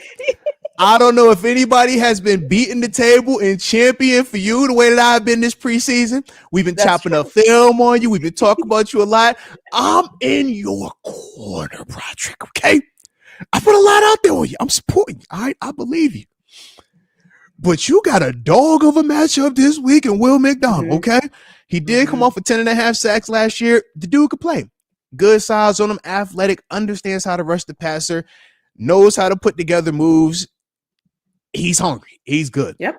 Speaker 1: I don't know if anybody has been beating the table and champion for you the way that I've been this preseason. We've been chopping up film on you. We've been talking about you a lot. I'm in your corner, Broderick, okay? I put a lot out there on you. I'm supporting you, all right? I believe you. But you got a dog of a matchup this week in Will McDonald, okay? He did come off with 10.5 sacks last year. The dude could play. Good size on him, athletic, understands how to rush the passer, knows how to put together moves. He's hungry. He's good.
Speaker 2: Yep.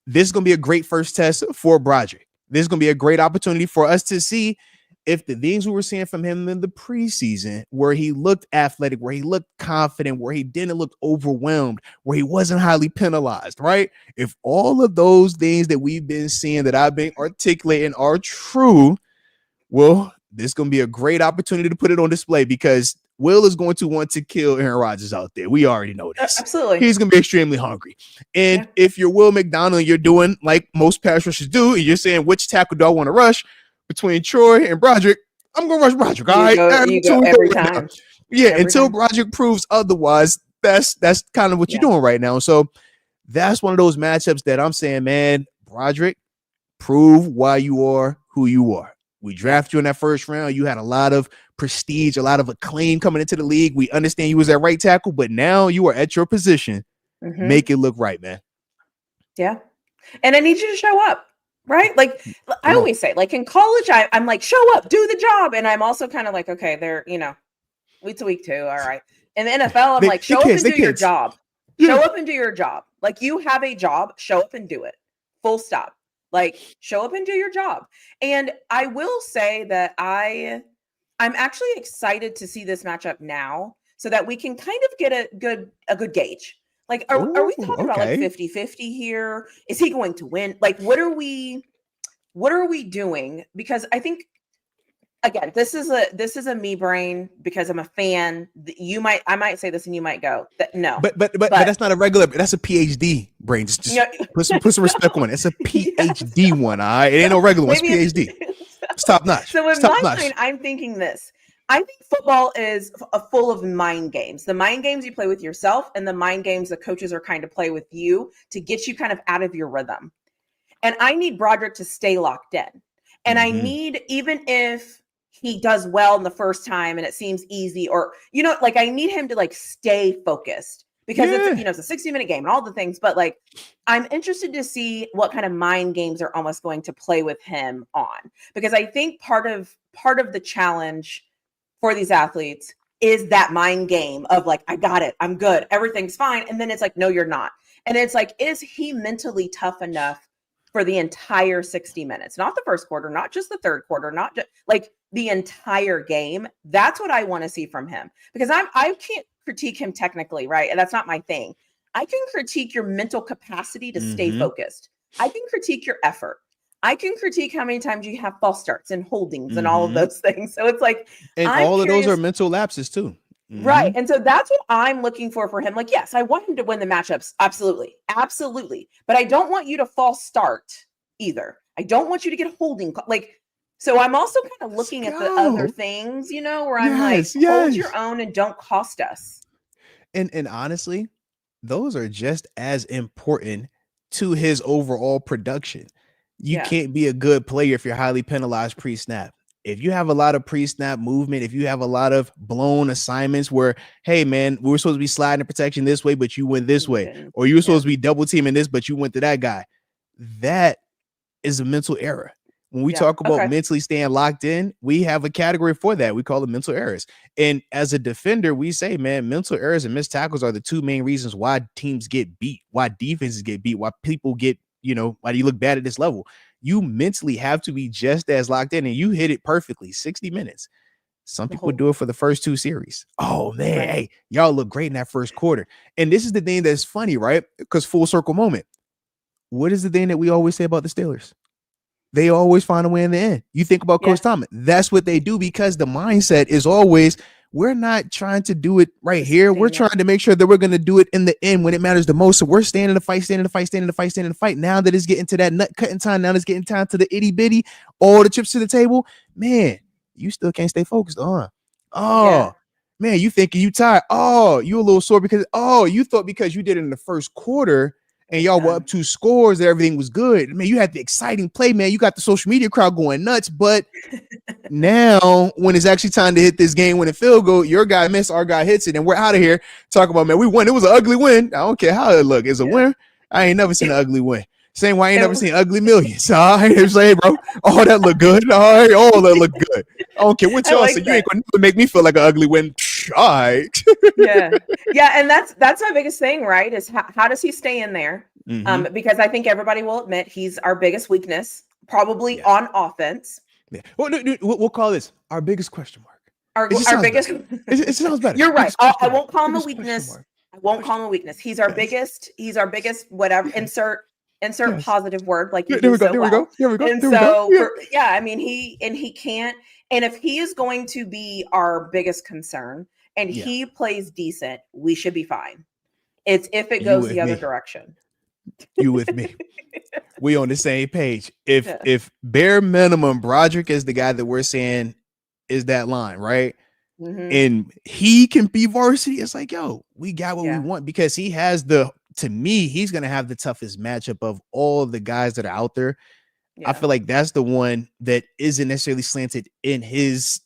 Speaker 1: This is going to be a great first test for Broderick. This is going to be a great opportunity for us to see if the things we were seeing from him in the preseason, where he looked athletic, where he looked confident, where he didn't look overwhelmed, where he wasn't highly penalized, right? If all of those things that we've been seeing that I've been articulating are true, well, this is going to be a great opportunity to put it on display because Will is going to want to kill Aaron Rodgers out there. We already know this.
Speaker 2: Absolutely.
Speaker 1: He's going to be extremely hungry. And if you're Will McDonald, you're doing like most pass rushers do, and you're saying, which tackle do I want to rush between Troy and Broderick? I'm going to rush Broderick. All right.
Speaker 2: You go every time.
Speaker 1: Yeah. Until Broderick proves otherwise, that's kind of what you're doing right now. So that's one of those matchups that I'm saying, man, Broderick, prove why you are who you are. We drafted you in that first round. You had a lot of prestige, a lot of acclaim coming into the league. We understand you was at right tackle, but now you are at your position. Make it look right, man.
Speaker 2: Yeah. And I need you to show up, right? Like I always say, like in college, I'm like, show up, do the job. And I'm also kind of like, okay, it's week 2. All right. In the NFL, I'm like, show up and do your job.
Speaker 1: Yeah.
Speaker 2: Show up and do your job. Like, you have a job, show up and do it. Full stop. Like, show up and do your job. And I will say that I'm actually excited to see this matchup now so that we can kind of get a good gauge. Like, are we talking about like 50-50 here? Is he going to win? Like, what are we doing? Because I think, again, this is a me brain because I'm a fan. I might say this and you might go that no.
Speaker 1: But that's not a regular, that's a PhD brain. Just put some respect on it. It's a PhD one, all right? It ain't no regular one, it's PhD. It's top notch.
Speaker 2: So in my mind, I'm thinking this. I think football is full of mind games. The mind games you play with yourself and the mind games the coaches are kind of play with you to get you kind of out of your rhythm. And I need Broderick to stay locked in. And I need, even if he does well in the first time and it seems easy, or, like, I need him to like stay focused because it's a 60-minute game and all the things. But like, I'm interested to see what kind of mind games are almost going to play with him on, because I think part of the challenge for these athletes is that mind game of like, I got it, I'm good, everything's fine. And then it's like, no, you're not. And it's like, is he mentally tough enough for the entire 60 minutes? Not the first quarter, not just the third quarter, not just like the entire game. That's what I want to see from him, because I can't critique him technically, right? And that's not my thing. I can critique your mental capacity to stay focused. I can critique your effort. I can critique how many times you have false starts and holdings and all of those things. So it's like,
Speaker 1: and all of those are mental lapses too.
Speaker 2: Right. And so that's what I'm looking for him. Like, yes, I want him to win the matchups. Absolutely. Absolutely. But I don't want you to false start either. I don't want you to get holding. Like, so I'm also kind of looking at the other things, where I'm hold your own and don't cost us.
Speaker 1: And honestly, those are just as important to his overall production. You can't be a good player if you're highly penalized pre-snap. If you have a lot of pre-snap movement, if you have a lot of blown assignments where, hey, man, we were supposed to be sliding protection this way, but you went this way, or you were supposed to be double teaming this, but you went to that guy. That is a mental error. When we talk about mentally staying locked in, we have a category for that. We call it mental errors. And as a defender, we say, man, mental errors and missed tackles are the two main reasons why teams get beat, why defenses get beat, why people get, why do you look bad at this level? You mentally have to be just as locked in, and you hit it perfectly. 60 minutes. Some people do it for the first two series. Oh, man, hey, y'all look great in that first quarter. And this is the thing that's funny, right? Because full circle moment. What is the thing that we always say about the Steelers? They always find a way in the end. You think about Coach Thomas. That's what they do, because the mindset is always, we're not trying to do it right here. We're trying to make sure that we're going to do it in the end when it matters the most. So we're staying in the fight. Now that it's getting to that nut cutting time, now it's getting time to the itty bitty, all the chips to the table. Man, you still can't stay focused on. Man, you thinking you tired. Oh, you a little sore because, you thought because you did it in the first quarter and y'all were up 2 scores that everything was good. Man, you had the exciting play, man. You got the social media crowd going nuts, but now when it's actually time to hit this game, when a field goal, your guy missed, our guy hits it, and we're out of here talking about, man, we won. It was an ugly win. I don't care how it looked. It's a win. I ain't never seen an ugly win. Same way I ain't never seen ugly millions. All right, I'm saying, bro, all that look good. All right, all that look good. I don't care what y'all say. You ain't gonna make me feel like an ugly win. All right.
Speaker 2: And that's my biggest thing, right? Is how does he stay in there? Because I think everybody will admit he's our biggest weakness, probably on offense.
Speaker 1: Well, we'll call this our biggest question mark.
Speaker 2: Our biggest.
Speaker 1: It sounds better.
Speaker 2: You're right. I won't call him a weakness. I won't call him a weakness. He's our biggest. He's our biggest. Whatever. Insert positive word like you do so well. Here we go. And so I mean, he can't. And if he is going to be our biggest concern and he plays decent, we should be fine. It's if it goes the other direction.
Speaker 1: You with me? We on the same page. If bare minimum Broderick is the guy that we're saying is that line, right? And he can be varsity, it's like, yo, we got what we want, because he has to me, he's gonna have the toughest matchup of all the guys that are out there. I feel like that's the one that isn't necessarily slanted in his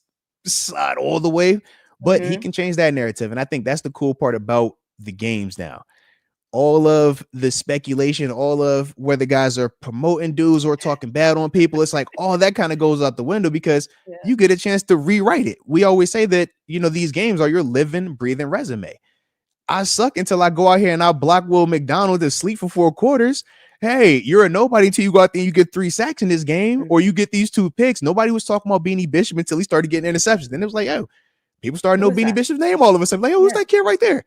Speaker 1: side all the way, but he can change that narrative. And I think that's the cool part about the games now. all of the speculation, all of whether guys are promoting dudes or talking bad on people, it's like all that kind of goes out the window because you get a chance to rewrite it. We always say that, these games are your living, breathing resume. I suck until I go out here and I block Will McDonald to sleep for 4 quarters. Hey, you're a nobody until you go out there and you get 3 sacks in this game, or you get these 2 picks. Nobody was talking about Beanie Bishop until he started getting interceptions. Then it was like, oh, people started to know Beanie Bishop's name all of a sudden. Like, oh, who's that kid right there?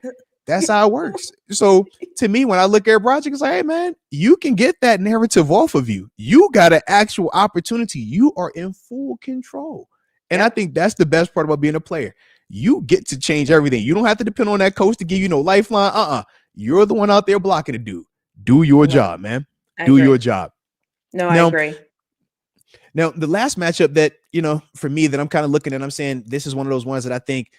Speaker 1: That's how it works. So to me, when I look at Project, it's like, hey, man, you can get that narrative off of you. You got an actual opportunity. You are in full control. And I think that's the best part about being a player. You get to change everything. You don't have to depend on that coach to give you no lifeline. You're the one out there blocking the dude. Do your job, man. Do your job.
Speaker 2: No, I agree.
Speaker 1: Now, the last matchup that, for me that I'm kind of looking at, I'm saying this is one of those ones that I think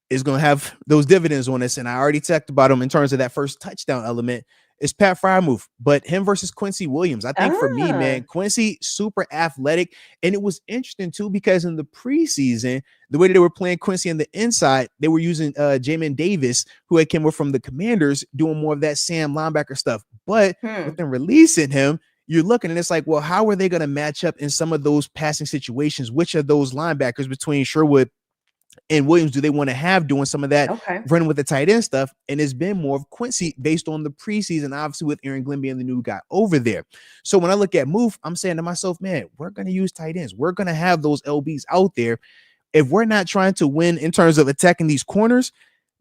Speaker 1: is going to have those dividends on us. And I already talked about him in terms of that first touchdown element. Is Pat Freiermuth, but him versus Quincy Williams. I think for me, man, Quincy, super athletic. And it was interesting too, because in the preseason, the way that they were playing Quincy on the inside, they were using Jamin Davis, who had come from the Commanders, doing more of that Sam linebacker stuff. But with them releasing him, you're looking and it's like, well, how are they going to match up in some of those passing situations? Which of those linebackers between Sherwood and Williams do they want to have doing some of that running with the tight end stuff? And it's been more of Quincy based on the preseason, obviously with Aaron Glenn being the new guy over there. So when I look at Muth, I'm saying to myself, man, we're going to use tight ends. We're going to have those LBs out there. If we're not trying to win in terms of attacking these corners,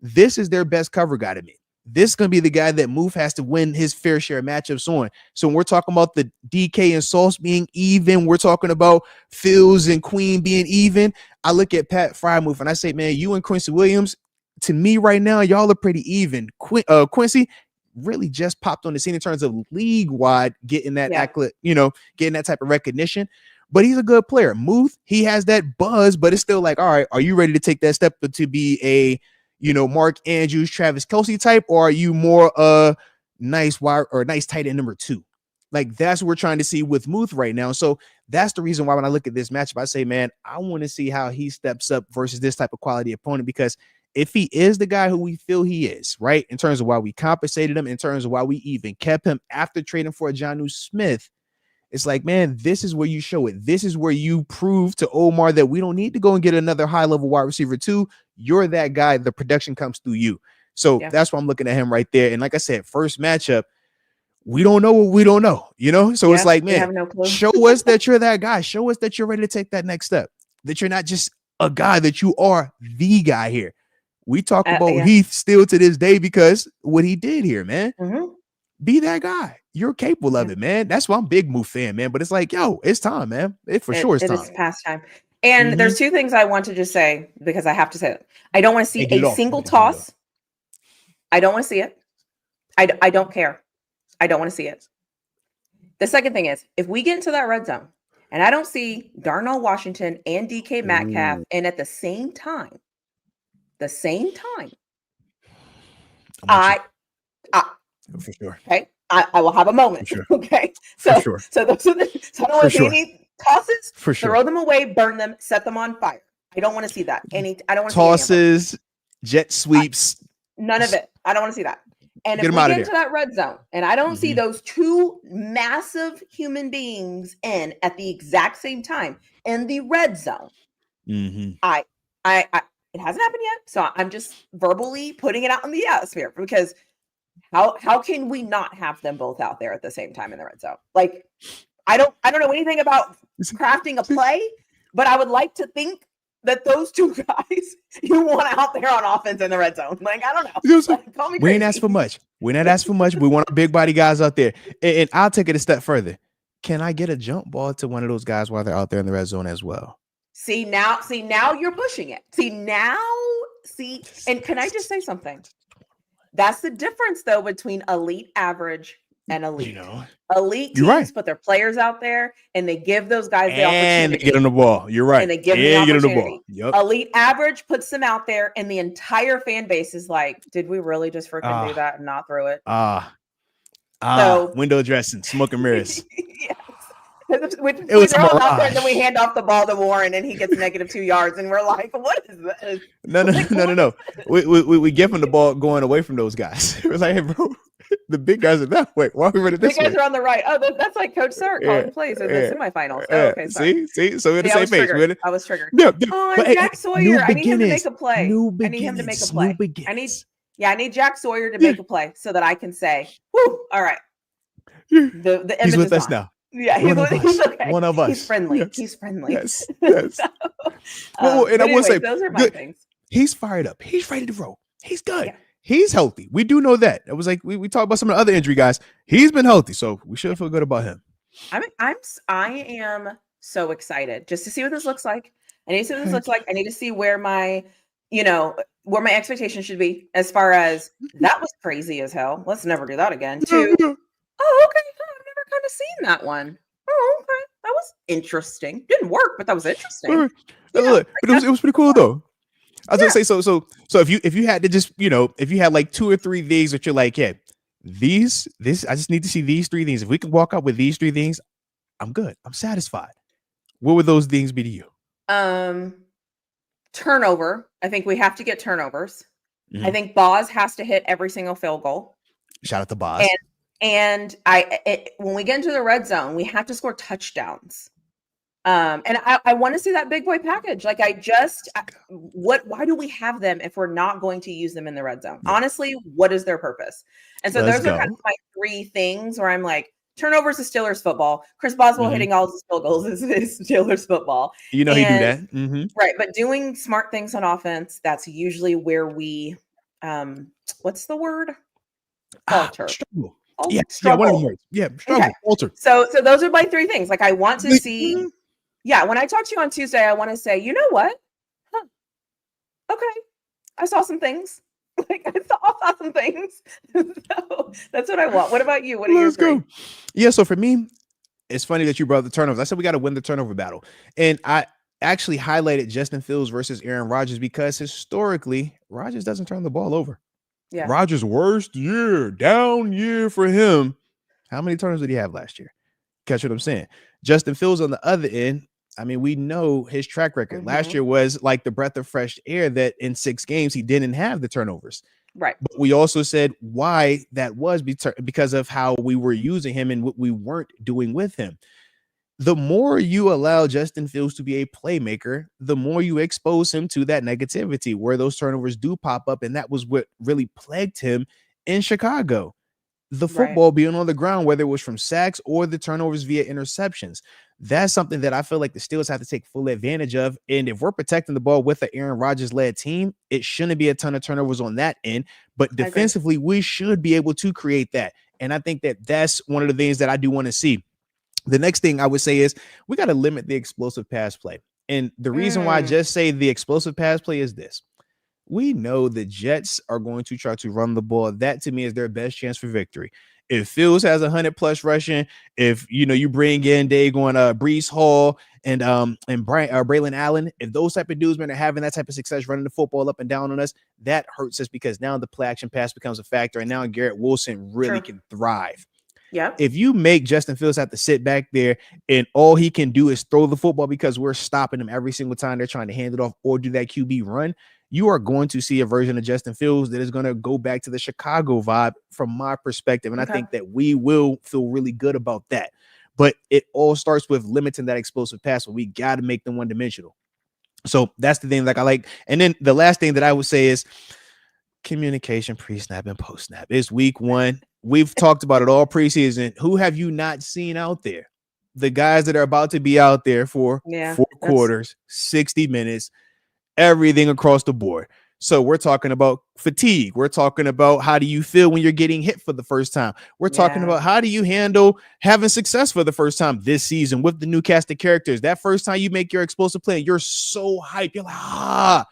Speaker 1: this is their best cover guy to me. This is going to be the guy that Muth has to win his fair share of matchups on. So when we're talking about the DK and Sauce being even, we're talking about Fields and Queen being even. I look at Pat Freiermuth and I say, man, you and Quincy Williams, to me right now, y'all are pretty even. Quincy really just popped on the scene in terms of league-wide getting that accolade, getting that type of recognition. But he's a good player. Muth, he has that buzz, but it's still like, all right, are you ready to take that step to be a Mark Andrews, Travis Kelce type, or are you more nice wide or nice tight end number 2? Like that's what we're trying to see with Muth right now. So that's the reason why when I look at this matchup, I say, man, I want to see how he steps up versus this type of quality opponent, because if he is the guy who we feel he is, right, in terms of why we compensated him, in terms of why we even kept him after trading for a Jonnu Smith, it's like, man, this is where you show it. This is where you prove to Omar that we don't need to go and get another high-level wide receiver 2. You're that guy. The production comes through you. So that's why I'm looking at him right there. And like I said, first matchup, we don't know what we don't know, So it's like, man, show us that you're that guy. Show us that you're ready to take that next step, that you're not just a guy, that you are the guy here. We talk about Heath still to this day because what he did here, man. Be that guy. You're capable of it, man. That's why I'm a big Muth fan, man. But it's like, yo, it's time, man. It's time.
Speaker 2: It is past time. And there's 2 things I want to just say, because I have to say it. I don't want to see a single toss. I don't want to see it. I don't care. I don't want to see it. The second thing is, if we get into that red zone and I don't see Darnell Washington and DK Metcalf and at the same time,
Speaker 1: for sure.
Speaker 2: Okay. I will have a moment. Sure. Okay. So those are so I don't want to see any tosses. For sure. Throw them away, burn them, set them on fire. I don't want to see that. I don't want to
Speaker 1: tosses, see jet sweeps.
Speaker 2: None of it. I don't want to see that. And if we get into that red zone and I don't see those 2 massive human beings in at the exact same time in the red zone, it hasn't happened yet. So I'm just verbally putting it out in the atmosphere, because how can we not have them both out there at the same time in the red zone? Like, I don't know anything about crafting a play, but I would like to think that those 2 guys you want out there on offense in the red zone. Like, I don't know. Like, call me crazy.
Speaker 1: We ain't asked for much. We're not asking for much. We want our big body guys out there. And I'll take it a step further. Can I get a jump ball to one of those guys while they're out there in the red zone as well?
Speaker 2: See, now you're pushing it. And can I just say something? That's the difference, though, between elite average and elite. Elite teams put their players out there and they give those guys the opportunity.
Speaker 1: And they get on the ball. You're right.
Speaker 2: And they give them the opportunity. Yep. Elite average puts them out there and the entire fan base is like, did we really just freaking do that and not throw it?
Speaker 1: So, window dressing, smoke and mirrors.
Speaker 2: Yes. It was out there, and then we hand off the ball to Warren and he gets -2 yards and we're like, what is this?
Speaker 1: No. We give him the ball going away from those guys. We're like, hey, bro, The big guys are that way. Why are we running
Speaker 2: Big
Speaker 1: this
Speaker 2: guys
Speaker 1: way?
Speaker 2: are on the right. Oh, that's like Coach Sark calling plays in the semifinals. Oh, okay, sorry.
Speaker 1: See, so we're the
Speaker 2: See, I
Speaker 1: same
Speaker 2: was
Speaker 1: page.
Speaker 2: triggered. I was triggered.
Speaker 1: Yeah,
Speaker 2: Oh,
Speaker 1: but
Speaker 2: and
Speaker 1: hey,
Speaker 2: Jack
Speaker 1: new
Speaker 2: Sawyer. I need him to make
Speaker 1: beginnings,
Speaker 2: a play.
Speaker 1: new
Speaker 2: I need him to make a
Speaker 1: beginnings,
Speaker 2: play.
Speaker 1: new beginnings.
Speaker 2: I need Jack Sawyer to
Speaker 1: Yeah,
Speaker 2: make a play so that I can say, "Whoo! All right,
Speaker 1: yeah.
Speaker 2: the
Speaker 1: He's
Speaker 2: image
Speaker 1: with
Speaker 2: is
Speaker 1: us
Speaker 2: on."
Speaker 1: now.
Speaker 2: Yeah,
Speaker 1: One of
Speaker 2: he's
Speaker 1: us.
Speaker 2: okay.
Speaker 1: One of
Speaker 2: He's
Speaker 1: us.
Speaker 2: friendly.
Speaker 1: Yes.
Speaker 2: He's friendly.
Speaker 1: Yes. Yes.
Speaker 2: So,
Speaker 1: Well, and
Speaker 2: but
Speaker 1: I will
Speaker 2: anyways,
Speaker 1: say,
Speaker 2: those are my
Speaker 1: good.
Speaker 2: things.
Speaker 1: He's fired up. He's ready to roll. He's good.
Speaker 2: Yeah.
Speaker 1: He's healthy. We do know that. It was like we talked about some of the other injury guys. He's been healthy, so we should feel good about him.
Speaker 2: I am so excited just to see what this looks like. I need to see what this looks like. I need to see where my, where my expectations should be as far as that was crazy as hell. Let's never do that again. Two, oh, okay. I've never kind of seen that one. Oh, okay. That was interesting. Didn't work, but that was interesting.
Speaker 1: Look, but it was pretty cool though. I was gonna say so if you had to just if you had like 2 or 3 things that you're like, yeah, this I just need to see these 3 things. If we can walk out with these 3 things, I'm good. I'm satisfied. What would those things be to you?
Speaker 2: Turnover. I think we have to get turnovers.
Speaker 1: Mhm.
Speaker 2: I think Boz has to hit every single field goal.
Speaker 1: Shout out to Boz.
Speaker 2: And when we get into the red zone, we have to score touchdowns. And I want to see that big boy package. Like why do we have them if we're not going to use them in the red zone? Yeah. Honestly, what is their purpose? And so those are kind of my 3 things where I'm like, turnovers is Steelers football. Chris Boswell hitting all his field goals is Steelers football.
Speaker 1: He do that. Mm-hmm.
Speaker 2: Right. But doing smart things on offense, that's usually where we, what's the word? Falter.
Speaker 1: Struggle.
Speaker 2: Oh,
Speaker 1: yeah,
Speaker 2: struggle.
Speaker 1: One of them words. Yeah, struggle. Okay. Falter.
Speaker 2: So those are my 3 things. Like I want to see. Yeah, when I talk to you on Tuesday, I want to say, you know what? Huh. Okay. I saw some things. Like I saw some things. So that's what I want. What about you? What are you? Let's go.
Speaker 1: Yeah, so for me, it's funny that you brought up the turnovers. I said we got to win the turnover battle. And I actually highlighted Justin Fields versus Aaron Rodgers because historically, Rodgers doesn't turn the ball over. Yeah. Rodgers' worst year, down year for him. How many turnovers did he have last year? Catch what I'm saying? Justin Fields on the other end, I mean, we know his track record. Mm-hmm. Last year was like the breath of fresh air that in 6 games, he didn't have the turnovers.
Speaker 2: Right.
Speaker 1: But we also said why that was because of how we were using him and what we weren't doing with him. The more you allow Justin Fields to be a playmaker, the more you expose him to that negativity where those turnovers do pop up. And that was what really plagued him in Chicago. The football being on the ground, whether it was from sacks or the turnovers via interceptions. That's something that I feel like the Steelers have to take full advantage of. And if we're protecting the ball with an Aaron Rodgers-led team, it shouldn't be a ton of turnovers on that end. But defensively, we should be able to create that. And I think that that's one of the things that I do want to see. The next thing I would say is we got to limit the explosive pass play. And the reason why I just say the explosive pass play is this. We know the Jets are going to try to run the ball. That to me is their best chance for victory. If Fields has 100+ rushing, if you bring in Breece Hall and Braylon Allen, if those type of dudes are having that type of success running the football up and down on us, that hurts us because now the play action pass becomes a factor, and now Garrett Wilson really can thrive.
Speaker 2: Yeah.
Speaker 1: If you make Justin Fields have to sit back there and all he can do is throw the football because we're stopping him every single time they're trying to hand it off or do that QB run, you are going to see a version of Justin Fields that is going to go back to the Chicago vibe from my perspective. And I think that we will feel really good about that. But it all starts with limiting that explosive pass. So we got to make them one-dimensional. So that's the thing like I like. And then the last thing that I would say is communication pre-snap and post-snap. It's week 1. We've talked about it all preseason. Who have you not seen out there? The guys that are about to be out there for 4 quarters, 60 minutes, everything across the board. So we're talking about fatigue. We're talking about how do you feel when you're getting hit for the first time. We're talking about how do you handle having success for the first time this season with the new cast of characters. That first time you make your explosive play, you're so hyped. You're like,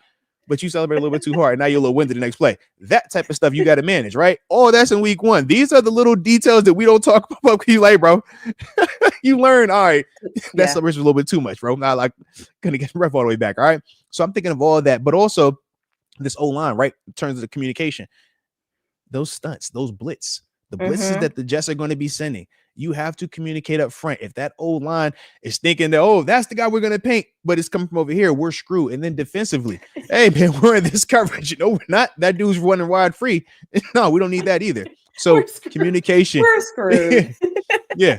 Speaker 1: but you celebrate a little bit too hard. Now you're a little winded the next play. That type of stuff you got to manage, right? Oh, that's in week 1. These are the little details that we don't talk about. You like, bro, you learn. All right, that celebration was a little bit too much, bro. Not like gonna get the ref all the way back. All right, so I'm thinking of all of that, but also this O-line, right? In terms of the communication, those stunts, those blitz, the blitzes that the Jets are going to be sending. You have to communicate up front. If that O-line is thinking that, that's the guy we're going to paint, but it's coming from over here, we're screwed. And then defensively, hey, man, we're in this coverage. We're not. That dude's running wide free. No, we don't need that either. So communication.
Speaker 2: We're screwed.
Speaker 1: Yeah.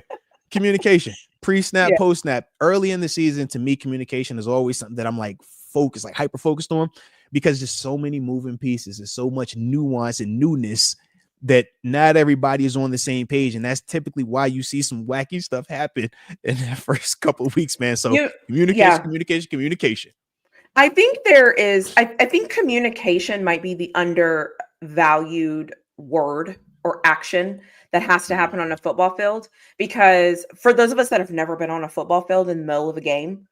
Speaker 1: Communication. Pre-snap,
Speaker 2: Yeah.
Speaker 1: post-snap. Early in the season, to me, communication is always something that I'm like focused, like hyper focused on, because there's so many moving pieces. There's so much nuance and newness that not everybody is on the same page. And that's typically why you see some wacky stuff happen in that first couple of weeks, man. So communication.
Speaker 2: I think there is, I think communication might be the undervalued word or action that has to happen on a football field, because for those of us that have never been on a football field in the middle of a game,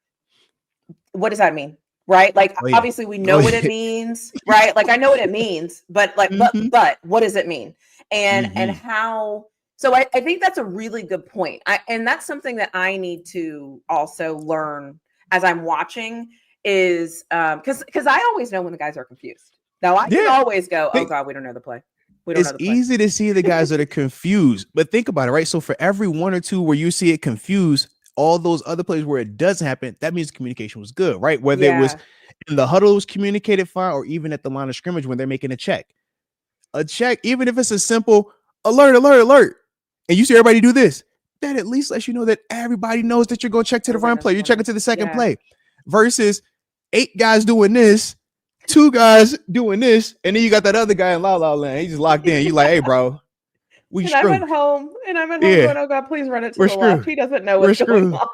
Speaker 2: what does that mean? Right? Like, obviously we know what it means, right? Like, I know what it means, but like, but what does it mean? And how, so I think that's a really good point. And that's something that I need to also learn as I'm watching is, because I always know when the guys are confused. Now I can always go, oh God, we don't know the play.
Speaker 1: It's easy to see the guys that are confused, but think about it, right? So for every one or two where you see it confused, all those other plays where it doesn't happen, that means communication was good, right? Whether it was in the huddle, it was communicated fine, or even at the line of scrimmage when they're making a check, even if it's a simple alert, and you see everybody do this, that at least lets you know that everybody knows that you're going to check to the run play, you're checking to the second play, versus 8 guys doing this, 2 guys doing this, and then you got that other guy in La La Land. He's just locked in. You like, hey, bro, we screwed.
Speaker 2: I'm at home going, oh God, please run it to the left. He doesn't know what's going on.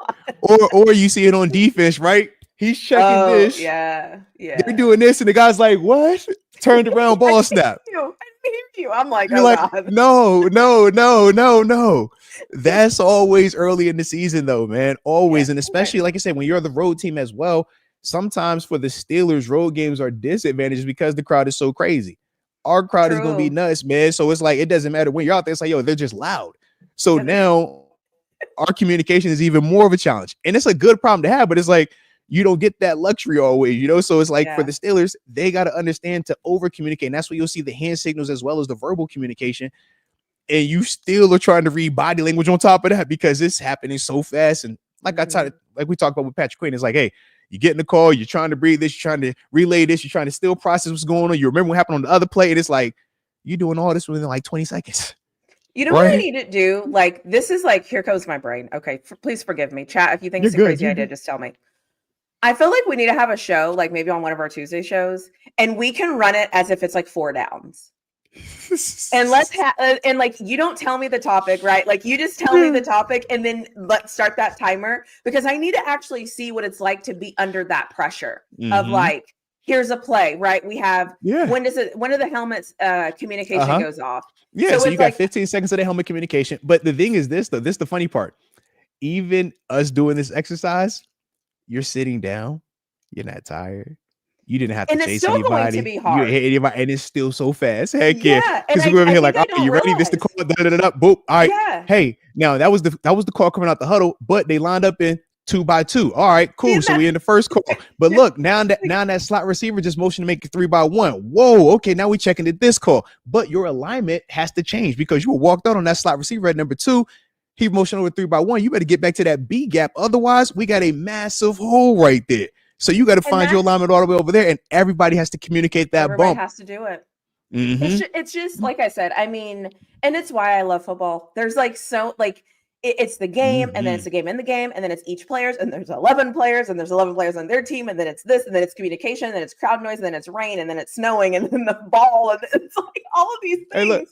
Speaker 1: Or you see it on defense, right? He's checking this.
Speaker 2: Yeah.
Speaker 1: They're doing this, and the guy's like, what? Turned around, ball snap.
Speaker 2: I hear you. I'm like,
Speaker 1: you're like, God. No. That's always early in the season, though, man. Always. And especially, like I said, when you're the road team as well, sometimes for the Steelers, road games are disadvantaged because the crowd is so crazy. Our crowd is going to be nuts, man. So it's like, it doesn't matter when you're out there. It's like, yo, they're just loud. So now our communication is even more of a challenge. And it's a good problem to have, but it's like, you don't get that luxury always, you know? So it's like for the Steelers, they got to understand to over communicate. And that's where you'll see the hand signals as well as the verbal communication. And you still are trying to read body language on top of that because it's happening so fast. And like like we talked about with Patrick Quinn, it's like, hey, you get in the call, you're trying to breathe this, you're trying to relay this, you're trying to still process what's going on. You remember what happened on the other play, and it's like you're doing all this within like 20 seconds.
Speaker 2: You know what I need to do? Like, this is like, here goes my brain. Okay, please forgive me. Chat, if you think it's a crazy idea, just tell me. I feel like we need to have a show, like maybe on one of our Tuesday shows, and we can run it as if it's like 4 downs. And let's and like, you don't tell me the topic, right? Like, you just tell me the topic and then let's start that timer, because I need to actually see what it's like to be under that pressure of like, here's a play, right? We have, when do the helmets communication goes off?
Speaker 1: Yeah, so you got 15 seconds of the helmet communication. But the thing is this, though, this is the funny part. Even us doing this exercise, you're sitting down, you're not tired. You didn't have to chase anybody.
Speaker 2: Going to be hard.
Speaker 1: You hit anybody, and it's still so fast. Heck yeah. Because we're over here like, okay, you ready? This the call. Boop. All right. Yeah. Hey, now that was the call coming out the huddle, but they lined up in 2x2. All right, cool. So we in the first call. But look, now that slot receiver just motioned to make it 3x1. Whoa, okay, now we checking it this call. But your alignment has to change because you were walked out on that slot receiver at number 2. He motioned over 3x1. You better get back to that B gap. Otherwise, we got a massive hole right there. So you got to find your alignment all the way over there, and everybody has to communicate that
Speaker 2: everybody
Speaker 1: bump.
Speaker 2: Has to do it. It's just like I said. I mean, and it's why I love football. There's like it's the game, and then it's the game in the game, and then it's each players, and there's 11 players, and there's 11 players on their team, and then it's this, and then it's communication, and then it's crowd noise, and then it's rain, and then it's snowing, and then the ball, and it's like all of these things.
Speaker 1: Hey, look,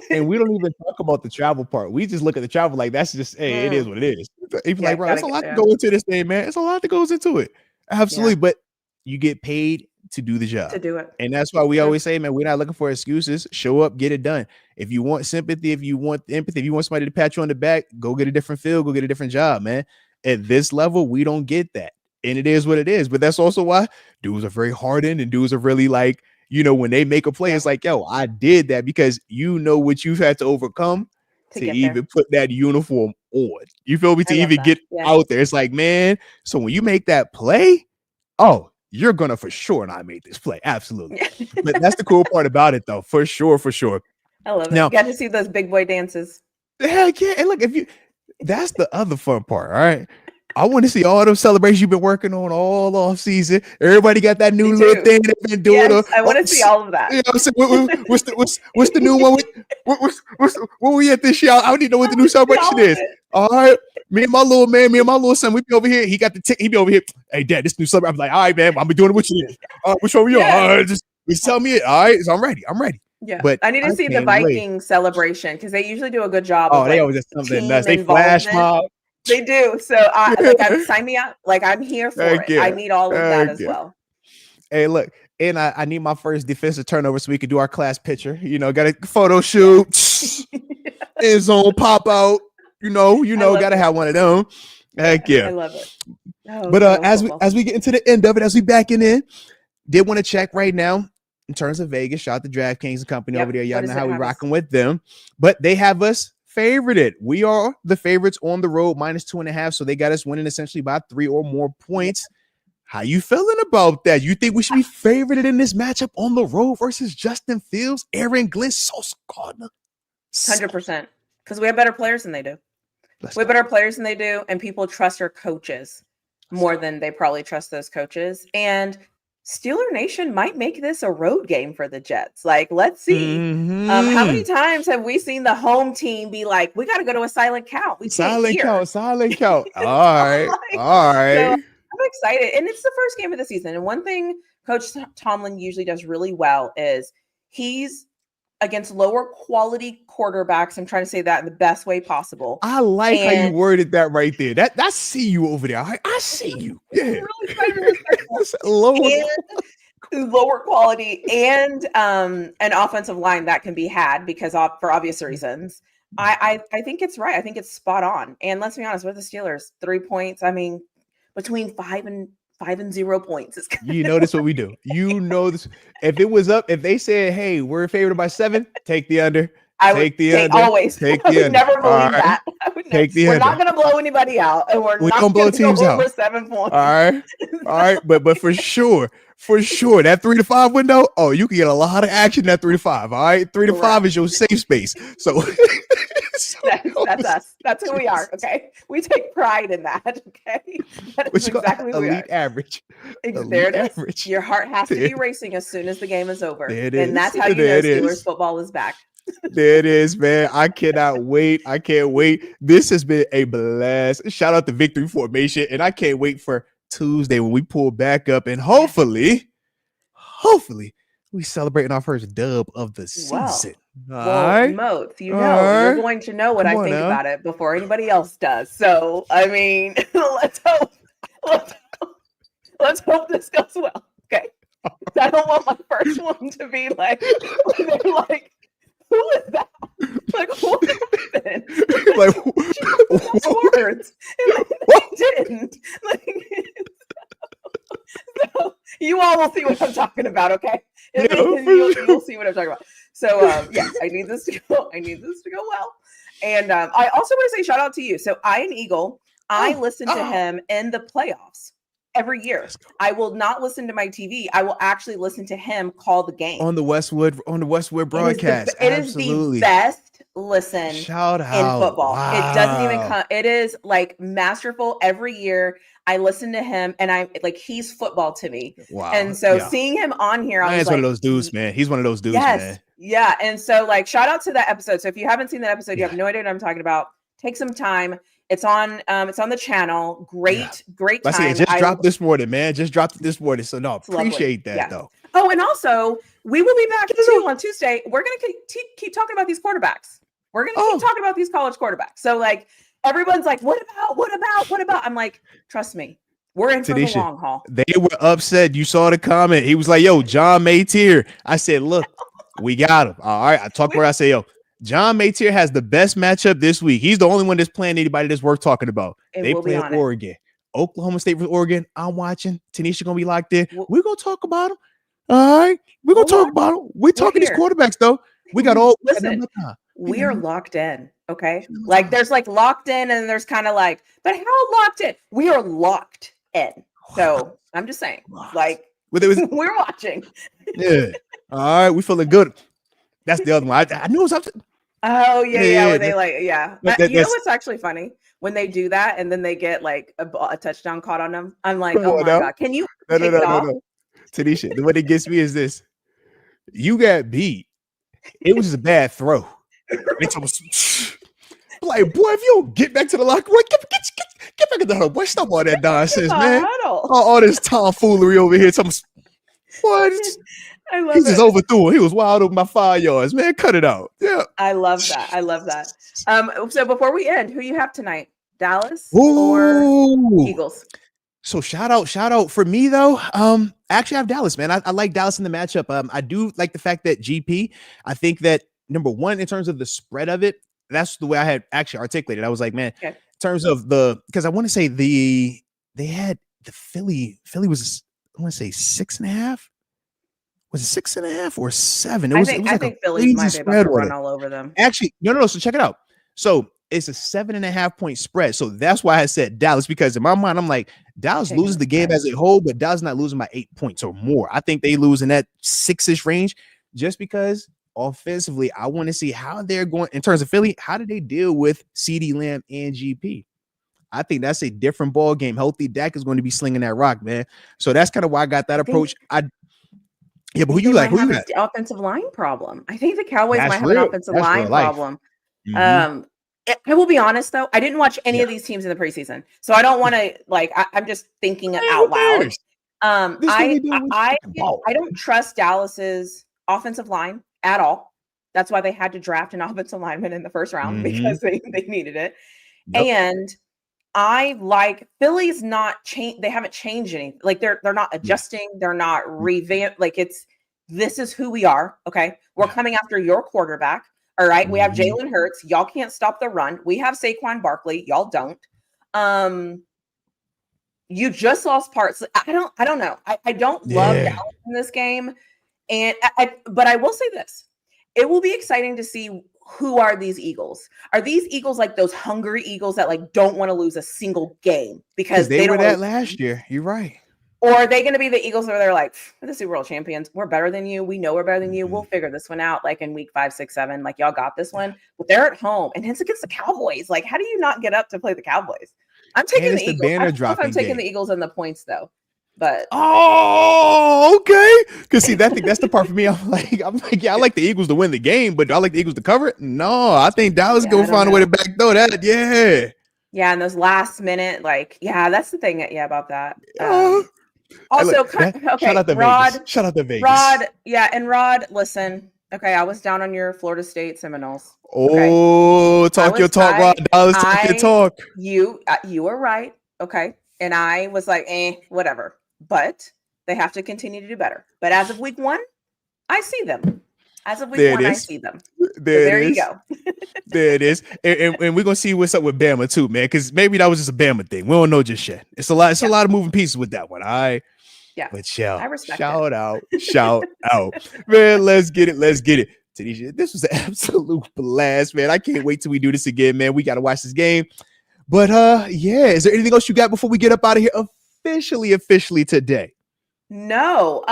Speaker 1: and we don't even talk about the travel part. We just look at the travel like that's just it is what it is. People like, bro, there's a lot to go into this thing, man. It's a lot that goes into it. Absolutely, but you get paid to do the job.
Speaker 2: To do it.
Speaker 1: And that's why we always say, man, we're not looking for excuses. Show up, get it done. If you want sympathy, if you want empathy, if you want somebody to pat you on the back, go get a different field, go get a different job, man. At this level, we don't get that. And it is what it is. But that's also why dudes are very hardened and dudes are really like, you know, when they make a play, it's like, yo, I did that because you know what you've had to overcome to even put that uniform on. You feel me? To even get out there. It's like, man, so when you make that play, oh, you're gonna for sure not make this play. Absolutely. But that's the cool part about it, though. For sure.
Speaker 2: I love it. Now, got to see those big boy dances.
Speaker 1: Heck yeah. And look, that's the other fun part. All right. I want to see all those celebrations you've been working on all off season. Everybody got that new little thing they've been doing.
Speaker 2: Yes, I want to see all of that.
Speaker 1: You know what I'm saying? What's the new one? What we at this year? I don't even know what the new celebration is. All right. Me and my little son, we be over here. He got the tick. He be over here. Hey, Dad, this new celebration. I'm like, all right, man, I'm be doing it with you. Which one we on? All right, just tell me it. All right, so I'm ready.
Speaker 2: Yeah,
Speaker 1: but
Speaker 2: I need to see the Viking celebration because they usually do a good job.
Speaker 1: Oh, they always just something nuts. They flash mob.
Speaker 2: They do. So sign me up. Like I'm here for it. I need all of that as well.
Speaker 1: Hey, look, and I need my first defensive turnover so we can do our class picture. You know, got a photo shoot, end zone pop out. You know, got to have one of them. Heck yeah,
Speaker 2: I love it.
Speaker 1: Oh, but as we get into the end of it, as we backing in, did want to check right now in terms of Vegas. Shout out to DraftKings and company over there. Y'all know how we rocking with them, but they have us favorited. We are the favorites on the road, -2.5. So they got us winning essentially by 3 or more points. How you feeling about that? You think we should be favorited in this matchup on the road versus Justin Fields, Aaron Glenn, Sauce Gardner?
Speaker 2: 100%. Because we have better players than they do. We have better players than they do, and people trust our coaches more than they probably trust those coaches. And Steeler Nation might make this a road game for the Jets. Like, let's see. How many times have we seen the home team be like, we got to go to a silent count.
Speaker 1: Silent count. All right. All right.
Speaker 2: So I'm excited. And it's the first game of the season. And one thing Coach Tomlin usually does really well is he's against lower quality quarterbacks. I'm trying to say that in the best way possible.
Speaker 1: I like how you worded that right there. I see you over there. I see you. Yeah.
Speaker 2: Lower quality and an offensive line that can be had because for obvious reasons. I think it's right. I think it's spot on. And let's be honest with the Steelers, 3 points. I mean, between 5 and 0 points.
Speaker 1: You know this what we do. You know this. If it was up, if they said, "Hey, we're favored by 7," take the under. Take the under.
Speaker 2: Always.
Speaker 1: Take the under.
Speaker 2: Never believe that. We're not going to blow anybody out, and we're not going to blow teams out over 7 points.
Speaker 1: All right. But for sure, that 3 to 5 window. Oh, you can get a lot of action at 3 to 5. All right, 3 to 5 is your safe space. So.
Speaker 2: That's us. That's who we are. Okay, we take pride in that. Okay, that is exactly who we are.
Speaker 1: Average.
Speaker 2: There it is. Average. Your heart has to be racing as soon as the game is over, and that's how you know Steelers football is back.
Speaker 1: There it is, man. I cannot wait. I can't wait. This has been a blast. Shout out to Victory Formation, and I can't wait for Tuesday when we pull back up, and hopefully, we celebrating our first dub of the season.
Speaker 2: Moats, you're going to know what I think about it before anybody else does. So, I mean, let's hope this goes well. Okay. I don't want my first one to be like, they're like, who is that? Like, what happened? Like, words. They didn't. So you all will see what I'm talking about, okay? You'll see what I'm talking about. So I need this to go. I need this to go well. And I also want to say shout out to you. So Ian Eagle, I listen to him in the playoffs every year. I will not listen to my TV. I will actually listen to him call the game on the Westwood
Speaker 1: broadcast.
Speaker 2: It is the best listen in football. Wow. It doesn't even come. It is like masterful every year. I listen to him and I like he's football to me. Wow. And so seeing him on here, I was
Speaker 1: one of those dudes, man. He's one of those dudes, man.
Speaker 2: Yeah. And so like shout out to that episode. So if you haven't seen that episode, you have no idea what I'm talking about. Take some time. It's on the channel. Great time.
Speaker 1: It just dropped this morning, man. Just dropped it this morning. So no, appreciate that though.
Speaker 2: Oh, and also we will be back too on Tuesday. We're gonna keep talking about these quarterbacks. We're gonna keep talking about these college quarterbacks. So like everyone's like, what about? I'm like, trust me, we're in for the long haul.
Speaker 1: They were upset. You saw the comment. He was like, yo, John Maytier. I said, look, we got him. All right. I talked where I say, yo, John Maytier has the best matchup this week. He's the only one that's playing anybody that's worth talking about. They play Oregon. Oklahoma State versus Oregon. I'm watching. TaNeisha gonna be locked in. We're gonna talk about him. All right. We're gonna talk about him. We're talking these quarterbacks, though. We got all
Speaker 2: listen. We are locked in. Okay. Like there's like locked in and there's kind of like, but how locked in? We are locked in. So I'm just saying, like we're watching.
Speaker 1: Yeah. All right. We feeling good. That's the other one. I knew something.
Speaker 2: Oh yeah, yeah. Where
Speaker 1: Yeah,
Speaker 2: they like, yeah. You know
Speaker 1: that's
Speaker 2: what's actually funny when they do that, and then they get like a touchdown caught on them. I'm like,
Speaker 1: come
Speaker 2: oh
Speaker 1: on
Speaker 2: my
Speaker 1: now.
Speaker 2: god, can you
Speaker 1: No, no,
Speaker 2: take
Speaker 1: no,
Speaker 2: it
Speaker 1: no,
Speaker 2: off?
Speaker 1: no. Tanisha, the one that gets me is this. You got beat. It was just a bad throw. It's almost like, boy, if you don't get back to the locker room, get back in the huddle. Boy, stop all that nonsense,
Speaker 2: The
Speaker 1: man.
Speaker 2: huddle.
Speaker 1: All this tomfoolery over here. Boy,
Speaker 2: I
Speaker 1: he
Speaker 2: love
Speaker 1: just
Speaker 2: it.
Speaker 1: overthrew it. He was wild open by 5 yards, man. Cut it out. Yeah.
Speaker 2: I love that. I love that. So before we end, who you have tonight? Dallas or
Speaker 1: Ooh.
Speaker 2: Eagles?
Speaker 1: So shout out for me though. I actually have Dallas, man. I like Dallas in the matchup. I do like the fact that GP. I think that number one in terms of the spread of it, that's the way I had actually articulated. I was like, man,
Speaker 2: Okay.
Speaker 1: in terms of because I want to say they had the Philly was I want to say 6.5. Was it 6.5 or 7? It was
Speaker 2: I
Speaker 1: like a
Speaker 2: think Philly
Speaker 1: crazy
Speaker 2: might be about
Speaker 1: spread
Speaker 2: to
Speaker 1: on
Speaker 2: run
Speaker 1: it.
Speaker 2: all over them.
Speaker 1: Actually, no. So check it out. So it's a 7.5 point spread. So that's why I said Dallas, because in my mind, I'm like, Dallas
Speaker 2: Taking
Speaker 1: loses
Speaker 2: the
Speaker 1: the game
Speaker 2: spread.
Speaker 1: as a whole, but Dallas not losing by 8 points or more. I think they lose in that 6-ish range just because offensively, I want to see how they're going in terms of Philly. How do they deal with CD Lamb and GP? I think that's a different ball game. Healthy Dak is going to be slinging that rock, man. So that's kind of why I got that approach. Yeah, but who
Speaker 2: think
Speaker 1: you
Speaker 2: they
Speaker 1: like?
Speaker 2: might
Speaker 1: Who you
Speaker 2: have an
Speaker 1: got?
Speaker 2: offensive line problem. I think the Cowboys might
Speaker 1: That's
Speaker 2: have an
Speaker 1: real.
Speaker 2: offensive
Speaker 1: That's real
Speaker 2: line
Speaker 1: life.
Speaker 2: problem.
Speaker 1: Mm-hmm.
Speaker 2: I will be honest though, I didn't watch any
Speaker 1: Yeah.
Speaker 2: of these teams in the preseason, so I don't want to like. I'm just thinking it
Speaker 1: Man, who
Speaker 2: out loud.
Speaker 1: cares? This is what we do with fucking ball.
Speaker 2: I don't trust Dallas's offensive line at all. That's why they had to draft an offensive lineman in the first round because they needed it.
Speaker 1: Yep.
Speaker 2: And I like Philly's not change. They haven't changed anything. Like they're not adjusting. They're not revamp. Like this is who we are. Okay, we're coming after your quarterback. All right, we have Jalen Hurts. Y'all can't stop the run. We have Saquon Barkley. Y'all don't. You just lost parts. I don't know. I don't love Dallas in this game, and but I will say this: it will be exciting to see who are these Eagles. Are these Eagles like those hungry Eagles that like don't want to lose a single game because
Speaker 1: they were
Speaker 2: don't
Speaker 1: that last year. You're right.
Speaker 2: or are they going to be the Eagles where they're like, we're the Super Bowl champions. We're better than you. We know we're better than you. We'll figure this one out like in week 5, 6, 7. Like y'all got this one. But they're at home and it's against the Cowboys. Like, how do you not get up to play the Cowboys? I'm taking the Eagles.
Speaker 1: Banner
Speaker 2: I don't know if I'm
Speaker 1: dropping
Speaker 2: taking
Speaker 1: game.
Speaker 2: the Eagles and the points though. But
Speaker 1: okay. Because see, that's the part for me. I'm like, yeah, I like the Eagles to win the game, but do I like the Eagles to cover it? No, I think Dallas gonna find a way to backdoor that. Yeah.
Speaker 2: Yeah, and those last minute, like, yeah, that's the thing. Yeah, about that. Also, okay,
Speaker 1: shout out to
Speaker 2: Rod.
Speaker 1: Vegas. Shout out to Vegas.
Speaker 2: Rod, yeah, and Rod, listen. Okay, I was down on your Florida State Seminoles.
Speaker 1: Oh, talk your talk, Rod. Dallas, talk your talk.
Speaker 2: You were right. Okay, and I was like, whatever. But they have to continue to do better. But as of week 1, I see them. As of week 1, I see them. There you go.
Speaker 1: There it is. And we're gonna see what's up with Bama too, man. Because maybe that was just a Bama thing. We don't know just yet. It's a lot. A lot of moving pieces with that one. All right.
Speaker 2: Yeah.
Speaker 1: But
Speaker 2: I respect
Speaker 1: shout out, man. Let's get it. Tanisha, this was an absolute blast, man. I can't wait till we do this again, man. We gotta watch this game. But yeah. Is there anything else you got before we get up out of here officially today?
Speaker 2: No.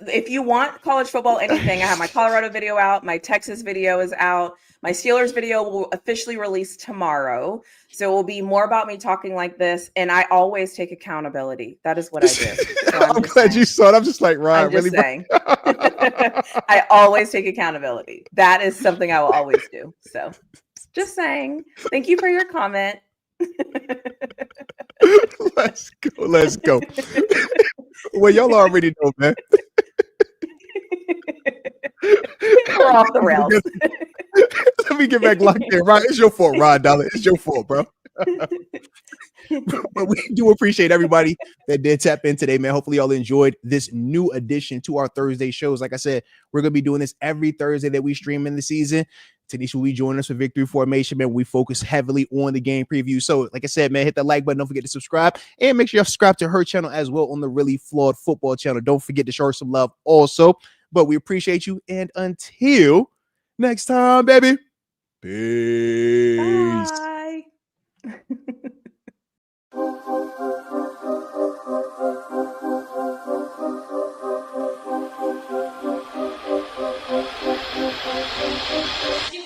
Speaker 2: If you want college football anything, I have my Colorado video out, my Texas video is out, my Steelers video will officially release tomorrow. So it will be more about me talking like this, and I always take accountability. That is what I do. So
Speaker 1: I'm glad you saw it. I'm just like, Ryan,
Speaker 2: I'm just saying. I always take accountability. That is something I will always do. So just saying. Thank you for your comment.
Speaker 1: Let's go. Well, y'all already know, man.
Speaker 2: We're off the rails.
Speaker 1: Let me get back locked in. Rod, it's your fault, Rod Dollar. It's your fault, bro. But we do appreciate everybody that did tap in today, man. Hopefully y'all enjoyed this new addition to our Thursday shows. Like I said, we're going to be doing this every Thursday that we stream in the season. Tanisha will be joining us for Victory Formation, man. We focus heavily on the game preview. So like I said, man, hit that like button. Don't forget to subscribe and make sure you subscribe to her channel as well on the Really Flawed Football channel. Don't forget to show her some love also. But we appreciate you. And until next time, baby. Peace.
Speaker 2: Bye.
Speaker 3: You